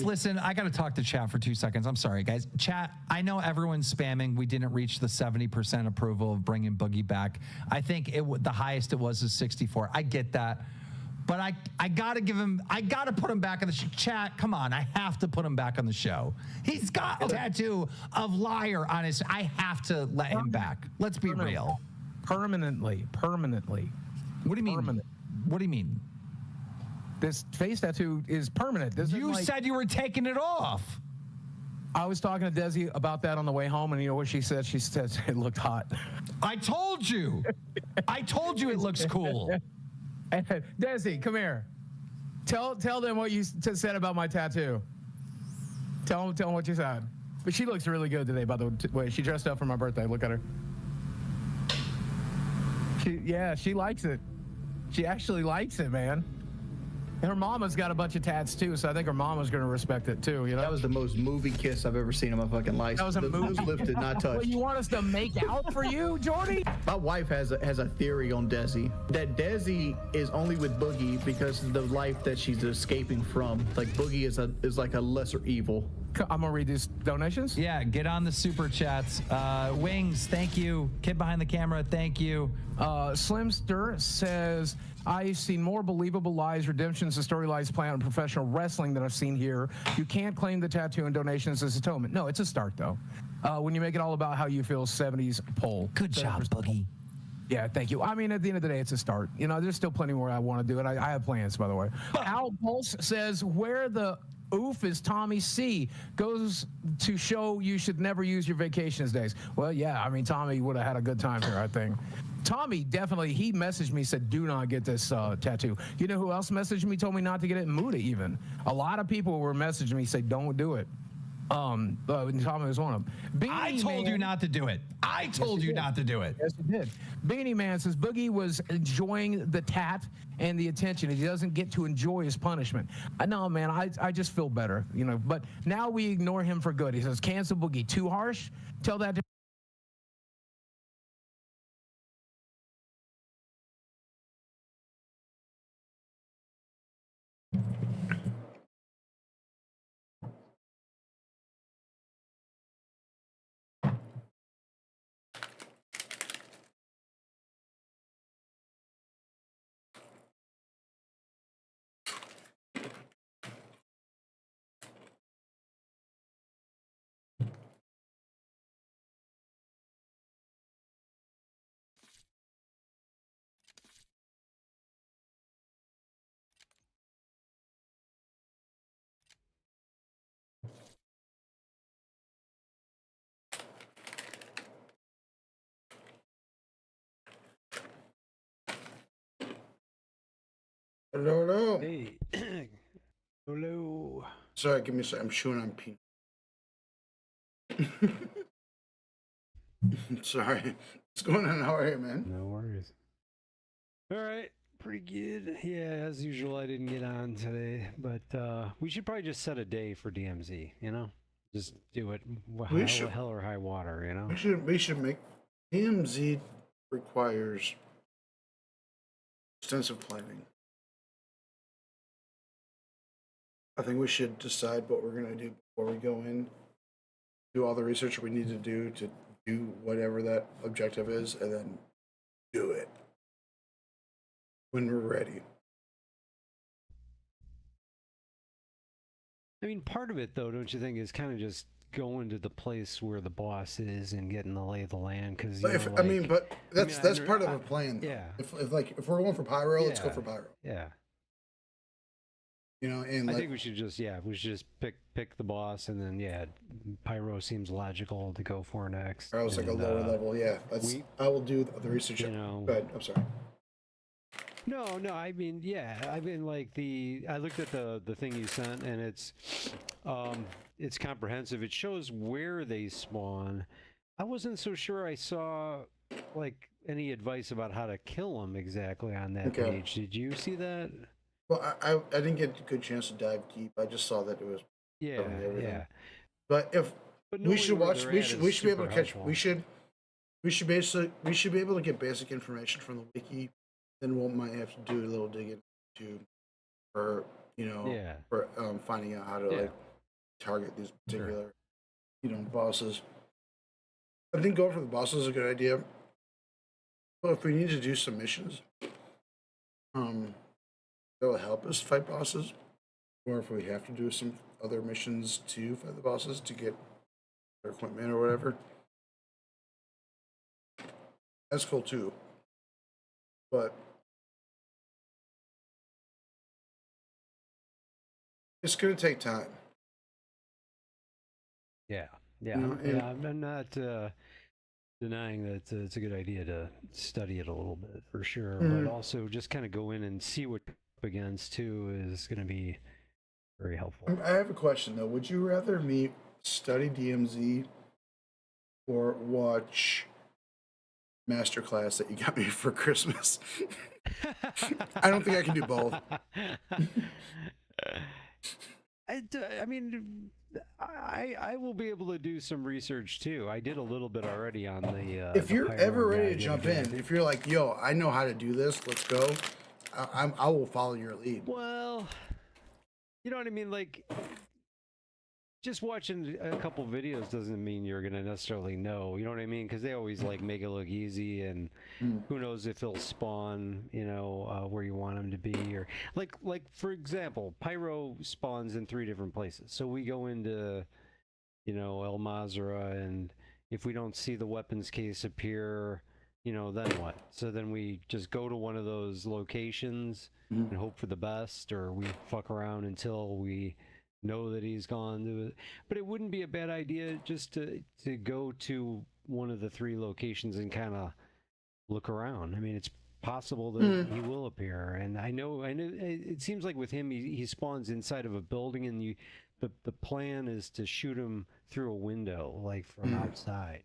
listen. I got to talk to chat for 2 seconds. I'm sorry, guys. Chat. I know everyone's spamming. We didn't reach the 70% approval of bringing Boogie back. I think the highest it was is 64. I get that. But I got to give him, I got to put him back in the chat. Come on, I have to put him back on the show. He's got a tattoo of liar on his, I have to let him back. Let's be real. Permanently. What do you mean? Permanent. What do you mean? This face tattoo is permanent. You said you were taking it off. I was talking to Desi about that on the way home, and you know what she said? She said it looked hot. I told you. I told you it looks cool. Desi, come here. Tell them what you said about my tattoo. Tell them what you said. But she looks really good today, by the way. She dressed up for my birthday. Look at her. She likes it. She actually likes it, man. And her mama's got a bunch of tats too, so I think her mama's going to respect it too. You know, that was the most movie kiss I've ever seen in my fucking life. That was a movie. Those lifted, not touched. Well, you want us to make out for you, Jordy? My wife has a theory on Desi, that Desi is only with Boogie because of the life that she's escaping from. Like Boogie is like a lesser evil. I'm gonna read these donations. Yeah, get on the super chats. Wings, thank you. Kid behind the camera, thank you. Slimster says, I've seen more believable lies, redemptions, and storylines planned on professional wrestling than I've seen here. You can't claim the tattoo and donations as atonement. No, it's a start, though. When you make it all about how you feel, 70s poll. Good job, Boogie. Yeah, thank you. I mean, at the end of the day, it's a start. You know, there's still plenty more I want to do, and I have plans, by the way. Al Pulse says, where the oof is Tommy C? Goes to show you should never use your vacations days. Well, yeah, I mean, Tommy would have had a good time here, I think. Tommy definitely, he messaged me, said, do not get this tattoo. You know who else messaged me, told me not to get it? Muda, even. A lot of people were messaging me, say, don't do it. Tommy was one of them. I told you not to do it. I told you not to do it. Yes, you did. Beanie Man says Boogie was enjoying the tat and the attention. He doesn't get to enjoy his punishment. I know, man. I just feel better, you know. But now we ignore him for good. He says, cancel Boogie. Too harsh? Tell that to Hello, hello. Hey. Hello. Sorry, give me a second. I'm chewing on peanut. Sorry. What's going on? How are you, man? No worries. All right. Pretty good. Yeah, as usual, I didn't get on today, but we should probably just set a day for DMZ, you know? Just do it hell or high water, you know? We should make DMZ requires extensive planning. I think we should decide what we're going to do before we go in, do all the research we need to do whatever that objective is, and then do it when we're ready. I mean, part of it, though, don't you think, is kind of just going to the place where the boss is and getting the lay of the land? Because that's part of a plan. Though. Yeah. If we're going for pyro, let's go for pyro. Yeah. You know, and I think we should just pick the boss, and then pyro seems logical to go for next. I was like a lower level, yeah. I will do the research. You know, go ahead. I'm sorry. No, I mean, I looked at the thing you sent, and it's comprehensive. It shows where they spawn. I wasn't so sure I saw like any advice about how to kill them exactly on that page. Did you see that? Well, I didn't get a good chance to dive deep. I just saw that it was everything. But we should watch. We should be able to catch. We should be able to get basic information from the wiki. Then we might have to do a little digging for finding out how to like target these particular bosses. I think going for the bosses is a good idea. Well, if we need to do some missions, that'll help us fight bosses, or if we have to do some other missions to fight the bosses to get their equipment or whatever, that's cool too. But it's going to take time. I'm not denying that it's a good idea to study it a little bit for sure, but also just kind of go in and see what against too is going to be very helpful. I have a question though. Would you rather me study DMZ or watch Masterclass that you got me for Christmas? I don't think I can do both. I mean, I will be able to do some research too. I did a little bit already on the. If you're ever ready to jump in, if you're like, yo, I know how to do this, let's go. I will follow your lead. Well, you know what I mean? Like, just watching a couple videos doesn't mean you're gonna necessarily know. You know what I mean? Because they always like make it look easy, and who knows if he'll spawn, you know, where you want him to be, or like for example, Pyro spawns in 3 different places. So we go into, you know, El Mazra, and if we don't see the weapons case appear, you know, then what? So then we just go to one of those locations and hope for the best, or we fuck around until we know that he's gone to it. But it wouldn't be a bad idea just to go to one of the 3 locations and kind of look around. I mean, it's possible that he will appear, and I know it seems like with him he spawns inside of a building, and the plan is to shoot him through a window, like from outside.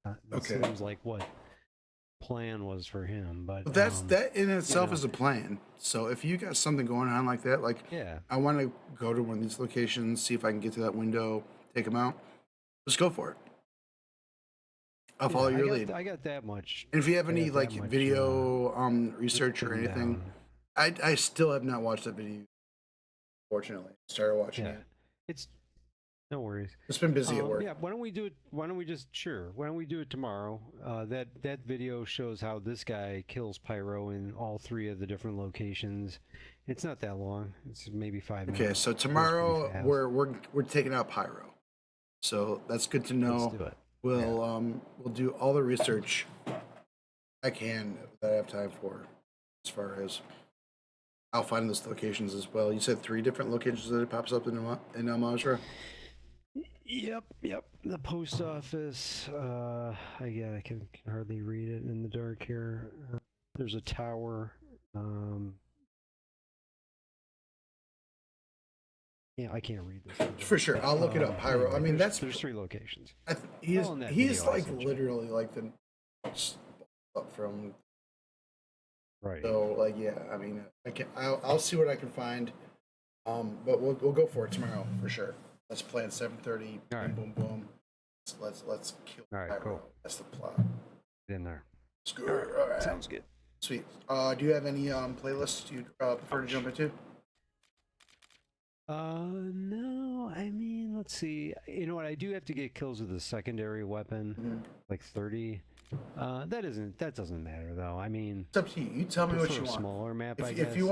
That seems like what plan was for him, but that in itself is a plan. So if you got something going on like that, like I want to go to one of these locations, see if I can get to that window, take them out, just go for it. I'll follow your lead. I got that much. And if you have any like video research or anything, I still have not watched that video. Fortunately, started watching it. It's no worries. It's been busy at work. Yeah, why don't we do it? Why don't we do it tomorrow? That video shows how this guy kills Pyro in all 3 of the different locations. It's not that long. It's maybe 5 minutes. Okay, so tomorrow we're taking out Pyro. So that's good to know. Let's do it. We'll do all the research I can that I have time for, as far as I'll find those locations as well. You said 3 different locations that it pops up in El Mazra? Yep. The post office. I can hardly read it in the dark here. There's a tower. Yeah, I can't read this. For sure, I'll look it up. Pyro. Anyway, I mean, there's 3 locations. He's like literally like the up from. Right. So like I mean I'll see what I can find. But we'll go for it tomorrow for sure. Let's plan 7:30. Boom, boom, boom. Let's kill. All right, Pyro. cool. That's the plot. Get in there. All right. Sounds good. Sweet. Do you have any playlists you prefer to jump into? No. I mean, let's see. You know what? I do have to get kills with a secondary weapon, like 30. That doesn't matter though. I mean, it's up to you. You tell me what you want. Smaller map, I guess. If you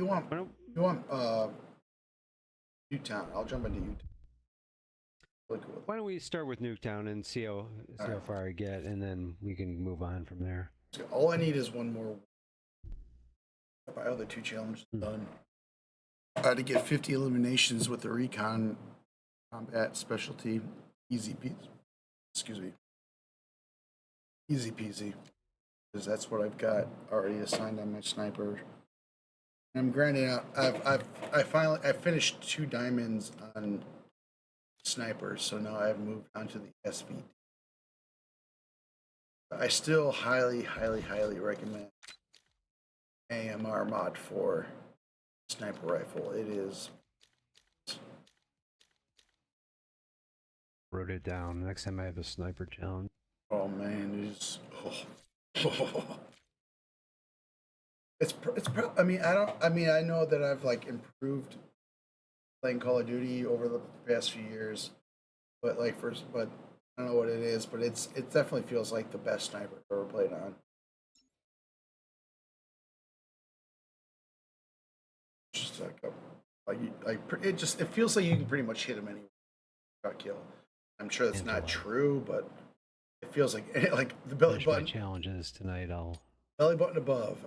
want Newtown, I'll jump into Newtown. Really cool. Why don't we start with Nuketown and see how far I get, and then we can move on from there. All I need is one more. My other 2 challenges done. I had to get 50 eliminations with the recon combat specialty. Easy peasy. Excuse me. Easy peasy. Because that's what I've got already assigned on my sniper. And I'm grinding out. I finished 2 diamonds on snipers, so now I've moved on to the SVD. I still highly recommend AMR mod for sniper rifle. It is. Wrote it down. Next time I have a sniper challenge. Oh man, I mean, I know that I've like improved playing Call of Duty over the past few years, but I don't know what it is, but it definitely feels like the best sniper I've ever played on. Just it feels like you can pretty much hit him anywhere. Got kill. I'm sure that's not true, but it feels like the belly button challenges tonight. Belly button above.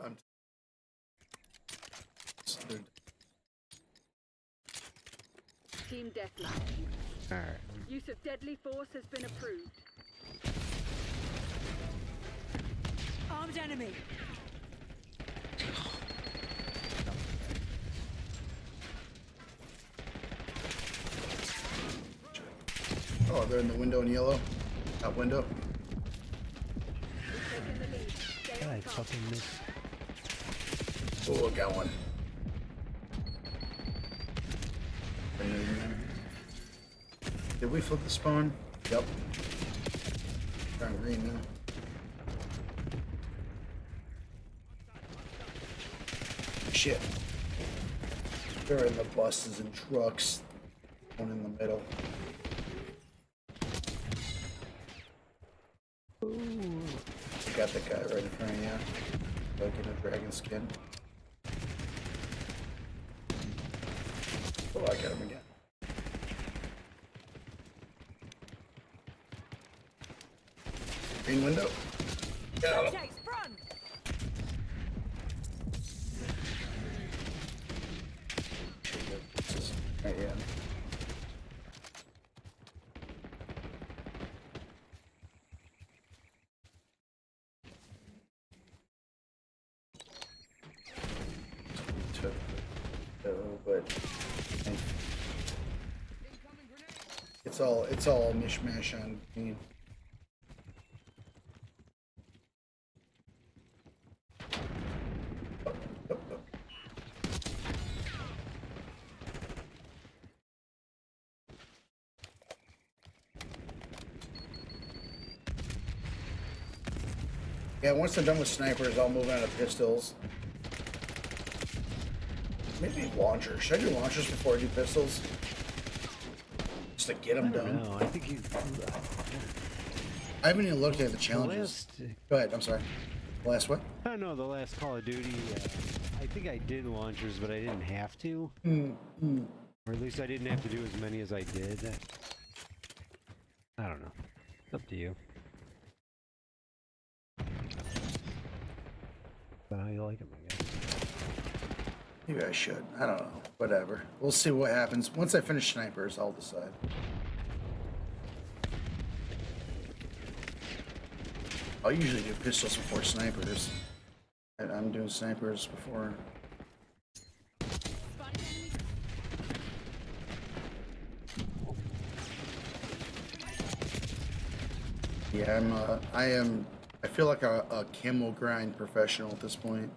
Team deathmatch. All right. Use of deadly force has been approved. Armed enemy. Oh, they're in the window in yellow. That window. I fucking missed. Oh, got one. Did we flip the spawn? Yep. Turn green now. Shit. They're in the buses and trucks. One in the middle. got the guy right in front of you. Like in a dragon skin. Oh, I got him again. Green window. Got him. Right, yeah. But it's all mishmash on me. Yeah, once I'm done with snipers, I'll move on to pistols. Maybe launchers. Should I do launchers before I do pistols? Just to get them done. No, I think you. I haven't even looked at the challenges. Go ahead. I'm sorry. Last what? I don't know. The last Call of Duty. I think I did launchers, but I didn't have to. Or at least I didn't have to do as many as I did. I don't know. It's up to you. How you like them, I guess. Maybe I should. I don't know. Whatever. We'll see what happens. Once I finish snipers, I'll decide. I'll usually do pistols before snipers. I'm doing snipers before. Yeah, I feel like a camel grind professional at this point.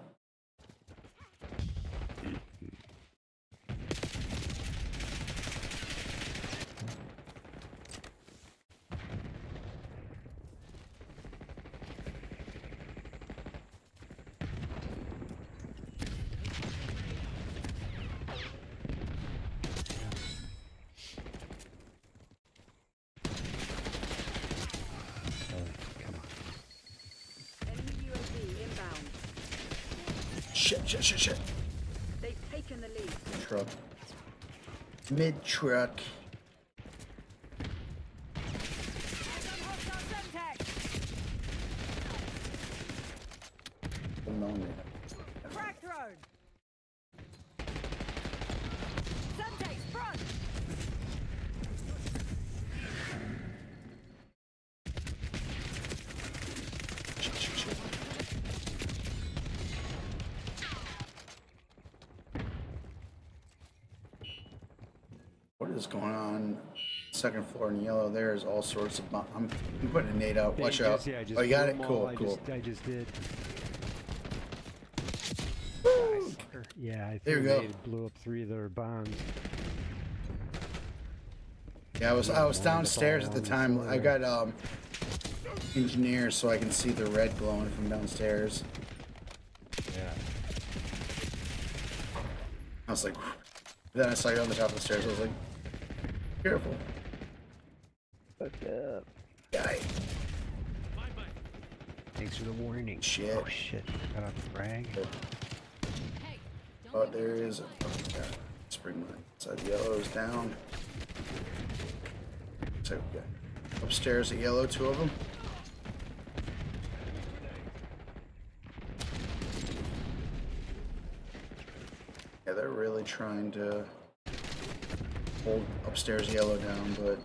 Shit. They've taken the lead. Truck. Mid truck. Crack thrown. Semtex front. What is going on? Second floor in yellow. There's all sorts of. I'm putting a nade out. Watch out. Yeah, Oh, you got it. Cool. I just did. Yeah, I there think we go. they blew up 3 of their bombs. Yeah, I was downstairs at the time. I got engineers so I can see the red glowing from downstairs. Yeah. I was like, then I saw you on the top of the stairs. I was like, careful. Fuck up. Guy. Thanks for the warning. Shit. Oh shit. Got off the frag. Oh, there is a yeah, spring mine. Side yellow is down. So we got upstairs at yellow, 2 of them. Yeah, they're really trying to hold upstairs yellow down, but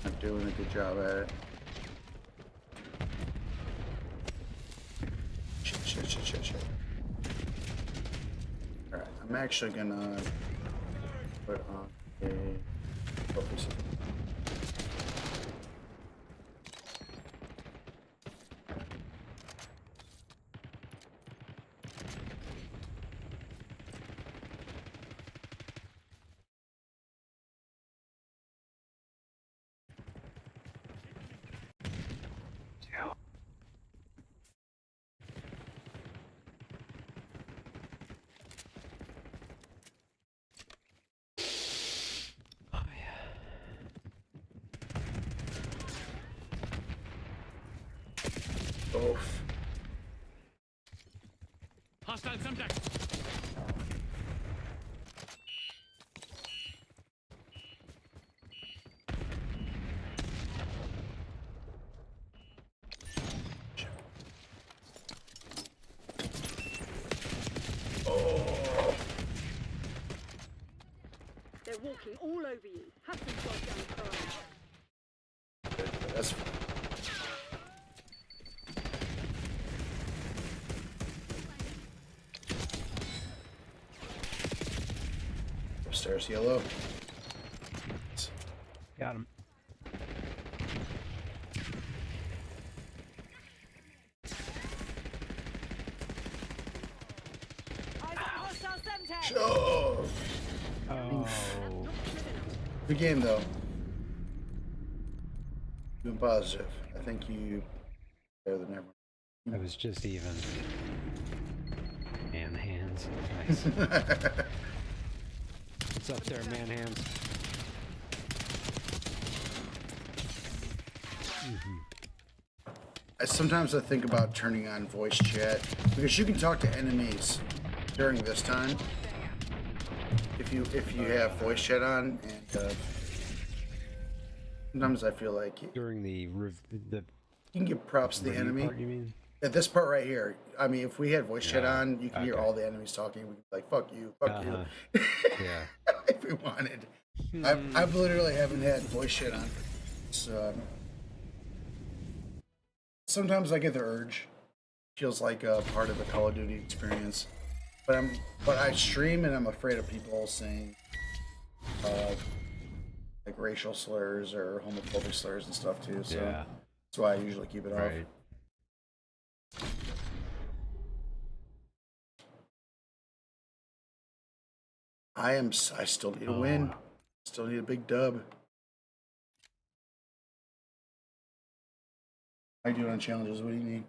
not doing a good job at it. Shit. Alright, I'm actually gonna put on a focus. Hostile contact. They're walking all over you. Have some goddamn pride. That's upstairs, yellow. Got him. Hostile Semtex. Shove. Oh. Good game though. Doing positive. I think you better than everyone. I was just even. Man hands. Nice. What's up there, man hands? Sometimes I think about turning on voice chat because you can talk to enemies during this time if you have voice chat on, and sometimes I feel like during the you can give props to the enemy. Part, you mean? At this part right here, I mean, if we had voice chat on, you can hear all the enemies talking. We could be like, "Fuck you, fuck you," Yeah. if we wanted. I've literally haven't had voice chat on. So sometimes I get the urge. Feels like a part of the Call of Duty experience. But I stream and I'm afraid of people saying like racial slurs or homophobic slurs and stuff too. So that's why I usually keep it off. I still need a win. Still need a big dub. How you doing on challenges? What do you need?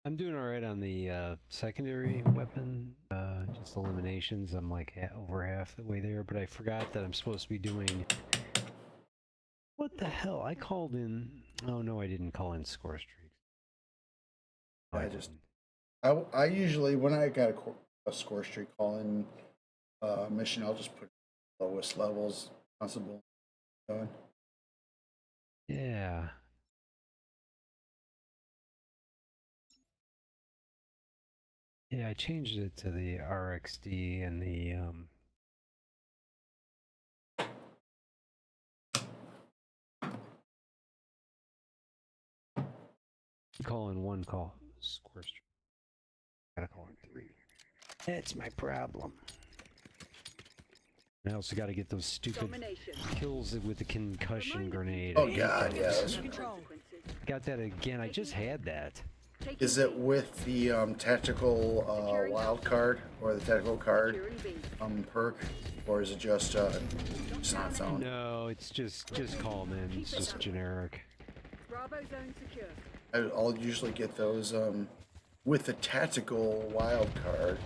I'm doing all right on the secondary weapon, just eliminations. I'm like over half the way there, but I forgot that I'm supposed to be doing. What the hell? I called in. Oh no, I didn't call in score streaks. I usually when I got a score streak call in mission, I'll just put lowest levels possible. Yeah. Yeah, I changed it to the RXD and the call in one call score streak. Gotta call in 3. That's my problem. I also got to get those stupid kills with the concussion grenade. Oh god, yeah. Got that again. I just had that. Is it with the tactical wild card or the tactical card perk, or is it just it's on its own? No, it's just call them in. It's just generic. Bravo zone secure. I'll usually get those with the tactical wild card.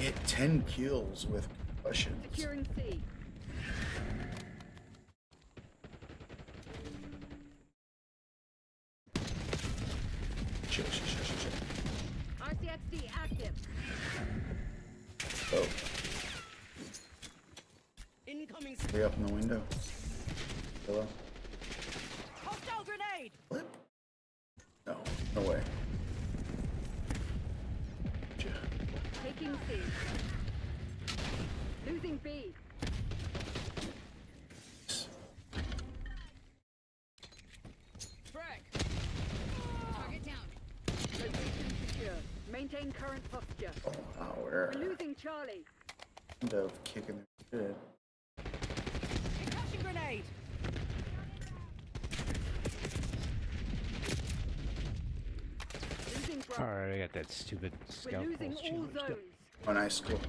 Get 10 kills with concussions. Securing C. Shit. RCXD active. Oh. Incoming. Way up in the window. Hello? Hostile grenade. Flip? No, no way. Taking C. Losing B. Frag. Target down. Location secure. Maintain current posture. Oh, where? We're losing Charlie. End of kicking their shit. Concussion grenade. All right, I got that stupid scout pulse challenge. Oh, nice, cool.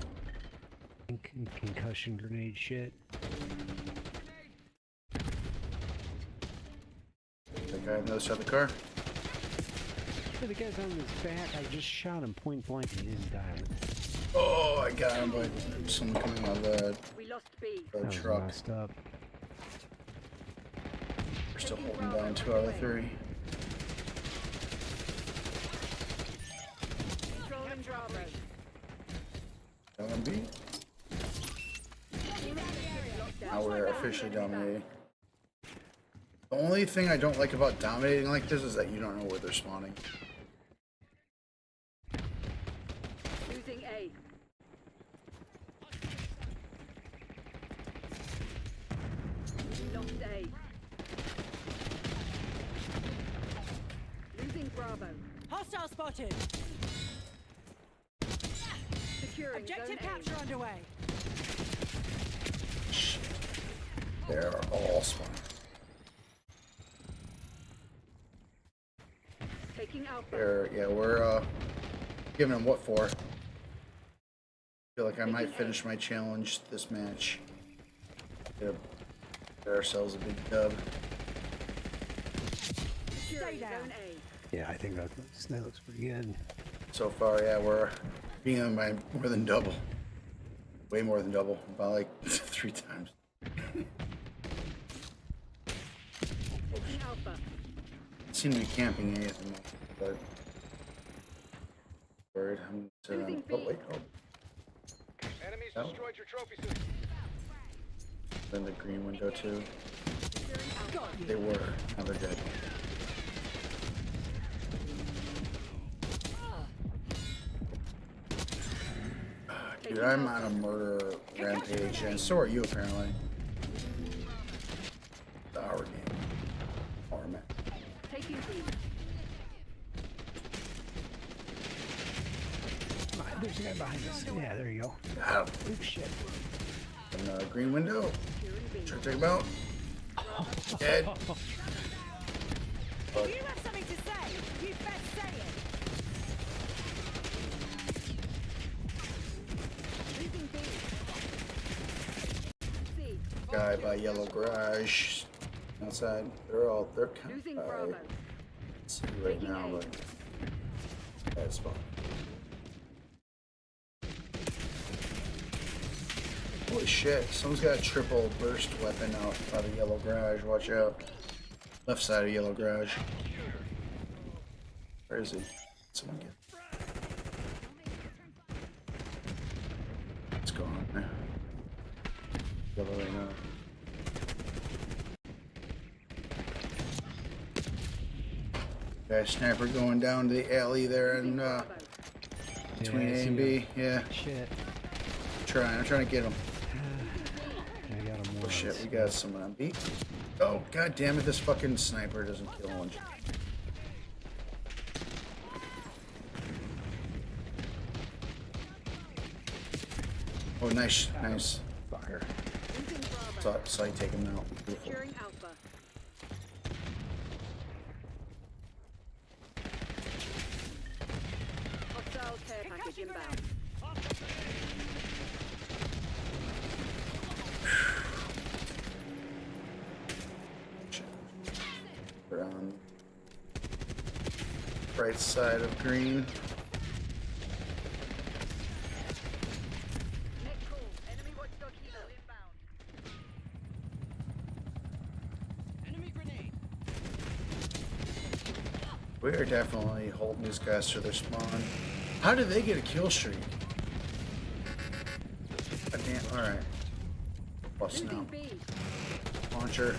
Concussion grenade shit. That guy on the other side of the car. Yeah, the guy's on his back. I just shot him point blank and he didn't die. Oh, I got him, but someone coming out of the truck. Messed up. We're still holding down 2 out of 3. Bravo. B. Now we're officially dominating. The only thing I don't like about dominating like this is that you don't know where they're spawning. Losing A. Lost A. Losing Bravo. Hostile spotted. Securing Objective zone capture underway. They're all spawning. Taking Alpha. We're giving them what for. I feel like I might finish my challenge this match. Get ourselves a big dub. Securing zone A. Yeah, I think that looks pretty good. So far, yeah, we're beating them by more than double. Way more than double. About like 3 times. Taking Alpha. Seem to be camping A at the moment, but worried. I'm just, oh wait, Enemies Oh. destroyed your trophy system. in the green window too. They were. Now they're dead. Dude, I'm on a murder rampage, and so are you apparently. Our game. Our man. Taking B. There's a guy behind us. Yeah, there you go. Ow. Oh, shit. In the green window. Try to take him out. Dead. If you have something to say, you best say it. Guy by yellow garage. Outside. They're kind of let's see right now, but bad spot. Holy shit, someone's got a triple burst weapon out by the yellow garage. Watch out. Left side of yellow garage. Where is he? Someone get. What's going on there? Yellow right now. Guy sniper going down to the alley there and between A and B. Yeah. Shit. I'm trying to get him. I got him. Oh shit, we got someone on beat. Oh god damn it, this fucking sniper doesn't kill one. Oh nice. Fucker. Saw you take him out. Beautiful. Securing Alpha. Hostile care package inbound. We're on right side of green. We are definitely holding these guys to their spawn. How did they get a kill streak? God damn, alright. Busting out. Launcher.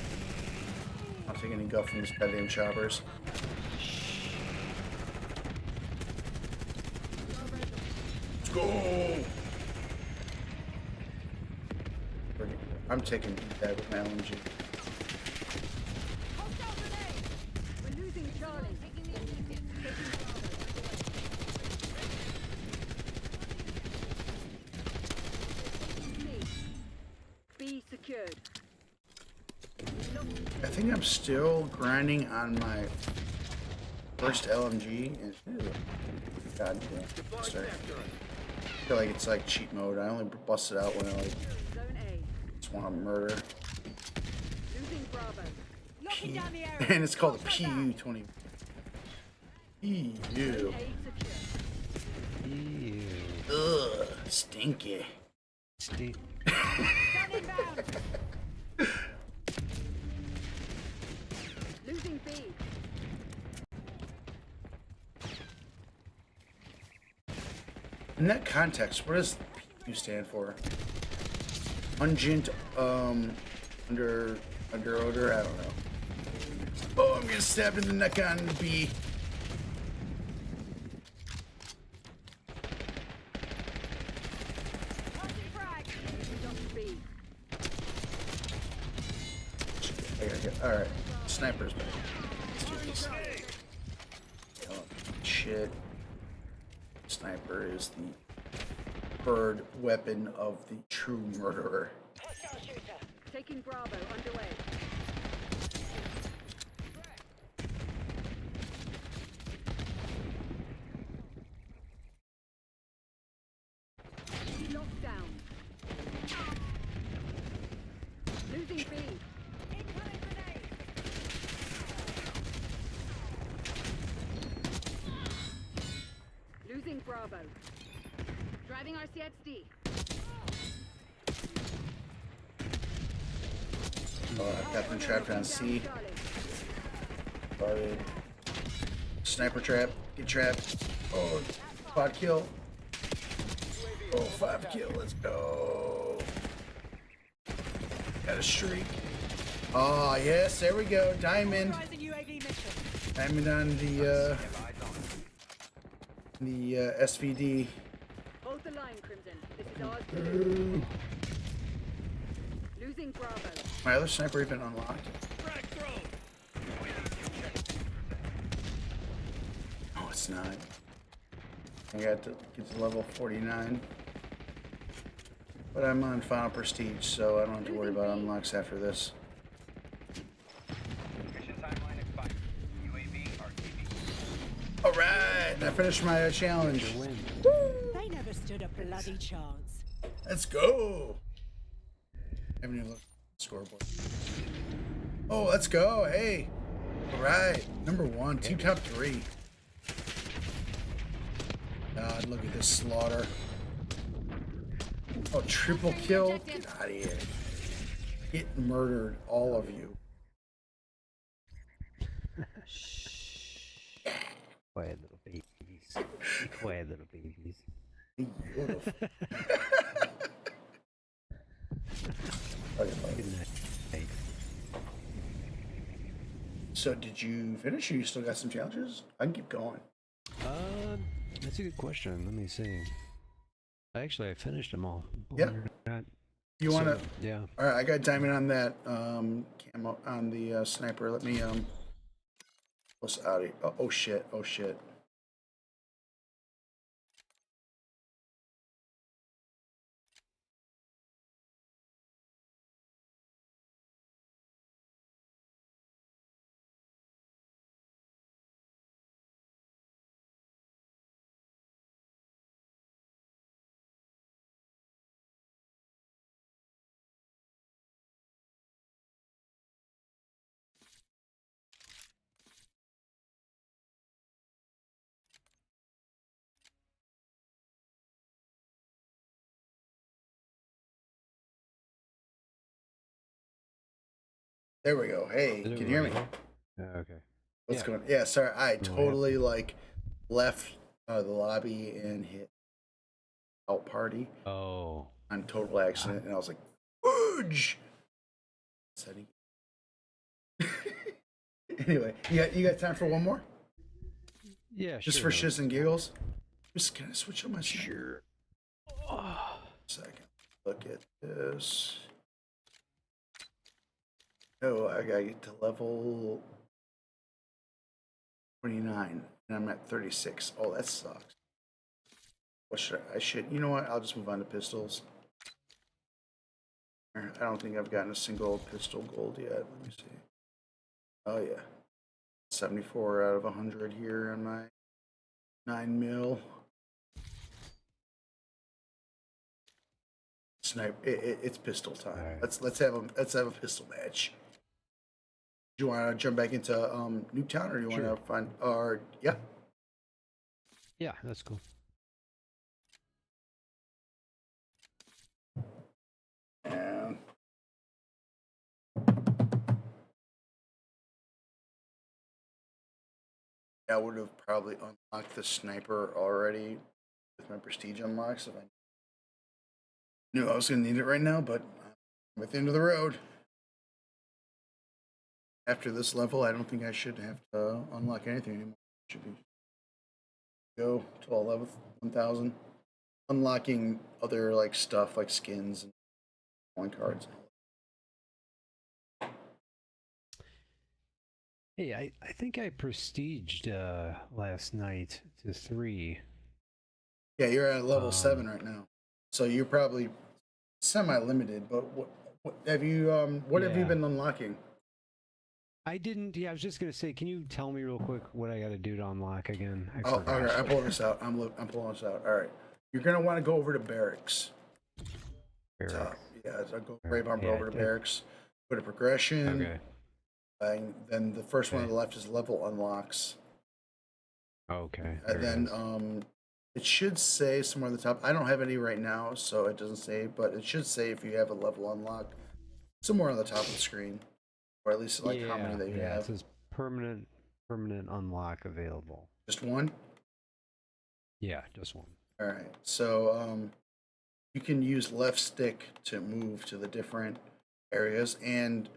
Not taking any guff from these goddamn choppers. Let's go! I'm taking that with my LMG. We're losing Charlie. B secured. I think I'm still grinding on my first LMG. And, god damn. Sorry. I feel like it's like cheat mode. I only bust it out when I like just want to murder. Losing Bravo. Locking down the area. And it's called a PU-20. PU. Ugh, stinky. Losing B. In that context, what does PU stand for? Pungent, under odor? I don't know. Oh, I'm getting stabbed in the neck on B. I gotta get, alright. Sniper's back. Let's do this. Oh, shit. Sniper is the preferred weapon of the true murderer. Taking Bravo underway. Lockdown. Losing B. Losing Bravo. Driving RCXD. Captain trapped on C. Started. Sniper trap. Get trapped. Oh, quad kill. Oh, 5 kill. Let's go. Got a streak. Oh, yes. There we go. Diamond. Diamond on the SVD. Hold the line, Crimson. This is ours to lose. Losing Bravo. My other sniper even unlocked. Oh, it's not. I got to get to level 49. But I'm on final prestige, so I don't have to worry about unlocks after this. Alright, I finished my challenge. They never stood a bloody chance. Let's go. I haven't even looked at the scoreboard. Oh, let's go. Hey. Alright. Number 1. Team top 3. God, look at this slaughter. Oh, triple kill? Get out of here. Get murdered, all of you. Quiet little babies. Quiet little babies. Beautiful. So did you finish or you still got some challenges? I can keep going. That's a good question. Let me see. Actually, I finished them all. Yeah. You want to? Yeah. All right, I got diamond on that camo on the sniper. Let me what's out of here? Oh shit! Oh shit! There we go. Hey, can you hear me? Okay. What's going on? Yeah, sorry. I totally like left the lobby and hit out party. Oh. On total accident, and I was like, "Fudge!" Setting. Anyway, you got time for one more? Yeah, just sure. for shits and giggles. Just kind of switch on my sure. Second. Look at this. Oh, I gotta get to level 29, and I'm at 36. Oh, that sucks. What should I should? You know what? I'll just move on to pistols. I don't think I've gotten a single pistol gold yet. Let me see. Oh yeah, 74 out of 100 here on my 9mm. Snipe. It's pistol time. Right. Let's have a pistol match. Do you want to jump back into Nuketown, or do you want to find? Or yeah. Yeah, that's cool. And I would have probably unlocked the sniper already, with my prestige unlocks if I knew I was going to need it right now, but I'm at the end of the road. After this level, I don't think I should have to unlock anything anymore. Should be go to 11th 1000, unlocking other like stuff like skins and coin cards. Hey, I think I prestiged last night to 3. Yeah, you're at level 7 right now, so you're probably semi-limited. But what have you have you been unlocking? I didn't. Yeah, I was just gonna say, can you tell me real quick what I got to do to unlock again? Oh, all right, I'm pulling this out. I'm pulling this out. All right, you're gonna want to go over to barracks. Barracks. Yeah, so go right bumper over to barracks. Go to progression. Okay. And then the first one on the left is level unlocks. Okay. And then it should say somewhere on the top. I don't have any right now, so it doesn't say. But it should say if you have a level unlock somewhere on the top of the screen, or at least like how many that you have. It says permanent unlock available. Just one? Yeah, just one. All right. So you can use left stick to move to the different areas, and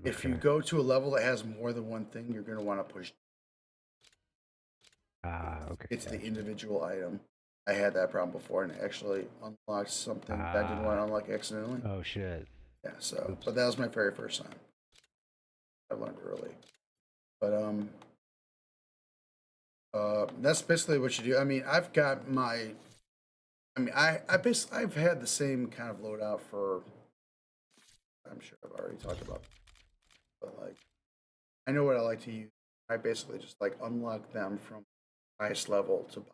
if you go to a level that has more than one thing, you're going to want to push. Okay. It's the individual item. I had that problem before, and it actually unlocked something that I didn't want to unlock accidentally. Oh shit. Yeah. So, but that was my very first time. I learned early, but that's basically what you do. I mean, I've got my. I mean, I've had the same kind of loadout for. I'm sure I've already talked about, but like, I know what I like to use. I basically just like unlock them from highest level to.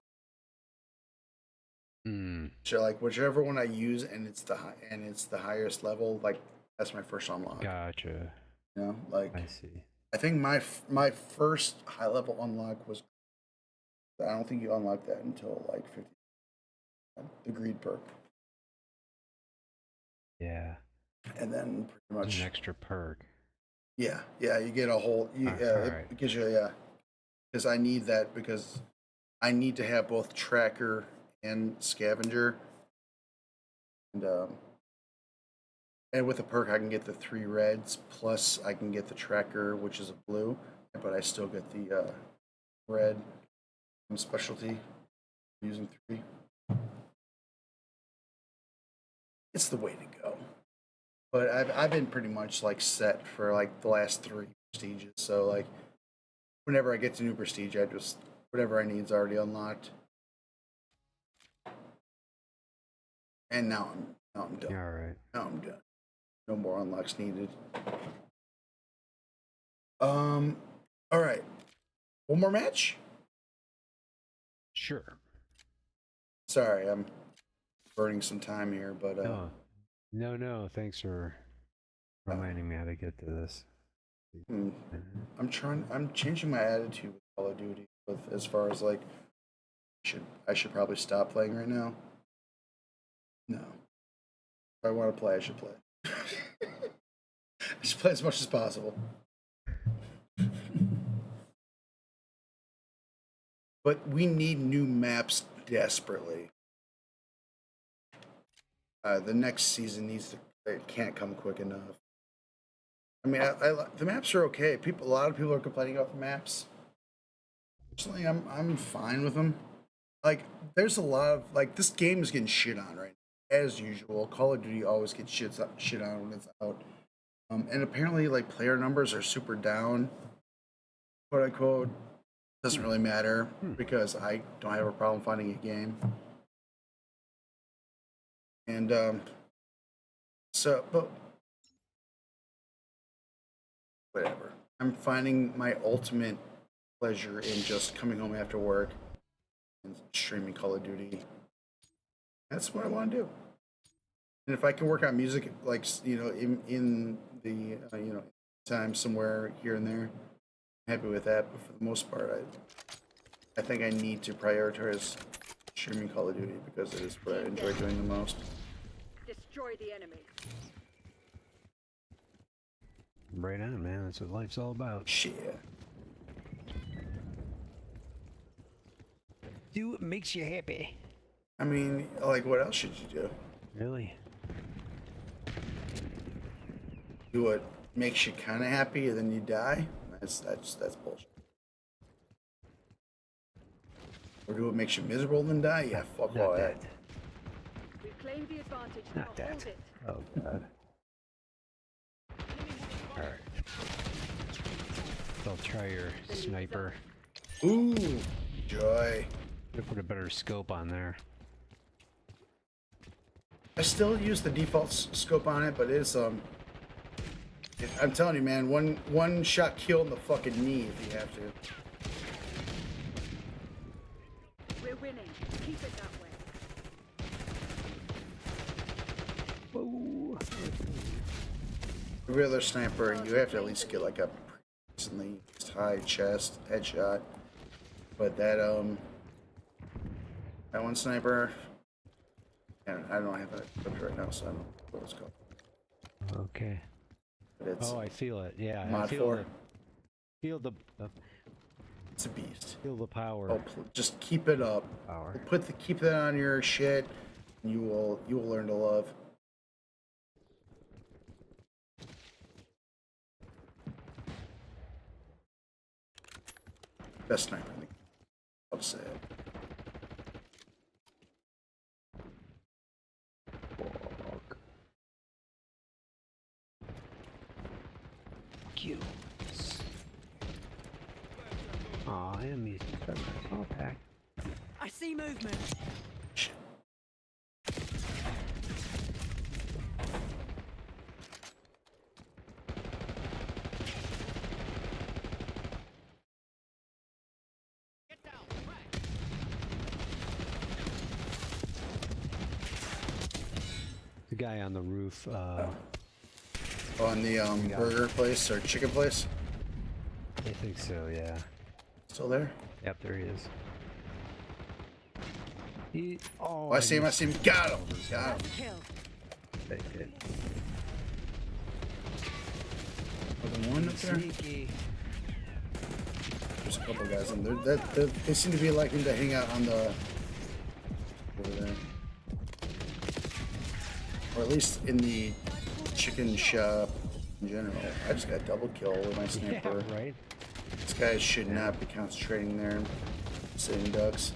So like whichever one I use, and it's the highest level. Like that's my first unlock. Gotcha. You know, like I see. I think my first high level unlock was. I don't think you unlock that until like 50. The greed perk. Yeah. And then pretty much an extra perk. Yeah, you get a whole. It gives you because I need that because I need to have both tracker and scavenger, and with the perk I can get the 3 reds plus I can get the tracker which is a blue, but I still get the red specialty using 3. It's the way to go. But I've been pretty much like set for like the last 3 prestiges. So like whenever I get to new prestige, I just whatever I need is already unlocked. And now I'm done. All right. Now I'm done. No more unlocks needed. All right. One more match? Sure. Sorry, I'm burning some time here, but No, thanks for reminding me how to get to this. I'm changing my attitude with Call of Duty as far as like I should probably stop playing right now. No. If I want to play, I should play. I should play as much as possible. But we need new maps desperately. The next season it can't come quick enough. I mean, the maps are okay. A lot of people are complaining about the maps. Personally, I'm fine with them. Like, there's a lot of like this game is getting shit on right now, as usual. Call of Duty always gets shit on when it's out, and apparently, like player numbers are super down, quote unquote. Doesn't really matter because I don't have a problem finding a game. And but whatever. I'm finding my ultimate pleasure in just coming home after work and streaming Call of Duty. That's what I want to do. And if I can work on music, like in the time somewhere here and there, I'm happy with that. But for the most part, I think I need to prioritize streaming Call of Duty because it is what I enjoy doing the most. Destroy the enemy. Right on, man. That's what life's all about. Shit. Do what makes you happy. I mean, like, what else should you do? Really? Do what makes you kind of happy and then you die? That's bullshit. Or do what makes you miserable and then die? Yeah, fuck all that. Reclaim the advantage. Not now. that. Hold it. Oh god. Alright. I'll try your sniper. Ooh, joy. Should put a better scope on there. I still use the default scope on it, but it's I'm telling you, man, one shot kill in the fucking knee if you have to. We're winning. Keep it that way. Whoa. Every other sniper, you have to at least get like a decently high chest headshot. But that one sniper, and I don't have it equipped right now, so I don't know what it's called. Okay. But it's I feel it. Yeah, mod I feel 4. it. Feel the. It's a beast. Feel the power. Oh, just keep it up. Power. Keep that on your shit, and you will learn to love. Best sniper in the game. I'll say it. Kills. Aw, enemies starting to fall back. I see movement. The guy on the roof. On the burger place or chicken place? I think so, yeah. Still there? Yep, there he is. Oh, I see him. Got him. Got him. Take it. The one up there? Sneaky. There's a couple guys in there. They seem to be liking to hang out on the over there, or at least in the chicken shop in general. I just got double kill with my sniper. Yeah, right. These guys should not be concentrating there, sitting ducks.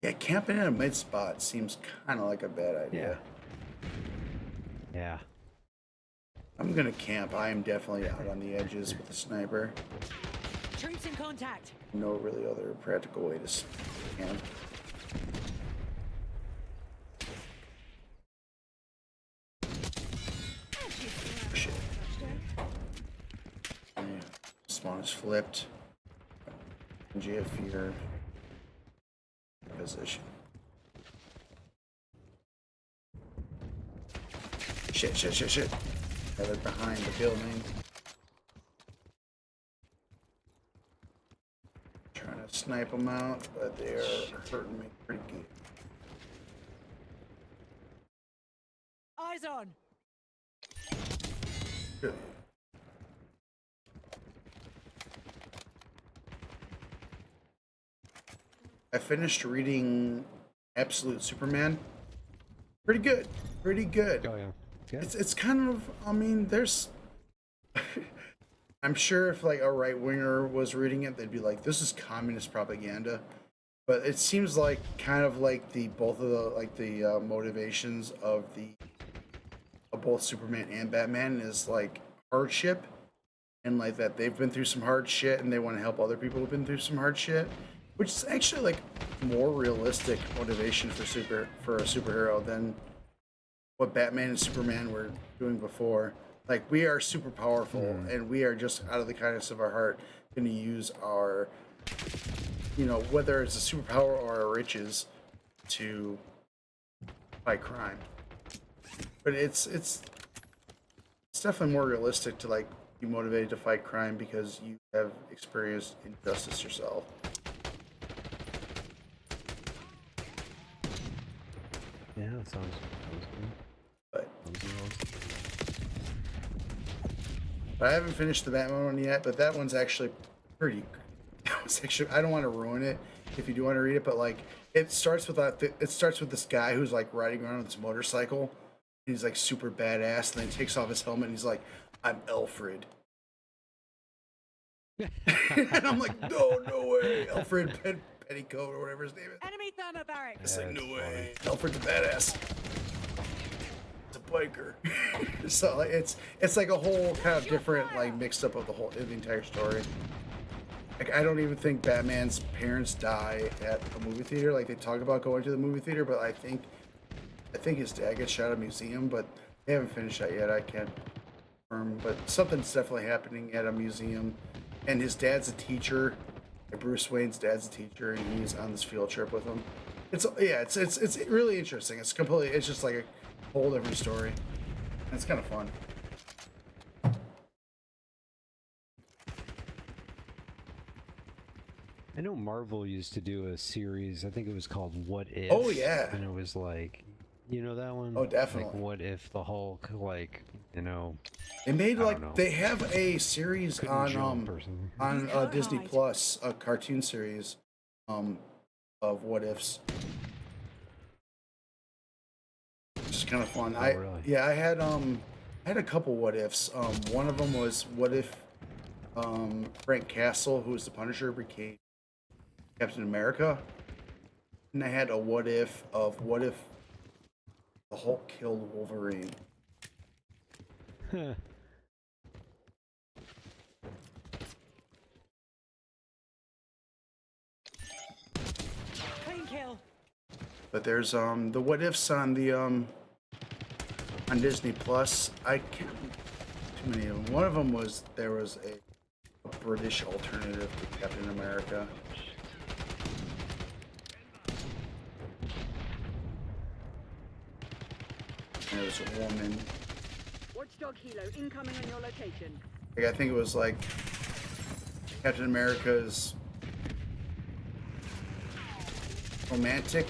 Yeah, camping in a mid spot seems kind of like a bad idea. Yeah. I'm gonna camp. I am definitely out on the edges with the sniper. Troops in contact. No really other practical way to camp. Shit. Yeah. Spawn is flipped. GF here. Position. Shit. Yeah, they're behind the building. Trying to snipe them out, but they are hurting me pretty good. Eyes on. Good. I finished reading Absolute Superman. Pretty good. Pretty good. Oh yeah. It's kind of, I mean, there's I'm sure if like a right winger was reading it, they'd be like, this is communist propaganda. But it seems like kind of like both of the motivations of both Superman and Batman is like hardship, and like that they've been through some hard shit and they want to help other people who've been through some hard shit. Which is actually like more realistic motivation for a superhero than what Batman and Superman were doing before. Like, we are super powerful and we are just out of the kindness of our heart going to use our, whether it's a superpower or our riches to fight crime. But it's definitely more realistic to like be motivated to fight crime because you have experienced injustice yourself. Yeah. that sounds good. But I haven't finished the Batman one yet, but that one's actually pretty. I don't want to ruin it if you do want to read it, but like it starts with this guy who's like riding around on this motorcycle. He's like super badass, and then he takes off his helmet and he's like, "I'm Alfred." And I'm like, no way, Alfred Petticoat or whatever his name is. Enemy thermobaric. It's like, no way, Alfred's a badass. It's a biker. So like, it's like a whole kind of different like mixed up of the entire story. Like I don't even think Batman's parents die at a movie theater. Like they talk about going to the movie theater, but I think his dad gets shot at a museum, but they haven't finished that yet. I can't confirm, but something's definitely happening at a museum. And his dad's a teacher. Bruce Wayne's dad's a teacher, and he's on this field trip with him. It's really interesting. It's just like a whole different story. And it's kind of fun. I know Marvel used to do a series. I think it was called What If. Oh yeah. And it was like, you know that one? Oh, definitely. Like, what if the Hulk, like, you know? They made they have a series on Disney Plus, a cartoon series of what ifs. Which is kind of fun. Really? I had a couple what ifs. One of them was what if Frank Castle, who was the Punisher, became Captain America. And I had a what if the Hulk killed Wolverine. Huh. Clean kill. But there's the what ifs on the on Disney Plus. I can't too many of them. One of them was there was a British alternative to Captain America. And there was a woman. Watchdog Helo incoming on your location. Like, I think it was like Captain America's romantic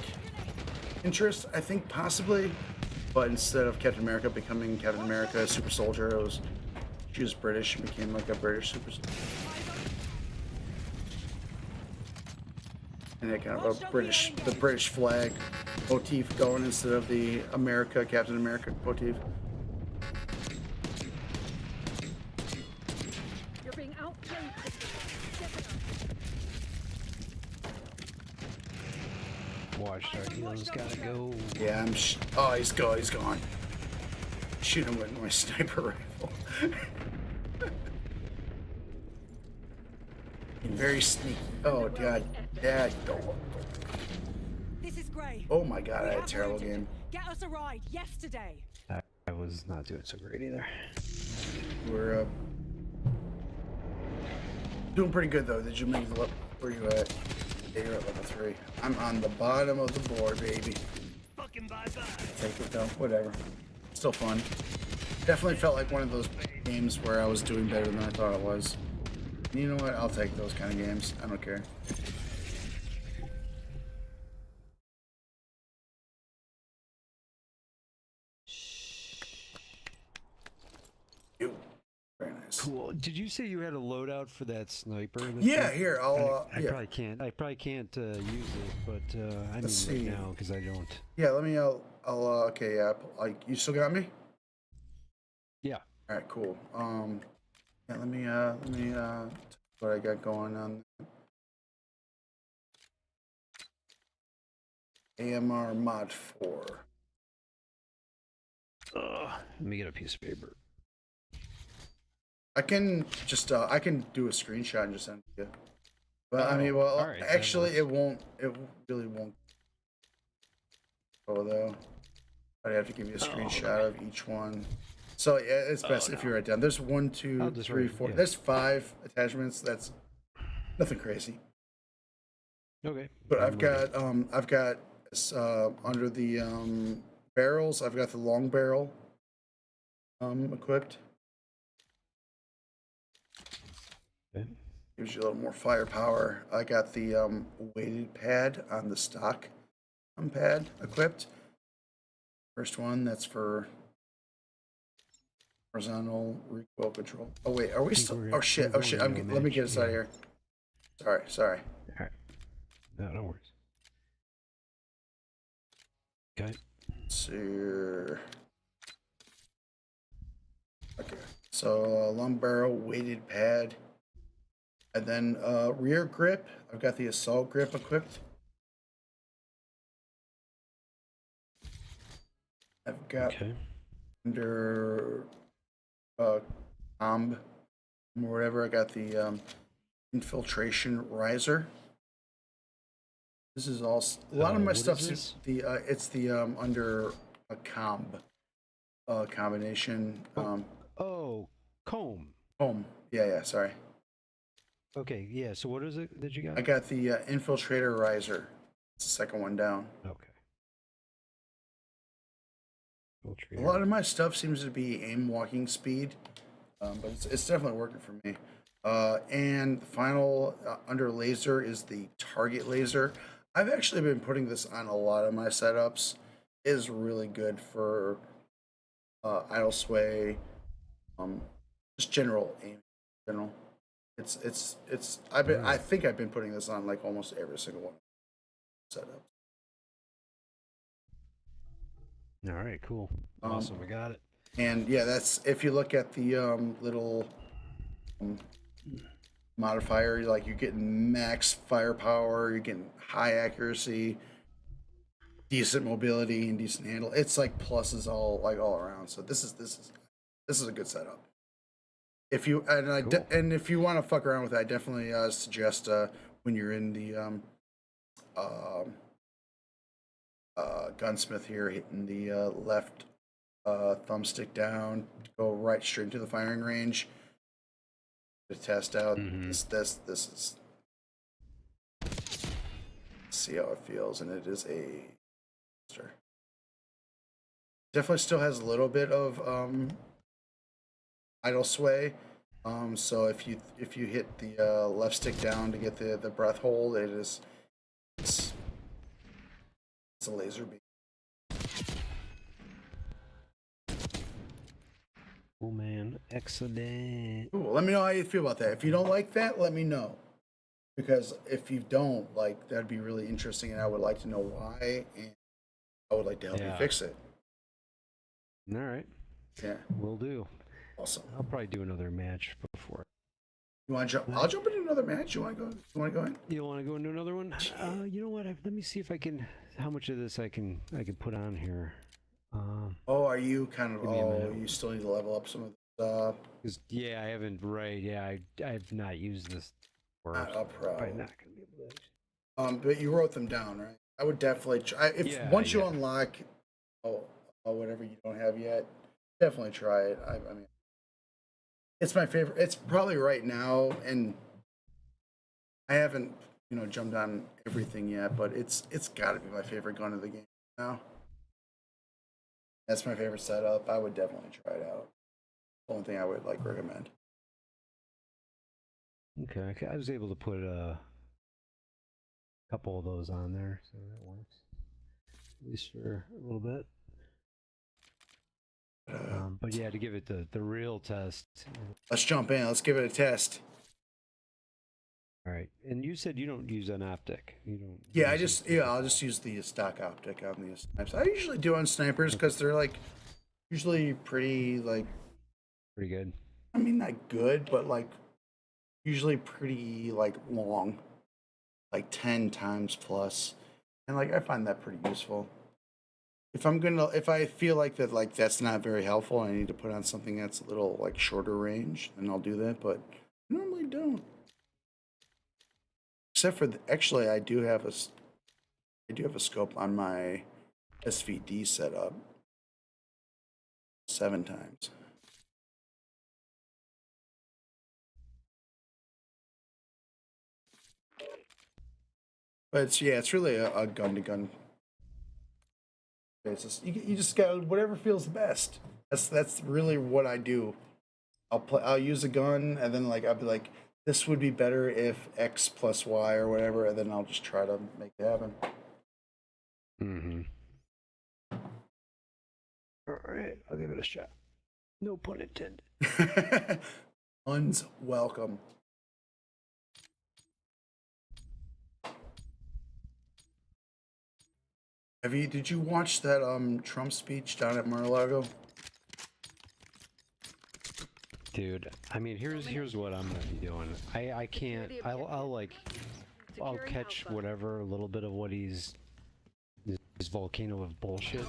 interest, I think possibly, but instead of Captain America becoming Captain America, a super soldier, she was British and became like a British super soldier. And that kind of the British flag motif going instead of the Captain America motif. You're being outplayed. Watchdog Helo's gotta go. Yeah, he's gone. Shoot him with my sniper rifle. Very sneaky. Oh god, Dad. This is great. Oh my god, I had a terrible game. Get us a ride yesterday. I was not doing so great either. We're doing pretty good though. Did you make the level? Where you at? Yeah, you're at level 3. I'm on the bottom of the board, baby. Fucking bye-bye. Take it though. Whatever. Still fun. Definitely felt like one of those games where I was doing better than I thought it was. You know what? I'll take those kind of games. I don't care. Very nice. Cool. Did you say you had a loadout for that sniper? Yeah, here I probably can't. I probably can't use it, but I need it right now because I don't. Yeah, let me. Okay, yeah. Like, you still got me? Yeah. All right, cool. Yeah, let me. What I got going on. AMR mod 4. Let me get a piece of paper. I can just I can do a screenshot and just send it to you. But I mean, well, right, actually, it really won't. Oh, though, I'd have to give you a screenshot of each one. So yeah, it's best if you write down. There's 1, 2, 3, 4. Yeah. There's 5 attachments. That's nothing crazy. Okay. But I've got under the barrels, I've got the long barrel equipped. Okay. Gives you a little more firepower. I got the weighted pad on the stock pad equipped. First one, that's for horizontal recoil control. Oh wait, are we still? Oh shit! Oh shit! Let me get us out of here. Sorry. All right. No, no worries. Okay. Sir. Okay. So long barrel, weighted pad, and then rear grip. I've got the assault grip equipped. I've got under comb or whatever. I got the infiltration riser. This is all a lot of my stuff's the it's the under a comb combination. Comb. Yeah. Sorry. Okay. Yeah. So what is it that you got? I got the infiltrator riser. It's the second one down. Okay. A lot of my stuff seems to be aim walking speed, but it's definitely working for me. And the final under laser is the target laser. I've actually been putting this on a lot of my setups. It is really good for idle sway, just general aim. I think I've been putting this on like almost every single one setup. All right, cool. Awesome, I got it. And yeah, that's if you look at the little modifier, like you're getting max firepower, you're getting high accuracy, decent mobility, and decent handle. It's like pluses all around. So this is a good setup. If you and if you want to fuck around with it, I definitely suggest when you're in the gunsmith here, hitting the left thumbstick down, go right straight into the firing range to test out. This is see how it feels, and it is a definitely still has a little bit of idle sway. So if you hit the left stick down to get the breath hold, it's a laser beam. Oh man, excellent. Cool. Let me know how you feel about that. If you don't like that, let me know. Because if you don't like, that'd be really interesting, and I would like to know why, and I would like to help you fix it. All right. Yeah. Will do. Awesome. I'll probably do another match before. You want to jump? I'll jump into another match. You want to go? You want to go in? You want to go into another one? You know what? Let me see if I can. How much of this I can put on here. Are you kind of? You still need to level up some of the stuff. Yeah, I haven't. Right. Yeah, I've not used this. Not a pro. Probably not gonna be able to. But you wrote them down, right? I would definitely try. Once you unlock, whatever you don't have yet, definitely try it. I mean, it's my favorite. It's probably right now, and I haven't, jumped on everything yet, but it's got to be my favorite gun of the game now. That's my favorite setup. I would definitely try it out. The only thing I would recommend. Okay, I was able to put a couple of those on there, so that works. At least for a little bit. But yeah, to give it the real test. Let's jump in. Let's give it a test. All right, and you said you don't use an optic. You don't. Yeah, I'll just use the stock optic on the snipers. I usually do on snipers because they're usually pretty good. I mean, not good, but usually pretty long, 10 times plus, and I find that pretty useful. If I feel like that's not very helpful, I need to put on something that's a little shorter range, then I'll do that. But I normally don't. Except for actually, I do have a scope on my SVD setup. 7 times. But it's really a gun-to-gun. It's just, you just got whatever feels the best. That's really what I do. I'll use a gun, and then I'll be like, this would be better if X plus Y or whatever, and then I'll just try to make it happen. All right, I'll give it a shot. No pun intended. Puns welcome. Did you watch that Trump speech down at Mar-a-Lago? Dude, I mean, here's what I'm gonna be doing. I can't. I'll catch whatever a little bit of what he's his volcano of bullshit.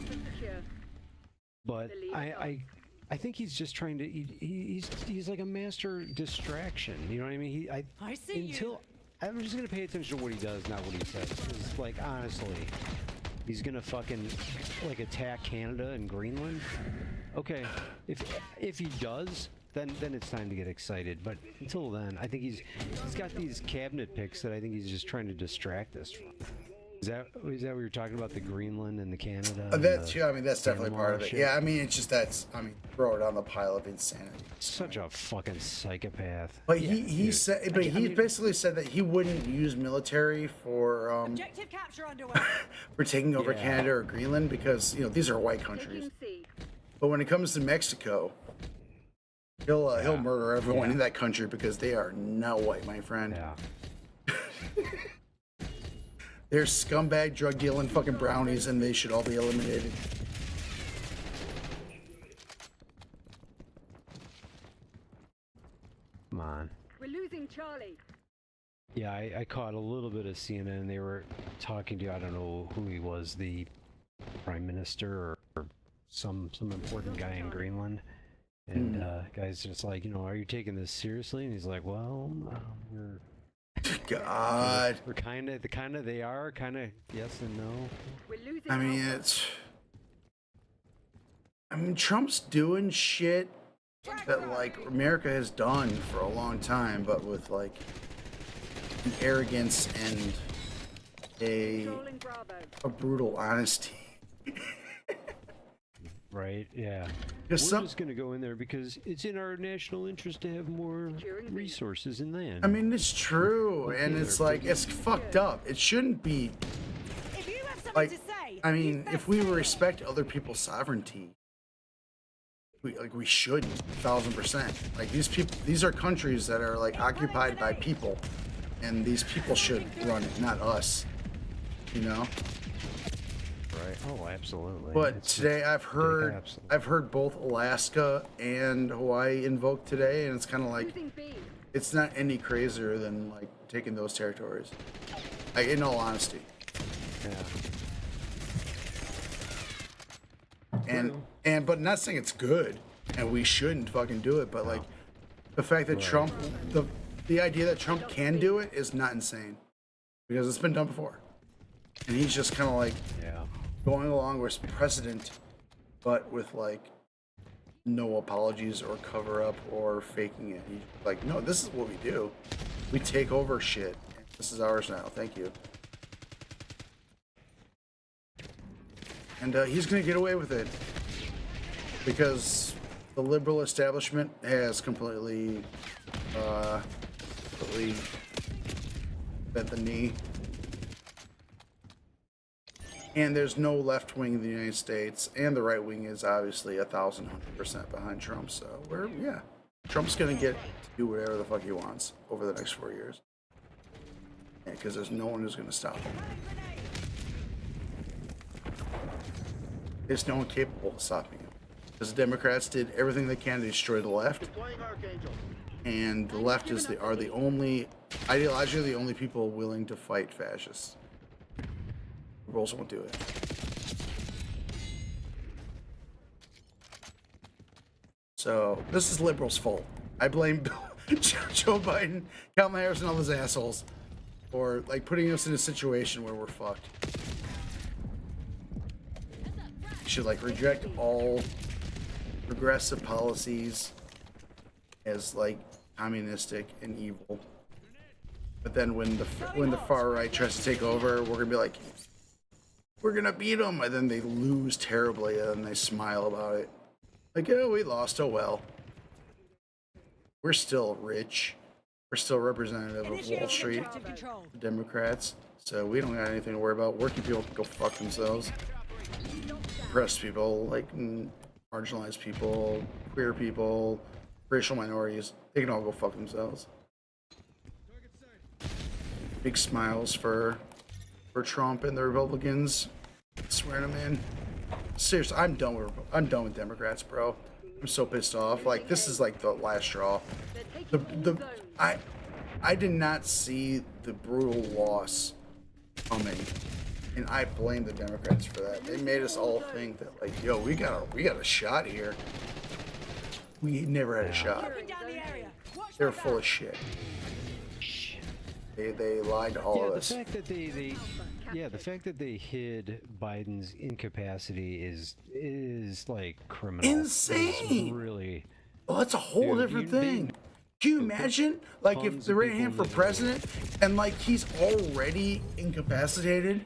But I think he's just trying to. He's like a master distraction. You know what I mean? I'm just gonna pay attention to what he does, not what he says. 'Cause, like, honestly, he's gonna fucking like attack Canada and Greenland. Okay, if he does, then it's time to get excited. But until then, I think he's got these cabinet picks that I think he's just trying to distract us from. Is that what you're talking about, the Greenland and the Canada? That's I mean, that's definitely part of it. Shit? Yeah, I mean, it's just throw it on the pile of insanity. Such a fucking psychopath. But he said, but he basically said that he wouldn't use military for Objective capture underway. for taking over Canada or Greenland because these are white countries. But when it comes to Mexico, he'll murder everyone in that country because they are not white, my friend. Yeah. They're scumbag, drug dealing fucking brownies, and they should all be eliminated. Come on. We're losing Charlie. Yeah, I caught a little bit of CNN. They were talking to, I don't know who he was, the prime minister or some important guy in Greenland. And guy's just like, are you taking this seriously? And he's like, well, we're... God. We're kind of they are yes and no. I mean, Trump's doing shit that like America has done for a long time, but with like an arrogance and a brutal honesty. Right, yeah. We're just going to go in there because it's in our national interest to have more resources in land. I mean, it's true, and it's like, it's fucked up. It shouldn't be, like, I mean, if we respect other people's sovereignty, we should, 1000%. Like, these are countries that are, like, occupied by people, and these people should run it, not us, Right. Oh, absolutely. But today I've heard both Alaska and Hawaii invoked today, and it's kind of like it's not any crazier than like taking those territories. Like, in all honesty. Yeah. But not saying it's good, and we shouldn't fucking do it. But like the fact that Trump, the idea that Trump can do it is not insane, because it's been done before, and he's just kind of like going along with precedent, but with like no apologies or cover up or faking it. He's like, no, this is what we do. We take over shit. This is ours now. Thank you. And he's gonna get away with it because the liberal establishment has completely bent the knee. And there's no left wing in the United States, and the right wing is obviously 1,100% behind Trump. So Trump's gonna get to do whatever the fuck he wants over the next 4 years, because there's no one who's gonna stop him. There's no one capable of stopping him, because the Democrats did everything they can to destroy the left, and the left are the only ideologically the only people willing to fight fascists. Liberals won't do it. So this is liberals' fault. I blame Joe Biden, Kamala Harris, and all those assholes for like putting us in a situation where we're fucked. We should like reject all progressive policies as like communistic and evil. But then when the far right tries to take over, we're gonna be like, we're gonna beat them, and then they lose terribly, and then they smile about it. Like, oh, we lost, oh well. We're still rich. We're still representative of Wall Street, the Democrats, so we don't got anything to worry about. Working people can go fuck themselves. oppressed people, like marginalized people, queer people, racial minorities, they can all go fuck themselves. Big smiles for Trump and the Republicans, swearing them in. Seriously, I'm done with Democrats, bro. I'm so pissed off. Like, this is like the last straw. I did not see the brutal loss coming, and I blame the Democrats for that. They made us all think that, like, yo, we got a shot here. We never had a shot. They're full of shit. They lied to all of us. The fact that the fact that they hid Biden's incapacity is like criminal. Insane. It's really. Well, that's a whole different thing. Can you imagine, like, if they ran him for president and, like, he's already incapacitated?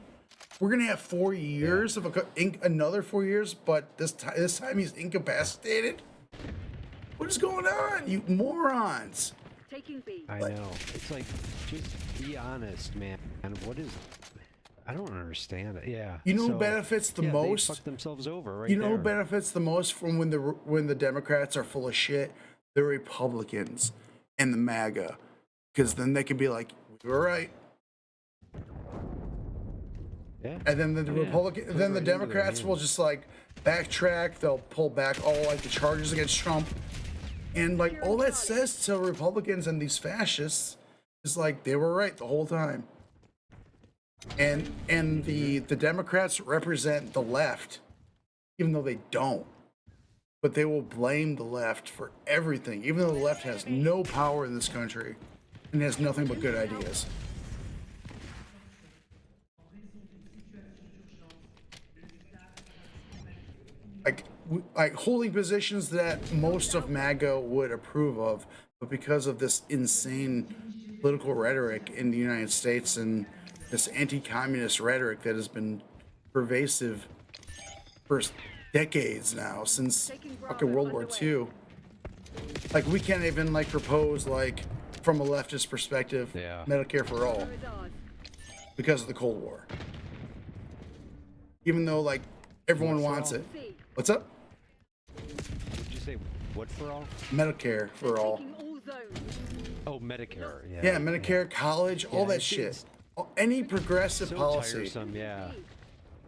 We're gonna have 4 years of another 4 years, but this time he's incapacitated. What is going on, you morons? I know. It's like, just be honest, man. And what is? I don't understand it. Yeah. You know who benefits the most? They fucked themselves over, right? You know who benefits the most from when the Democrats are full of shit? The Republicans and the MAGA, because then they can be like, "We were right." Yeah. And then the the Democrats will just like backtrack. They'll pull back all like the charges against Trump, and like all that says to Republicans and these fascists is like they were right the whole time. And the Democrats represent the left, even though they don't. But they will blame the left for everything, even though the left has no power in this country and has nothing but good ideas. Like holding positions that most of MAGA would approve of, but because of this insane political rhetoric in the United States and this anti-communist rhetoric that has been pervasive for decades now, since fucking World War II. Like, we can't even like propose, like, from a leftist perspective, Medicare for all because of the Cold War. Even though like everyone wants it. What's up? Did you say what for all? Medicare for all. Oh, Medicare. Yeah. Yeah, Medicare, college, all that shit. Any progressive policy. Tiresome, yeah.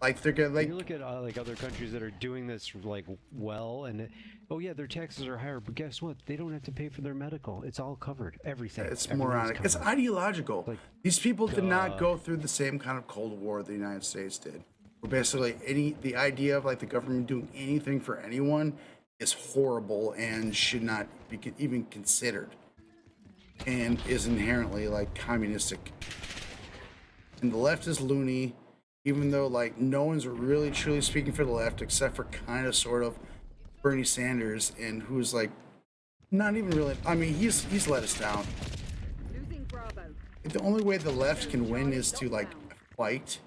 Like they're gonna like. You look at like other countries that are doing this like well, and oh yeah, their taxes are higher, but guess what? They don't have to pay for their medical. It's all covered. Everything. It's moronic. It's ideological. Like, these people did not go through the same kind of Cold War the United States did. Where basically the idea of like the government doing anything for anyone is horrible and should not be even considered, and is inherently like communistic. And the left is loony. Even though, like, no one's really truly speaking for the left, except for kind of, sort of, Bernie Sanders, and who's like, not even really. I mean, he's let us down. The only way the left can win is to like fight,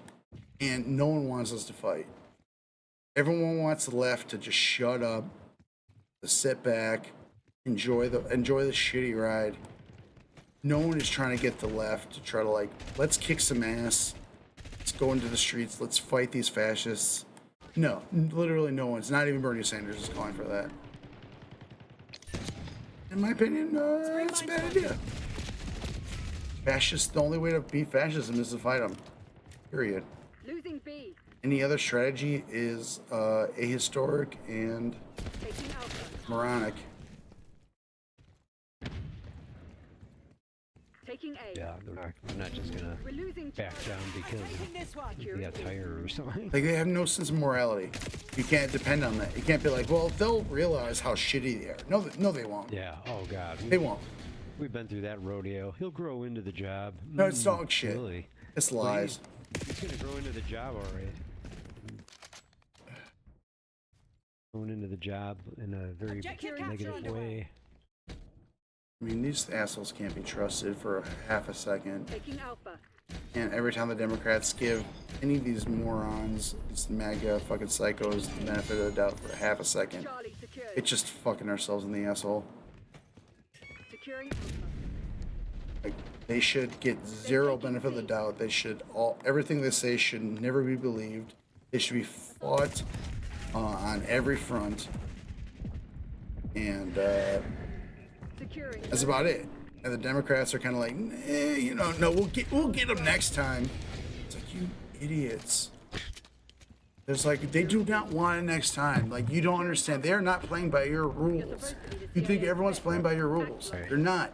and no one wants us to fight. Everyone wants the left to just shut up, to sit back, enjoy the shitty ride. No one is trying to get the left to try to like, let's kick some ass. Let's go into the streets. Let's fight these fascists. No, literally no one's. Not even Bernie Sanders is calling for that. In my opinion, it's a bad idea. Fascists, the only way to beat fascism is to fight them. Period. Losing B. Any other strategy is ahistoric and moronic. Taking A. Yeah, they're not just gonna back down because they got tired or something. Like, they have no sense of morality. You can't depend on that. You can't be like, well, they'll realize how shitty they are. No, they won't. Yeah. Oh God. They won't. We've been through that rodeo. He'll grow into the job. No, it's dog shit. Really? It's lies. He's gonna grow into the job, all right. Growing into the job in a very negative way. I mean, these assholes can't be trusted for a half a second. Taking Alpha. And every time the Democrats give any of these morons, these MAGA fucking psychos, the benefit of the doubt for a half a second, it's just fucking ourselves in the asshole. Securing Like, they should get zero benefit of the doubt. They should everything they say should never be believed. They should be fought on every front, and that's about it. And the Democrats are kind of like, you know, no, we'll get them next time. It's like, you idiots. There's like, they do not want it next time. Like, you don't understand. They're not playing by your rules. You think everyone's playing by your rules. They're not.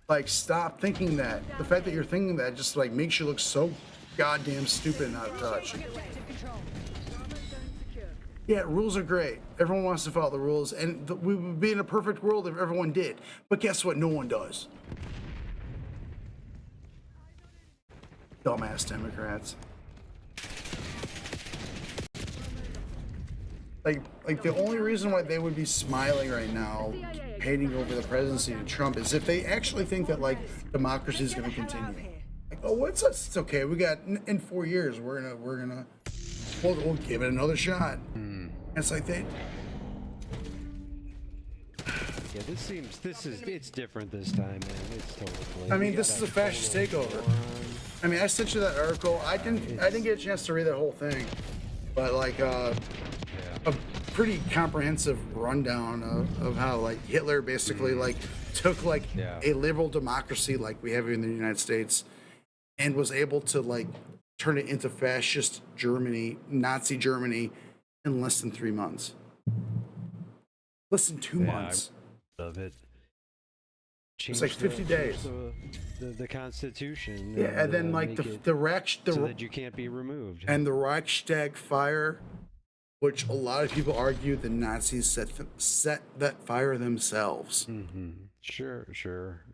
Like, stop thinking that. The fact that you're thinking that just like makes you look so goddamn stupid and out of touch. Yeah, rules are great. Everyone wants to follow the rules, and we would be in a perfect world if everyone did. But guess what? No one does. Dumbass Democrats. Like the only reason why they would be smiling right now, hating over the presidency of Trump, is if they actually think that like democracy is going to continue. Like, oh, it's okay. We got in 4 years, we'll give it another shot. It's like they. Yeah, it's different this time, man. It's totally. I mean, this is a fascist takeover. I mean, I sent you that article. I didn't get a chance to read that whole thing, but like a pretty comprehensive rundown of how like Hitler basically like took like a liberal democracy like we have in the United States and was able to like turn it into fascist Germany, Nazi Germany in less than 3 months. Less than 2 months. Of it. It's like 50 days. The Constitution. Yeah, and then like the Reichstag, so that you can't be removed. And the Reichstag fire, which a lot of people argue the Nazis set that fire themselves. Sure,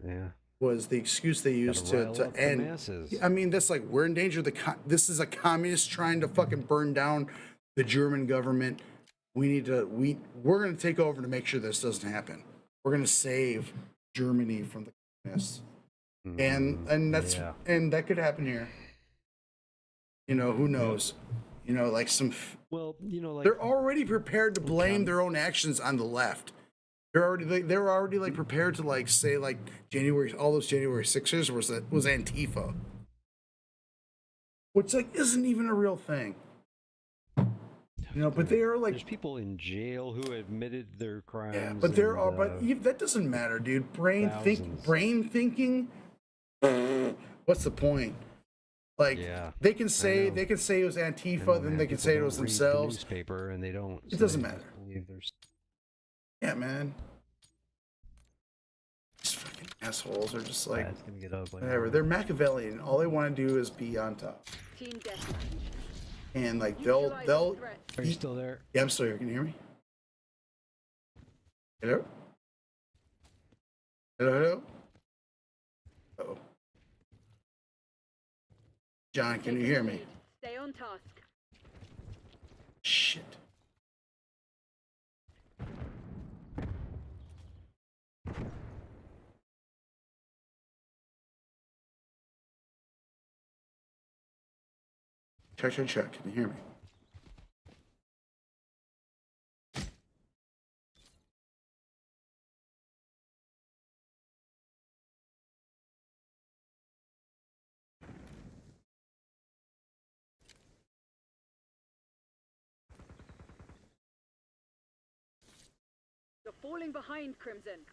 yeah. Was the excuse they used to end. I mean, that's like we're in danger. This is a communist trying to fucking burn down the German government. We're gonna take over to make sure this doesn't happen. We're gonna save Germany from the communists, and that could happen here. You know, who knows? You know, like they're already prepared to blame their own actions on the left. They're already like prepared to like say like all those January 6ers was Antifa, which like isn't even a real thing. You know, but they are like. There's people in jail who admitted their crimes. Yeah, but there are. But that doesn't matter, dude. Brain thinking. What's the point? Like they can say it was Antifa, then they can say it was themselves. Newspaper, and they don't. It doesn't matter. Yeah, man. These fucking assholes are just like whatever. They're Machiavellian. All they want to do is be on top. And like they'll. Are you still there? Yeah, I'm still here. Can you hear me? Hello? Hello? Uh-oh. John, can you hear me? Stay on task. Shit. Check. Can you hear me? You're falling behind, Crimson.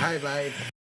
Bye bye.